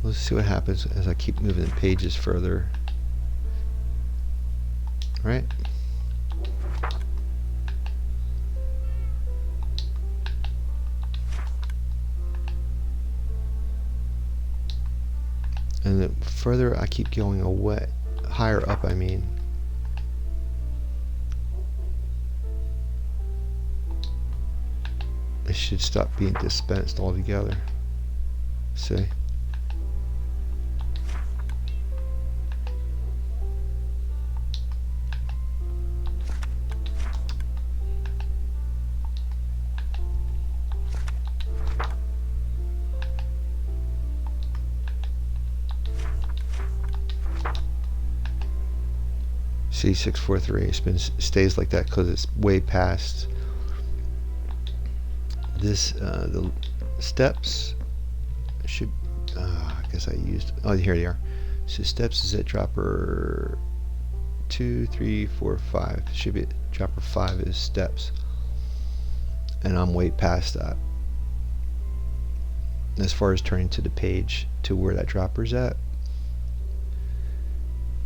Let's see what happens as I keep moving the pages further. Right? And the further I keep going away, higher up I mean, it should stop being dispensed altogether. See? C643 stays like that because it's way past this. The steps should. I guess I used. Oh, here they are. So steps is at dropper 2, 3, 4, 5. Should be at dropper 5 is steps, and I'm way past that. As far as turning to the page to where that dropper's at.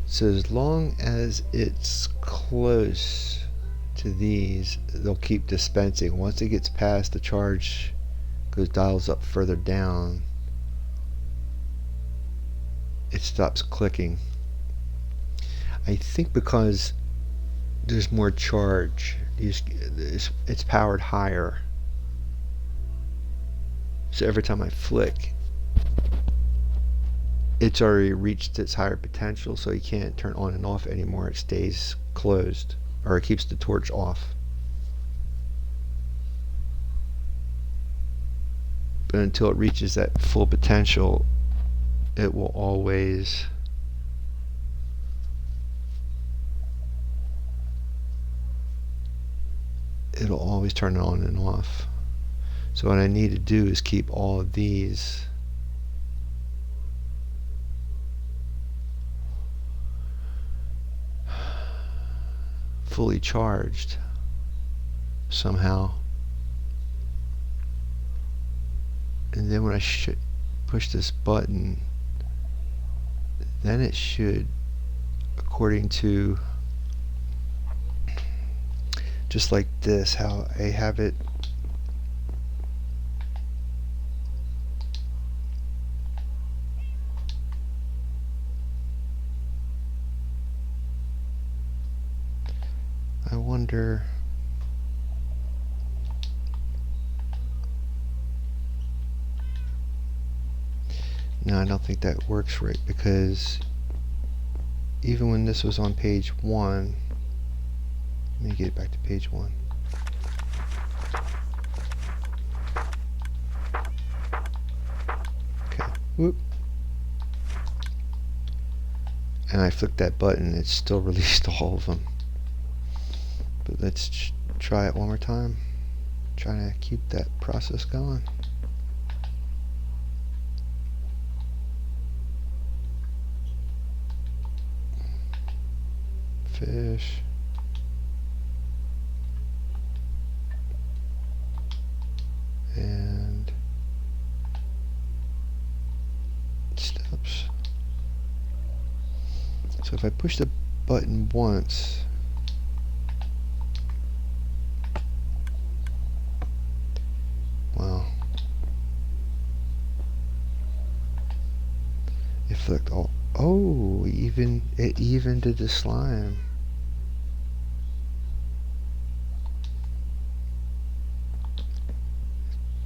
So as long as it's close to these, they'll keep dispensing. Once it gets past the charge, goes dials up further down, it stops clicking. I think because there's more charge, it's powered higher. So every time I flick, it's already reached its higher potential, so you can't turn on and off anymore. It stays closed, or it keeps the torch off. But until it reaches that full potential, it will always turn it on and off. So what I need to do is keep all of these fully charged somehow, and then when I push this button, then it should, according to just like this, how I have it. I wonder. No, I don't think that works right, because even when this was on page 1, let me get it back to page 1. Okay, whoop. And I flicked that button, it still released all of them. But let's try it one more time. Trying to keep that process going. fish. And steps. So if I push the button once, wow, it flicked all. Oh, it even did the slime.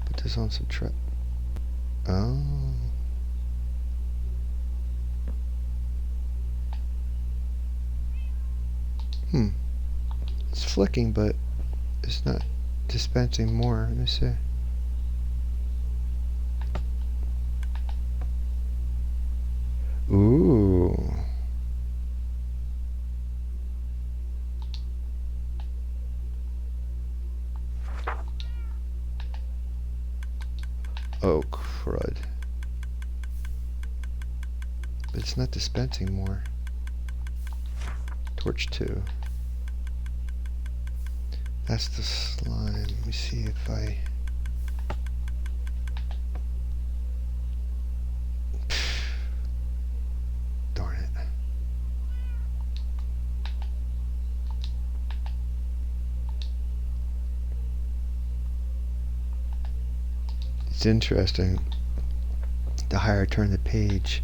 Put this on subtract. Oh. It's flicking, but it's not dispensing more. Let me see. Ooh. Oh, crud. But it's not dispensing more. Torch 2. That's the slime. Let me see if I... Darn it. It's interesting. The higher I turn the page,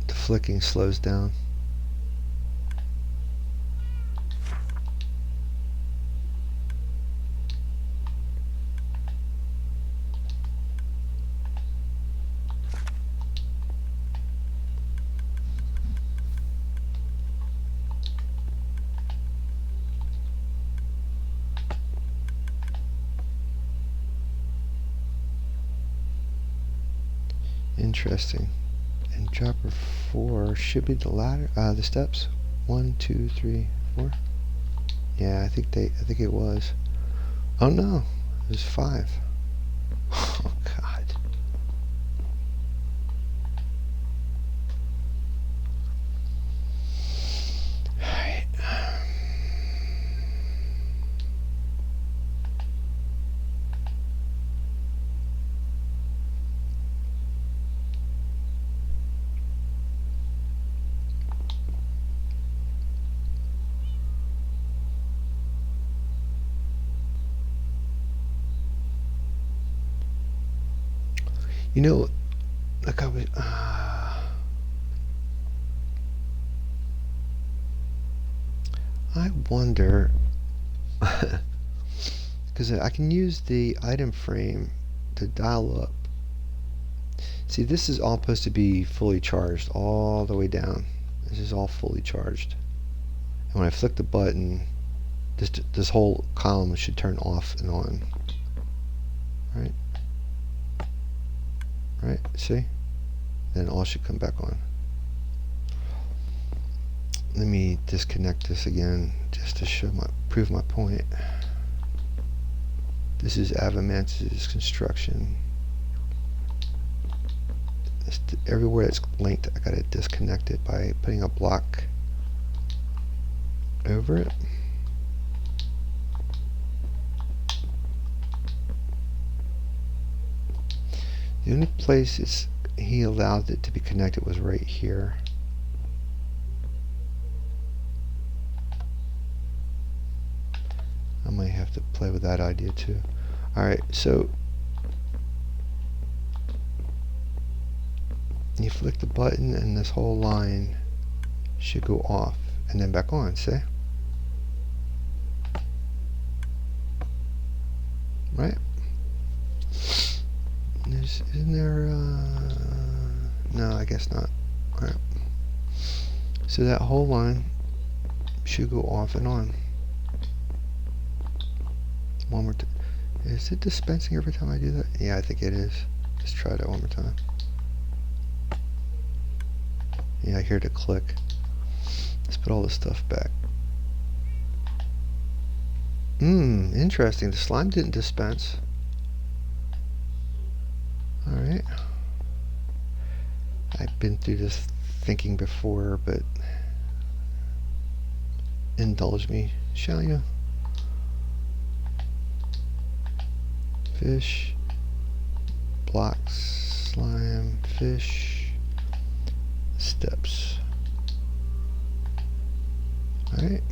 the flicking slows down. Interesting. And dropper 4 should be the ladder, the steps. 1, 2, 3, 4. Yeah, I think it was. Oh no, it was 5. Oh God. Alright. You know, like I was, I wonder, because I can use the item frame to dial up. See, this is all supposed to be fully charged all the way down. This is all fully charged. And when I flick the button, this whole column should turn off and on. Right? Right? See? Then all should come back on. Let me disconnect this again just to prove my point. This is Avamance's construction. Everywhere it's linked, I gotta disconnect it by putting a block over it. The only place he allowed it to be connected was right here. I might have to play with that idea too. Alright, so you flick the button and this whole line should go off and then back on, see? Right? Isn't there, no, I guess not. Alright. So that whole line should go off and on. One more time. Is it dispensing every time I do that? Yeah, I think it is. Let's try that one more time. Yeah, I hear the click. Let's put all this stuff back. Interesting. The slime didn't dispense. Alright. I've been through this thinking before, but indulge me, shall you? Fish, blocks, slime, fish, steps. Alright.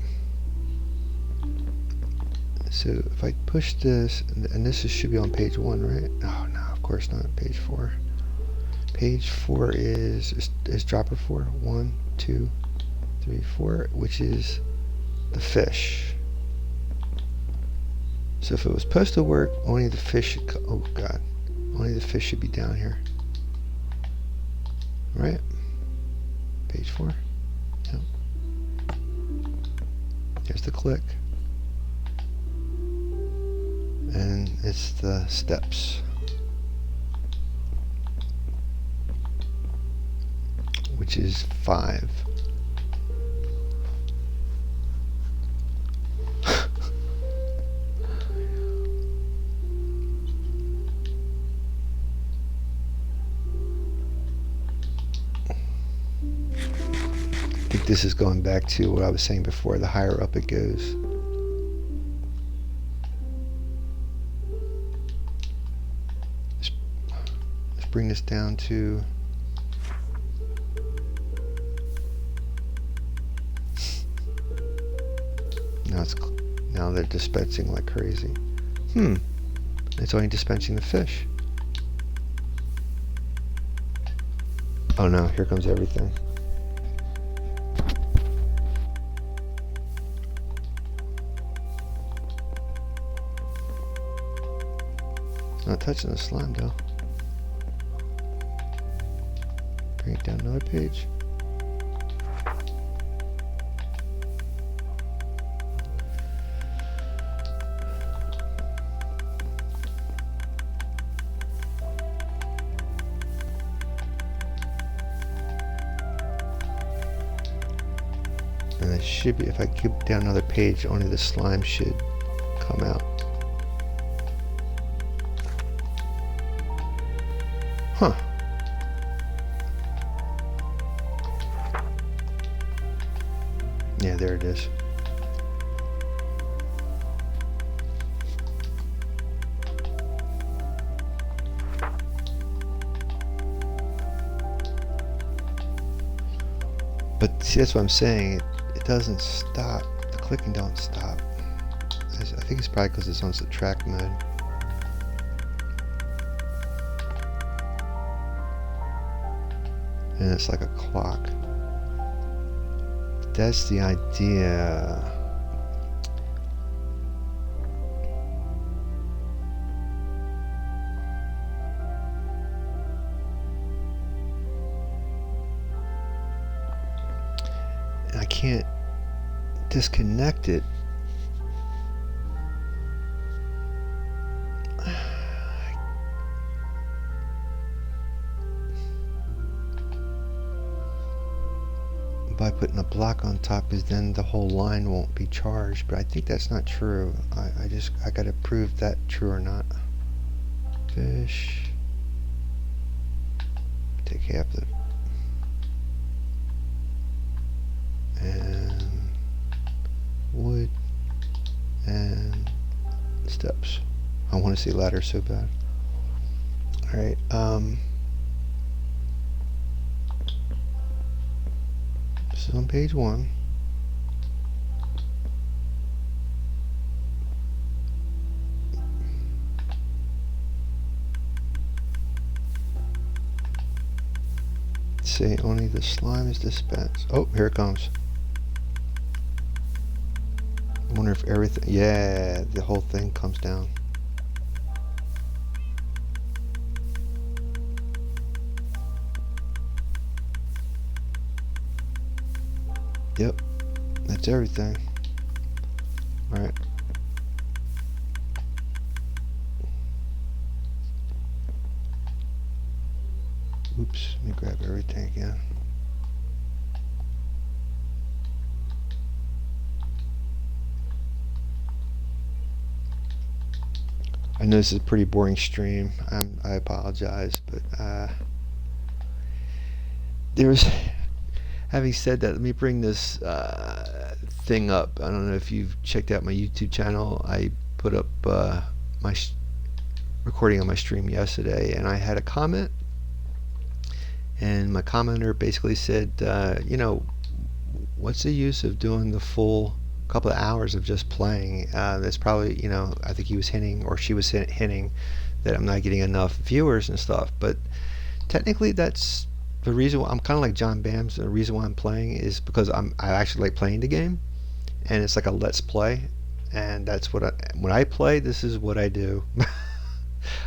So if I push this, and this should be on page 1, right? Oh no, of course not. Page 4. Page 4 is dropper 4. 1, 2, 3, 4, which is the fish. So if it was supposed to work, only the fish should oh god, only the fish should be down here. Right? Page 4. Yep. There's the click. And it's the steps, which is 5. I think this is going back to what I was saying before, the higher up it goes. Let's bring this down to now they're dispensing like crazy. It's only dispensing the fish. Oh no, here comes everything. It's not touching the slime though. Bring it down another page. And it should be, if I keep down another page, only the slime should come out. Huh. Yeah, there it is. But see, that's what I'm saying. It doesn't stop. The clicking don't stop. I think it's probably because it's on subtract mode. And it's like a clock. That's the idea. And I can't disconnect it. By putting a block on top, because then the whole line won't be charged, but I think that's not true. I gotta prove that true or not. Fish, take half the, and wood, and steps. I want to see ladder so bad. Alright, this is on page 1. Say only the slime is dispensed. Oh, here it comes. I wonder if everything, yeah, the whole thing comes down. Yep, that's everything. Alright. Oops, let me grab everything again. I know this is a pretty boring stream. I apologize, but there was Having said that, let me bring this thing up. I don't know if you've checked out my YouTube channel. I put up my recording on my stream yesterday, and I had a comment, and my commenter basically said, what's the use of doing the full couple of hours of just playing? That's probably, I think he was hinting, or she was hinting, that I'm not getting enough viewers and stuff. But technically, that's the reason why I'm kind of like John Bams. The reason why I'm playing is because I actually like playing the game, and it's like a let's play, and that's what when I play, this is what I do.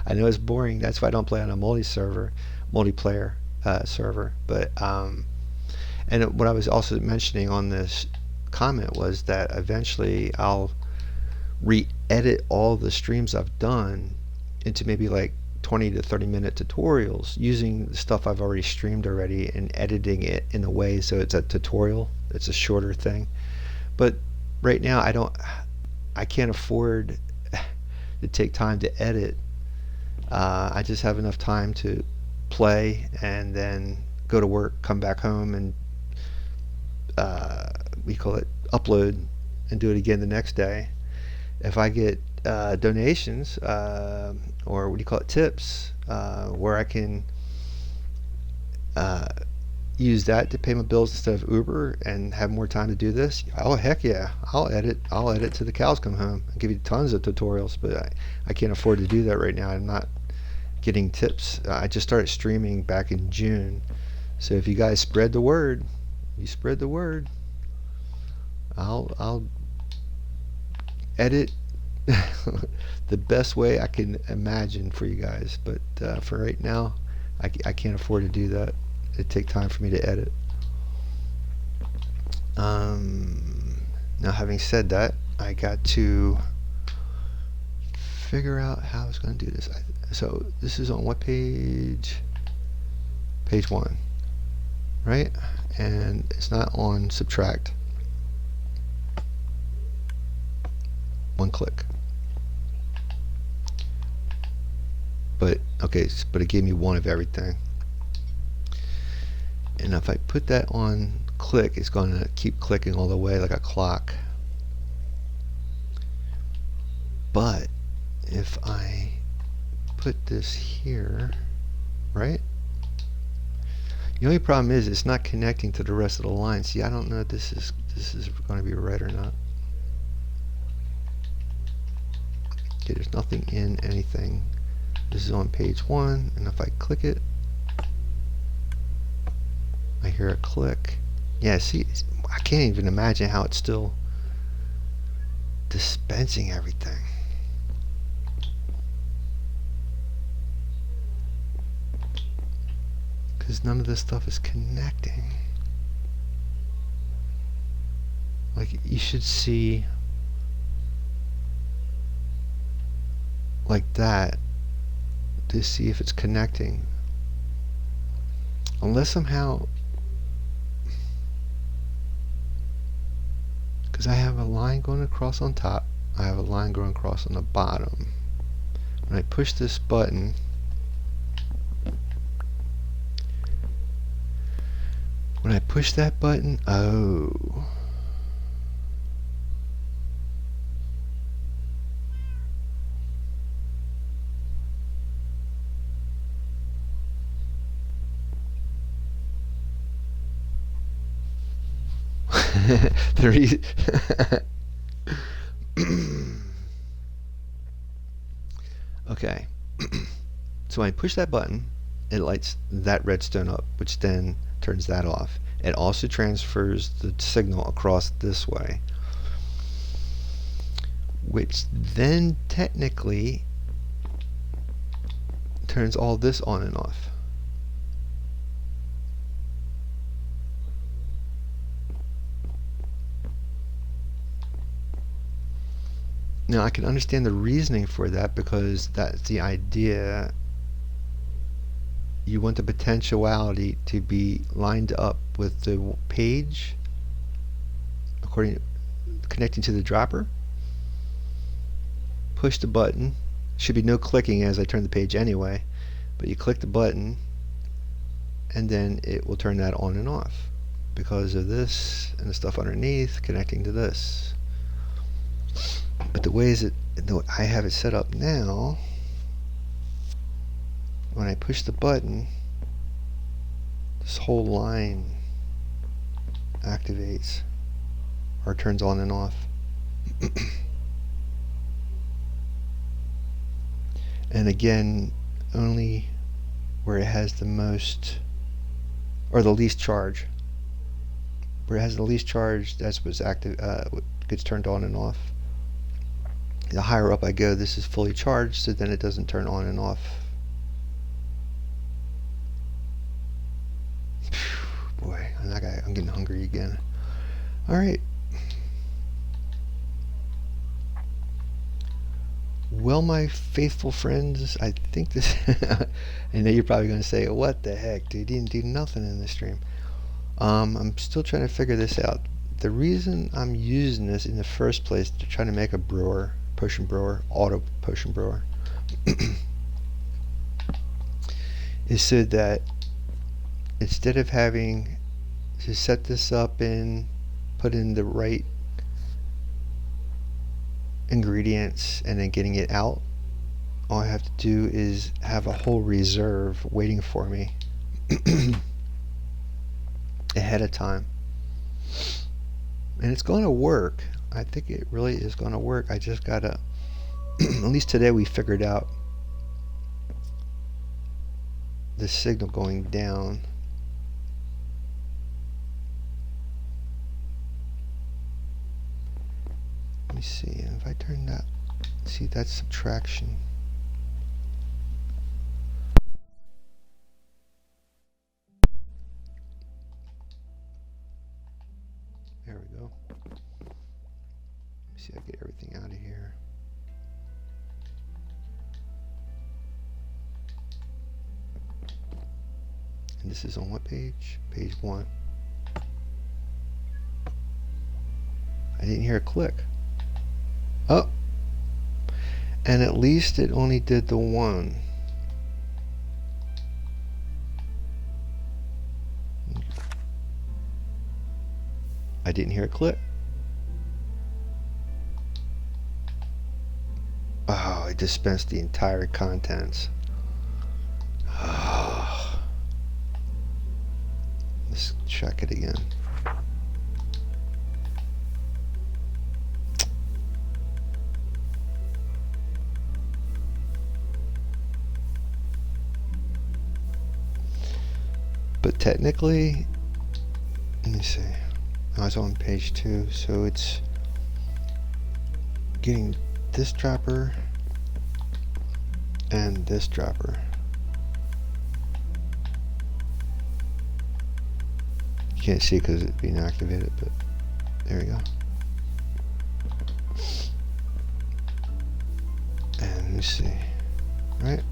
I know it's boring. That's why I don't play on a multiplayer server. But and what I was also mentioning on this comment was that eventually I'll re-edit all the streams I've done into maybe like 20 to 30 minute tutorials using the stuff I've already streamed already and editing it in a way so it's a tutorial. It's a shorter thing. But right now I can't afford to take time to edit. I just have enough time to play and then go to work, come back home, and we call it upload and do it again the next day. If I get donations, or what do you call it, tips, where I can use that to pay my bills instead of Uber and have more time to do this, oh heck yeah, I'll edit till the cows come home and give you tons of tutorials. But I can't afford to do that right now. I'm not getting tips. I just started streaming back in June, so if you guys spread the word, I'll edit the best way I can imagine for you guys. But for right now, I can't afford to do that. It'd take time for me to edit. Now, having said that, I got to figure out how I was going to do this. So this is on what page? Page 1, right? And it's not on subtract. One click. But okay, but it gave me one of everything. And if I put that on click, it's going to keep clicking all the way like a clock. But if I put this here, right? The only problem is it's not connecting to the rest of the line. See, I don't know if this is going to be right or not. Okay, there's nothing in anything. This is on page 1, and if I click it, I hear a click. Yeah, see, I can't even imagine how it's still dispensing everything. Because none of this stuff is connecting. Like, you should see like that to see if it's connecting. Unless somehow, because I have a line going across on top, I have a line going across on the bottom. When I push this button, that button, oh. The reason okay. So when I push that button, it lights that redstone up, which then turns that off. It also transfers the signal across this way, which then technically turns all this on and off. Now I can understand the reasoning for that, because that's the idea. You want the potentiality to be lined up with the page connecting to the dropper. Push the button. Should be no clicking as I turn the page anyway, but you click the button and then it will turn that on and off. because of this and the stuff underneath connecting to this. But the ways that I have it set up now, when I push the button, this whole line activates or turns on and off. And again, only where it has the most or the least charge. Where it has the least charge, that's what's active, what gets turned on and off. The higher up I go, this is fully charged, so then it doesn't turn on and off. Boy, I'm getting hungry again. Alright. Well, my faithful friends, I think this... I know you're probably going to say, what the heck, dude, you didn't do nothing in this stream. I'm still trying to figure this out. The reason I'm using this in the first place to try to make a brewer, potion brewer, auto potion brewer, is so that instead of having to set this up and put in the right ingredients and then getting it out, all I have to do is have a whole reserve waiting for me ahead of time. And it's going to work. I think it really is going to work. I just gotta at least today we figured out the signal going down. Let me see if I turn that. See, that's subtraction. There we go. Let me see, I get everything out of here. And this is on what page? Page 1. I didn't hear a click. Oh! And at least it only did the one. I didn't hear a click. Oh, it dispensed the entire contents. Oh. Let's check it again. But technically, let me see. I was on page 2, so it's getting this dropper and this dropper. You can't see because it's being activated, but there we go. And let me see, right?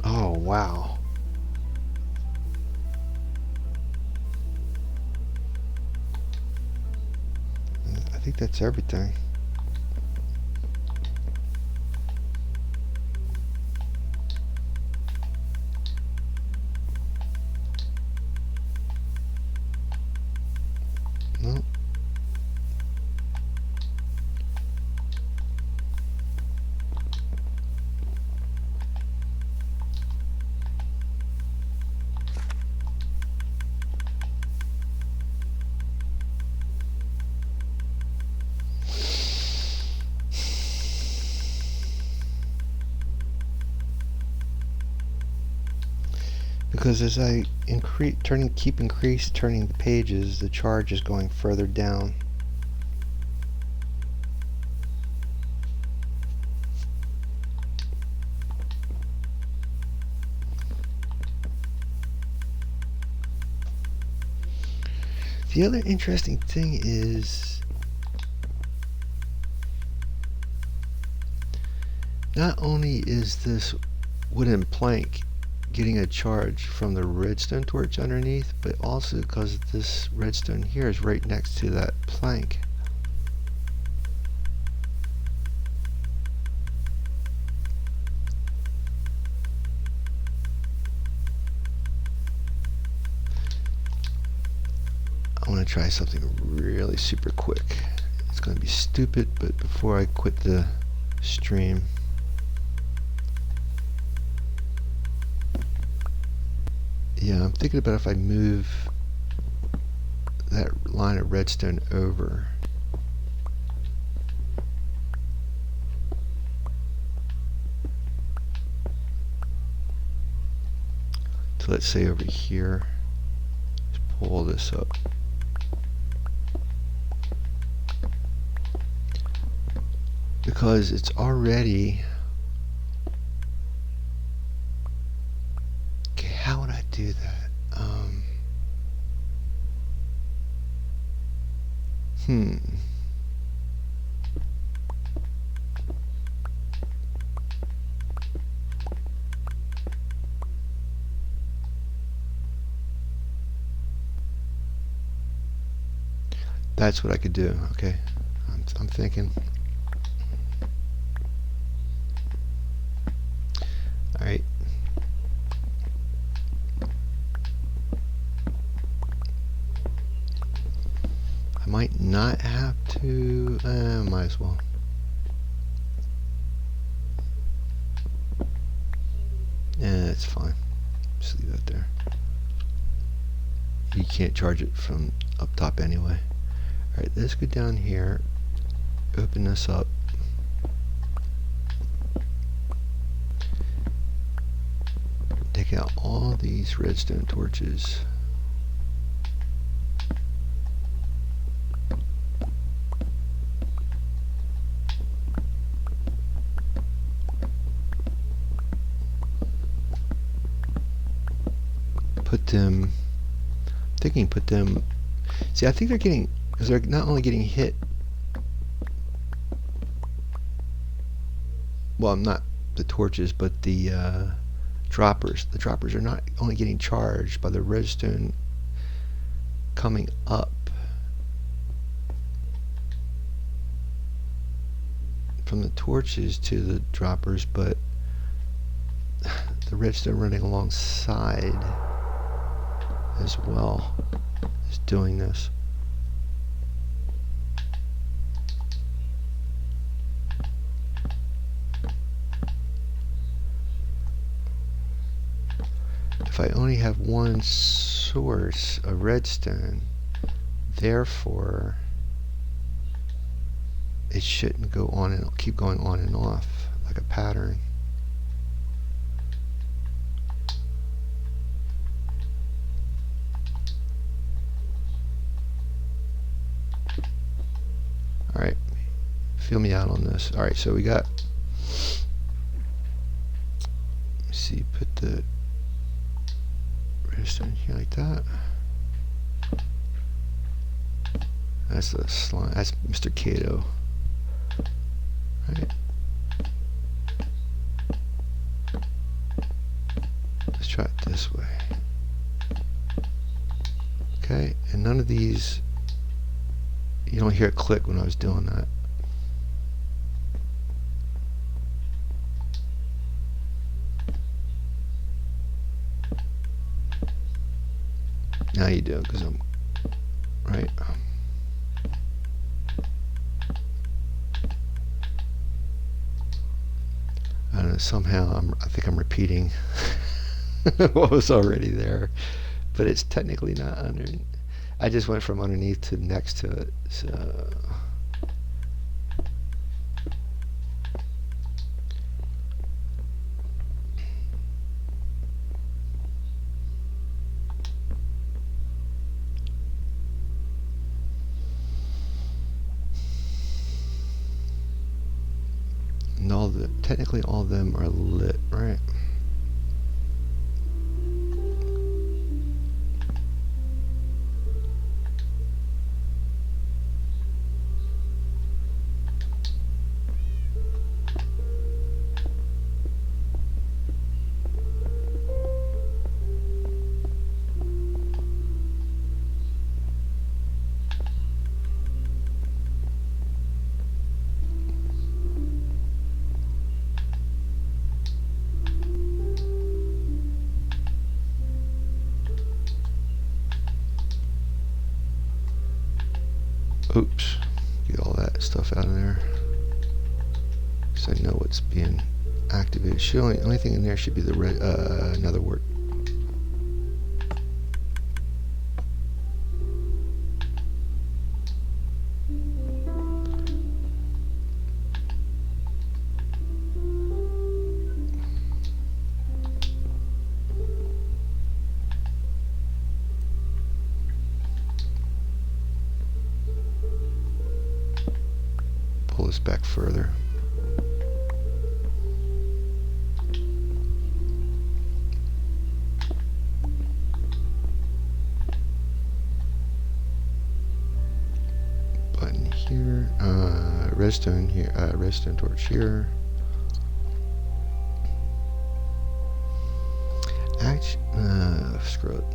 Oh, wow. I think that's everything. No. Because as I keep turning the pages, the charge is going further down. The other interesting thing is not only is this wooden plank getting a charge from the redstone torch underneath, but also because this redstone here is right next to that plank. I want to try something really super quick. It's going to be stupid, but before I quit the stream, yeah, I'm thinking about if I move that line of redstone over. So let's say over here, let's pull this up. Because it's already, okay, how would I do that? That's what I could do. Okay, I'm thinking. All right. I might not have to. Might as well. Yeah, it's fine. Just leave that there. You can't charge it from up top anyway. Alright, let's go down here, open this up. Take out all these redstone torches. Put them, thinking put them, see I think they're getting, because they're not only getting hit, well not the torches, but the droppers. The droppers are not only getting charged by the redstone coming up from the torches to the droppers, but the redstone running alongside as well is doing this. If I only have one source of redstone, therefore it shouldn't go on and keep going on and off like a pattern. Alright, feel me out on this. Alright, so we got, let's see, put the redstone here like that. That's the slime, that's Mr. Cato. Right. Let's try it this way. Okay, and none of these, you don't hear a click when I was doing that. Now you do, because I'm right. I don't know, somehow I think I'm repeating what was already there, but it's technically not under. I just went from underneath to next to it, so. And technically all of them are lit, right? Oops. Get all that stuff out of there. So I know what's being activated. Only thing in there should be the another word. Pull this back further. Button here. Redstone here. Redstone torch here. Screw it.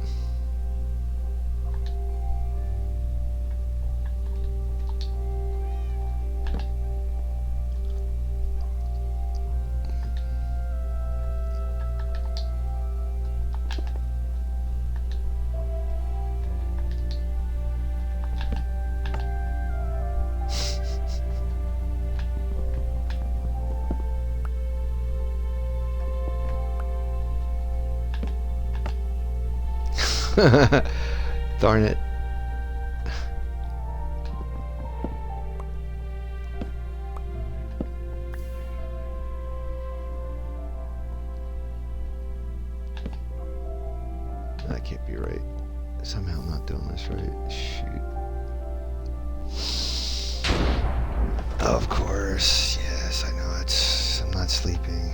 Darn it. That can't be right. Somehow I'm not doing this right. Shoot. Of course. Yes, I know I'm not sleeping.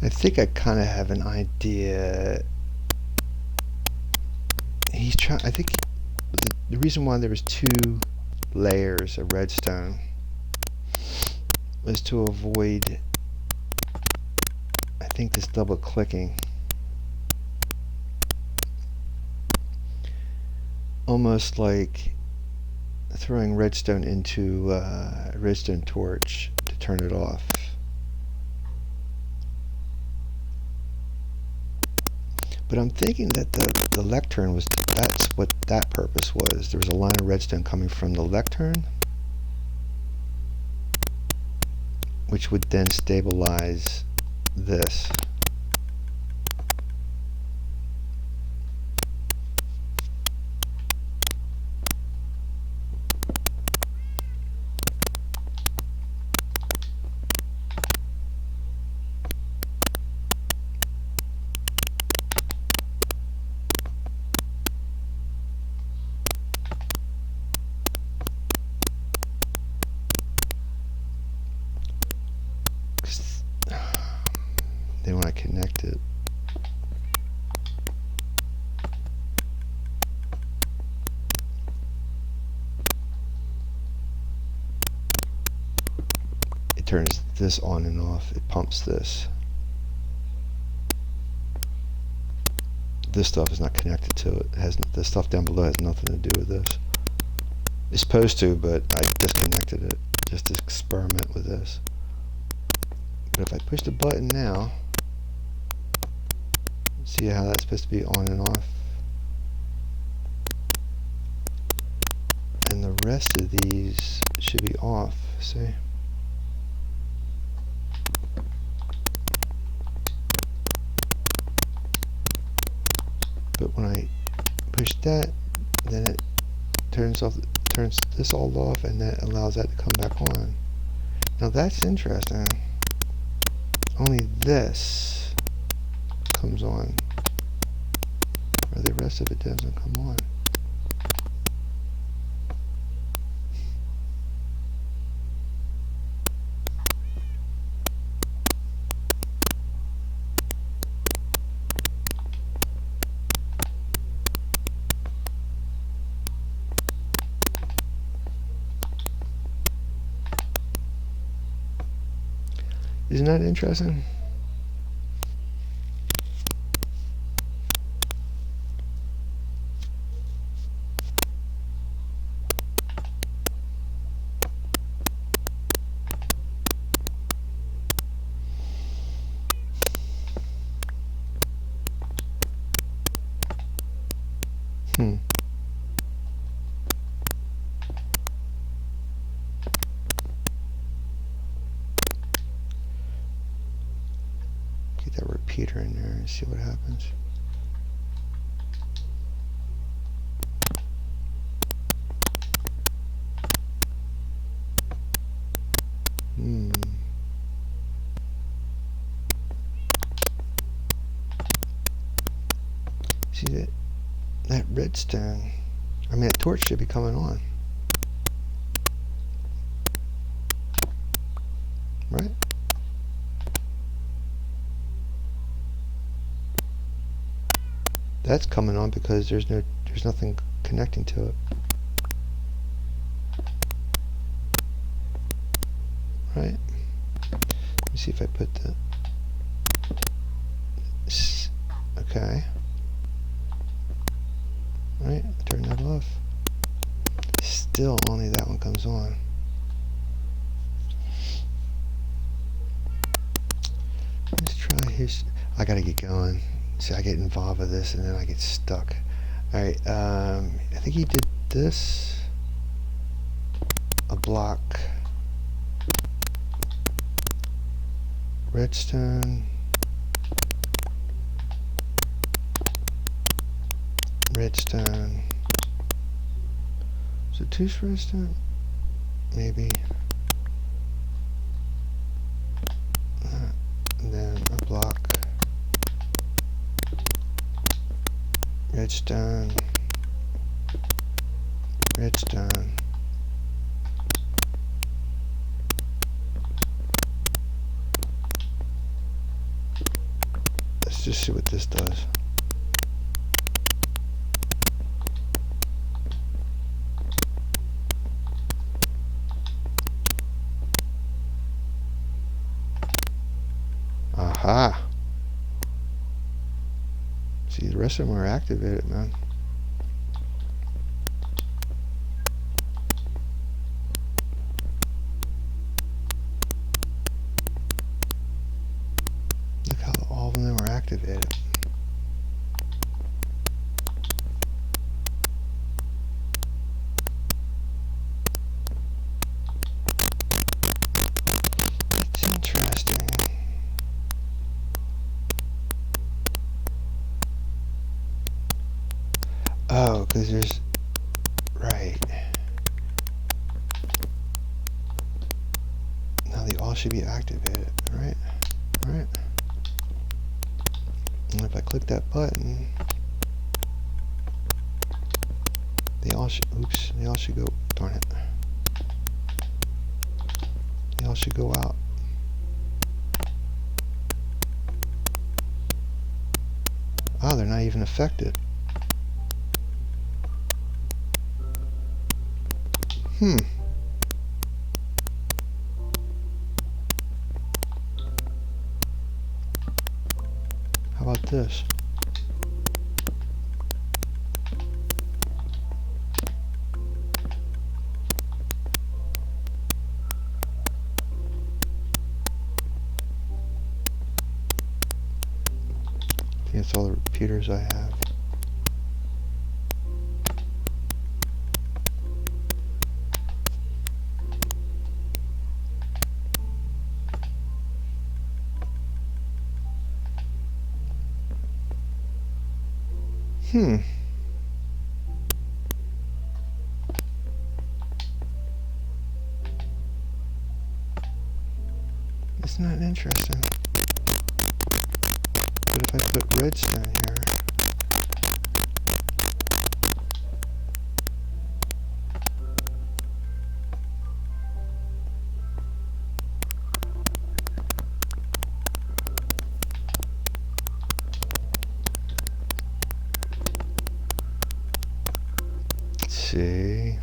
I think I kind of have an idea he's trying. I think the reason why there was 2 layers of redstone was to avoid, I think, this double clicking. Almost like throwing redstone into a redstone torch to turn it off. But I'm thinking that the lectern was, that's what that purpose was. There was a line of redstone coming from the lectern, which would then stabilize this. Then when I connect it, it turns this on and off. It pumps this. This stuff is not connected to it. The stuff down below has nothing to do with this. It's supposed to, but I disconnected it just to experiment with this. But if I push the button now, see how that's supposed to be on and off? And the rest of these should be off, see? But when I push that, then it turns this all off, and that allows that to come back on. Now that's interesting. Only this comes on, or the rest of it doesn't come on. Isn't that interesting? Get that repeater in there and see what happens. See that redstone, I mean that torch should be coming on. Right? That's coming on because there's nothing connecting to it. Right? Let me see if I put the okay. Right, turn that off. Still only that one comes on. Let's try his. I gotta get going. See, I get involved with this and then I get stuck. Alright, I think he did this. A block. Redstone. Redstone. Is it 2 redstone? Maybe. And then a block. Redstone. Redstone. Let's just see what this does. Ha! See, the rest of them are activated, man. Look how all of them are activated. It's interesting. Oh, because there's... Right. Now they all should be activated, right? Right. And if I click that button, they all should... Oops. They all should go... Darn it. They all should go out. Oh, they're not even affected. How about this? I think that's all the repeaters I have. Isn't that interesting? But if I put redstone here, let's see.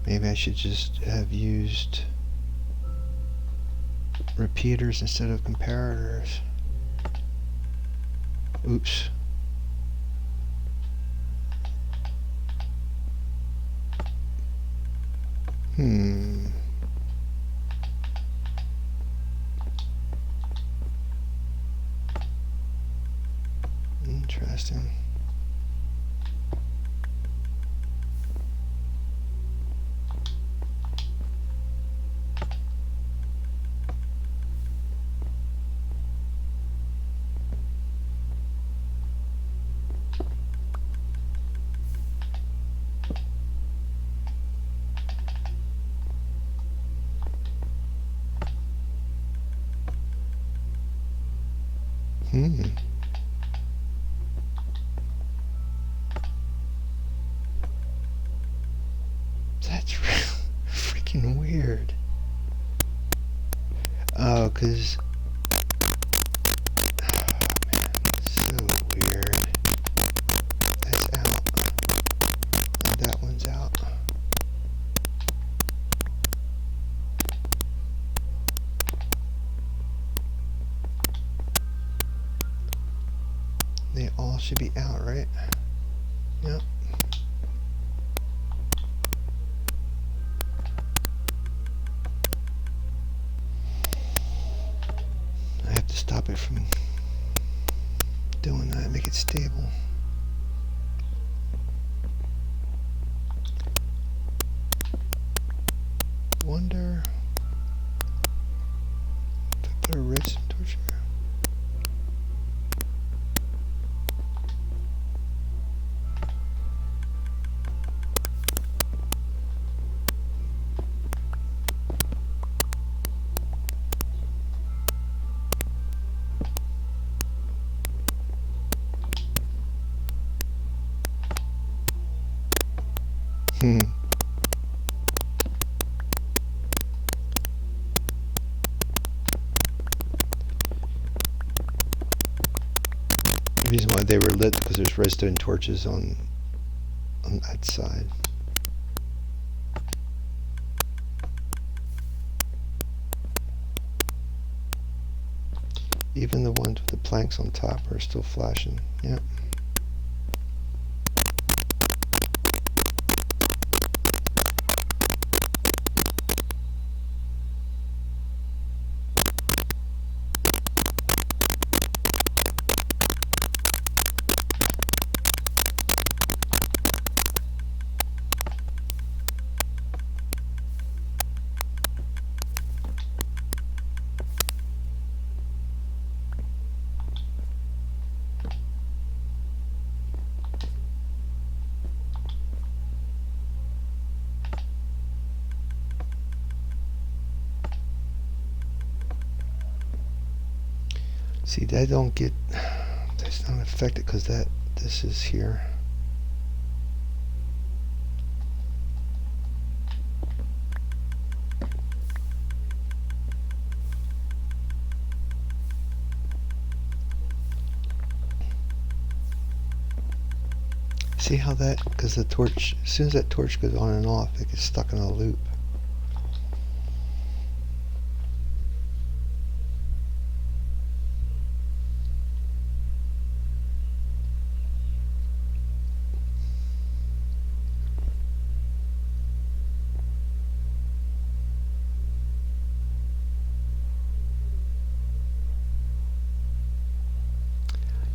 Maybe I should just have used repeaters instead of comparators. Oops. Interesting. That's freaking weird. Oh, because... Oh, man, so weird. That's out. And that one's out. They all should be out, right? Yep. I have to stop it from doing that, make it stable. Wonder if I put a redstone torch here. The reason why they were lit because there's redstone torches on that side. Even the ones with the planks on top are still flashing. Yep. See, that's not affected because this is here. See how because the torch, as soon as that torch goes on and off, it gets stuck in a loop.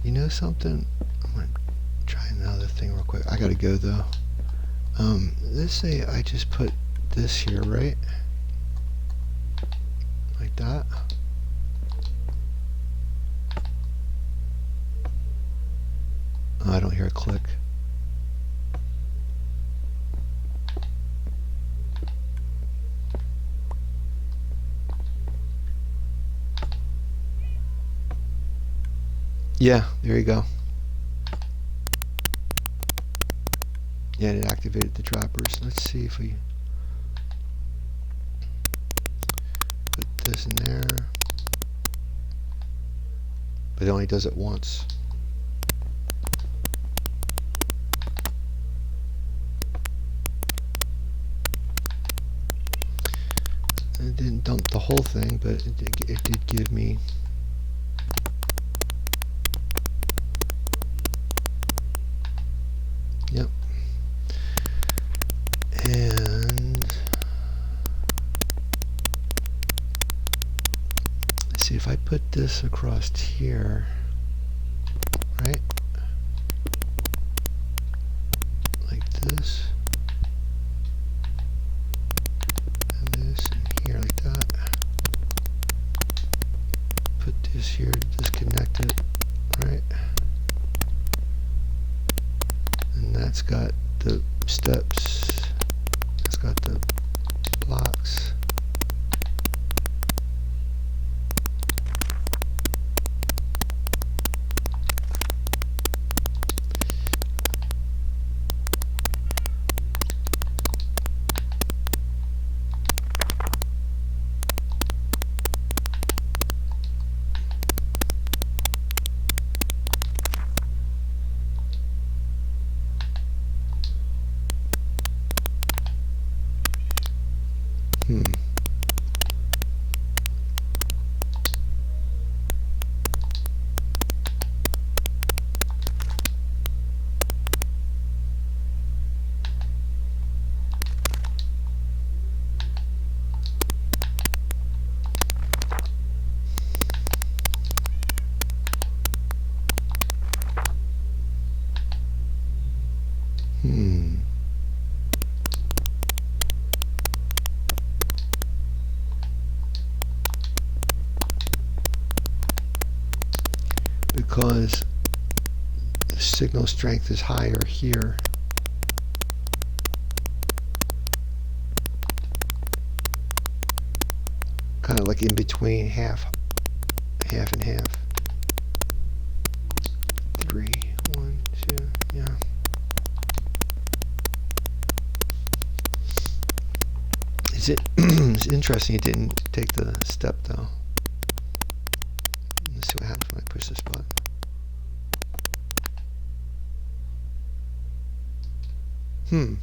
You know something? I'm gonna try another thing real quick. I gotta go though. Let's say I just put this here, right? Like that. Oh, I don't hear a click. Yeah, there you go. Yeah, it activated the droppers. Let's see if we put this in there. But it only does it once. It didn't dump the whole thing, but it did give me. Yep. And let's see if I put this across here, right? Like this. And this and here like that. Put this here to disconnect it, right? And that's got the steps. It's got the blocks. Hmm. Hmm. Because the signal strength is higher here. Kind of like in between half and half. 3, 1, 2, yeah. It's interesting it didn't take the step though. Let's see what happens when I push this button. Hmm.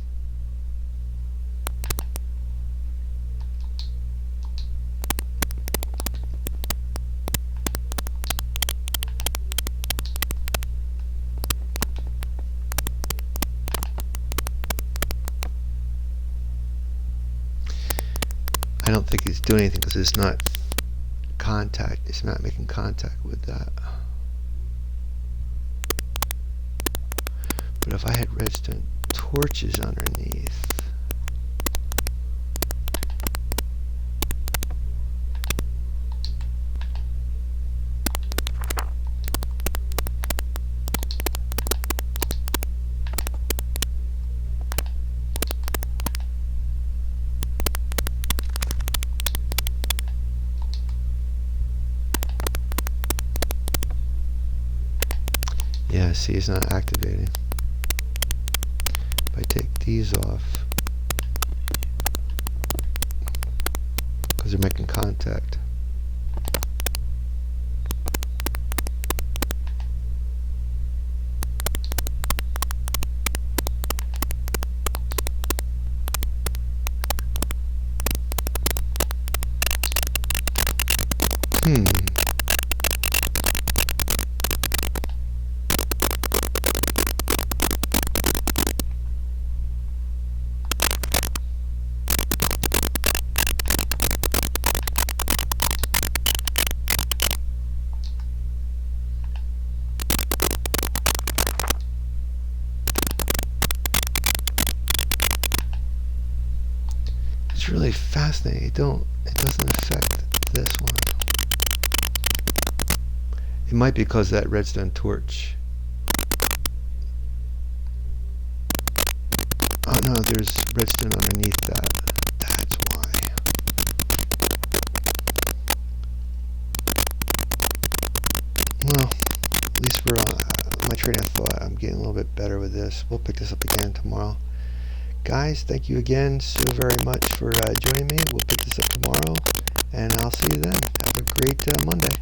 I don't think it's doing anything because it's not it's not making contact with that. But if I had redstone torches underneath, yeah, see, it's not activating. If I take these off, because they're making contact. It's really fascinating. It doesn't affect this one. It might be because of that redstone torch. Oh no, there's redstone underneath that. That's why. Well, at least we're on my train of thought. I'm getting a little bit better with this. We'll pick this up again tomorrow. Guys, thank you again so very much for joining me. We'll pick this up tomorrow, and I'll see you then. Have a great Monday.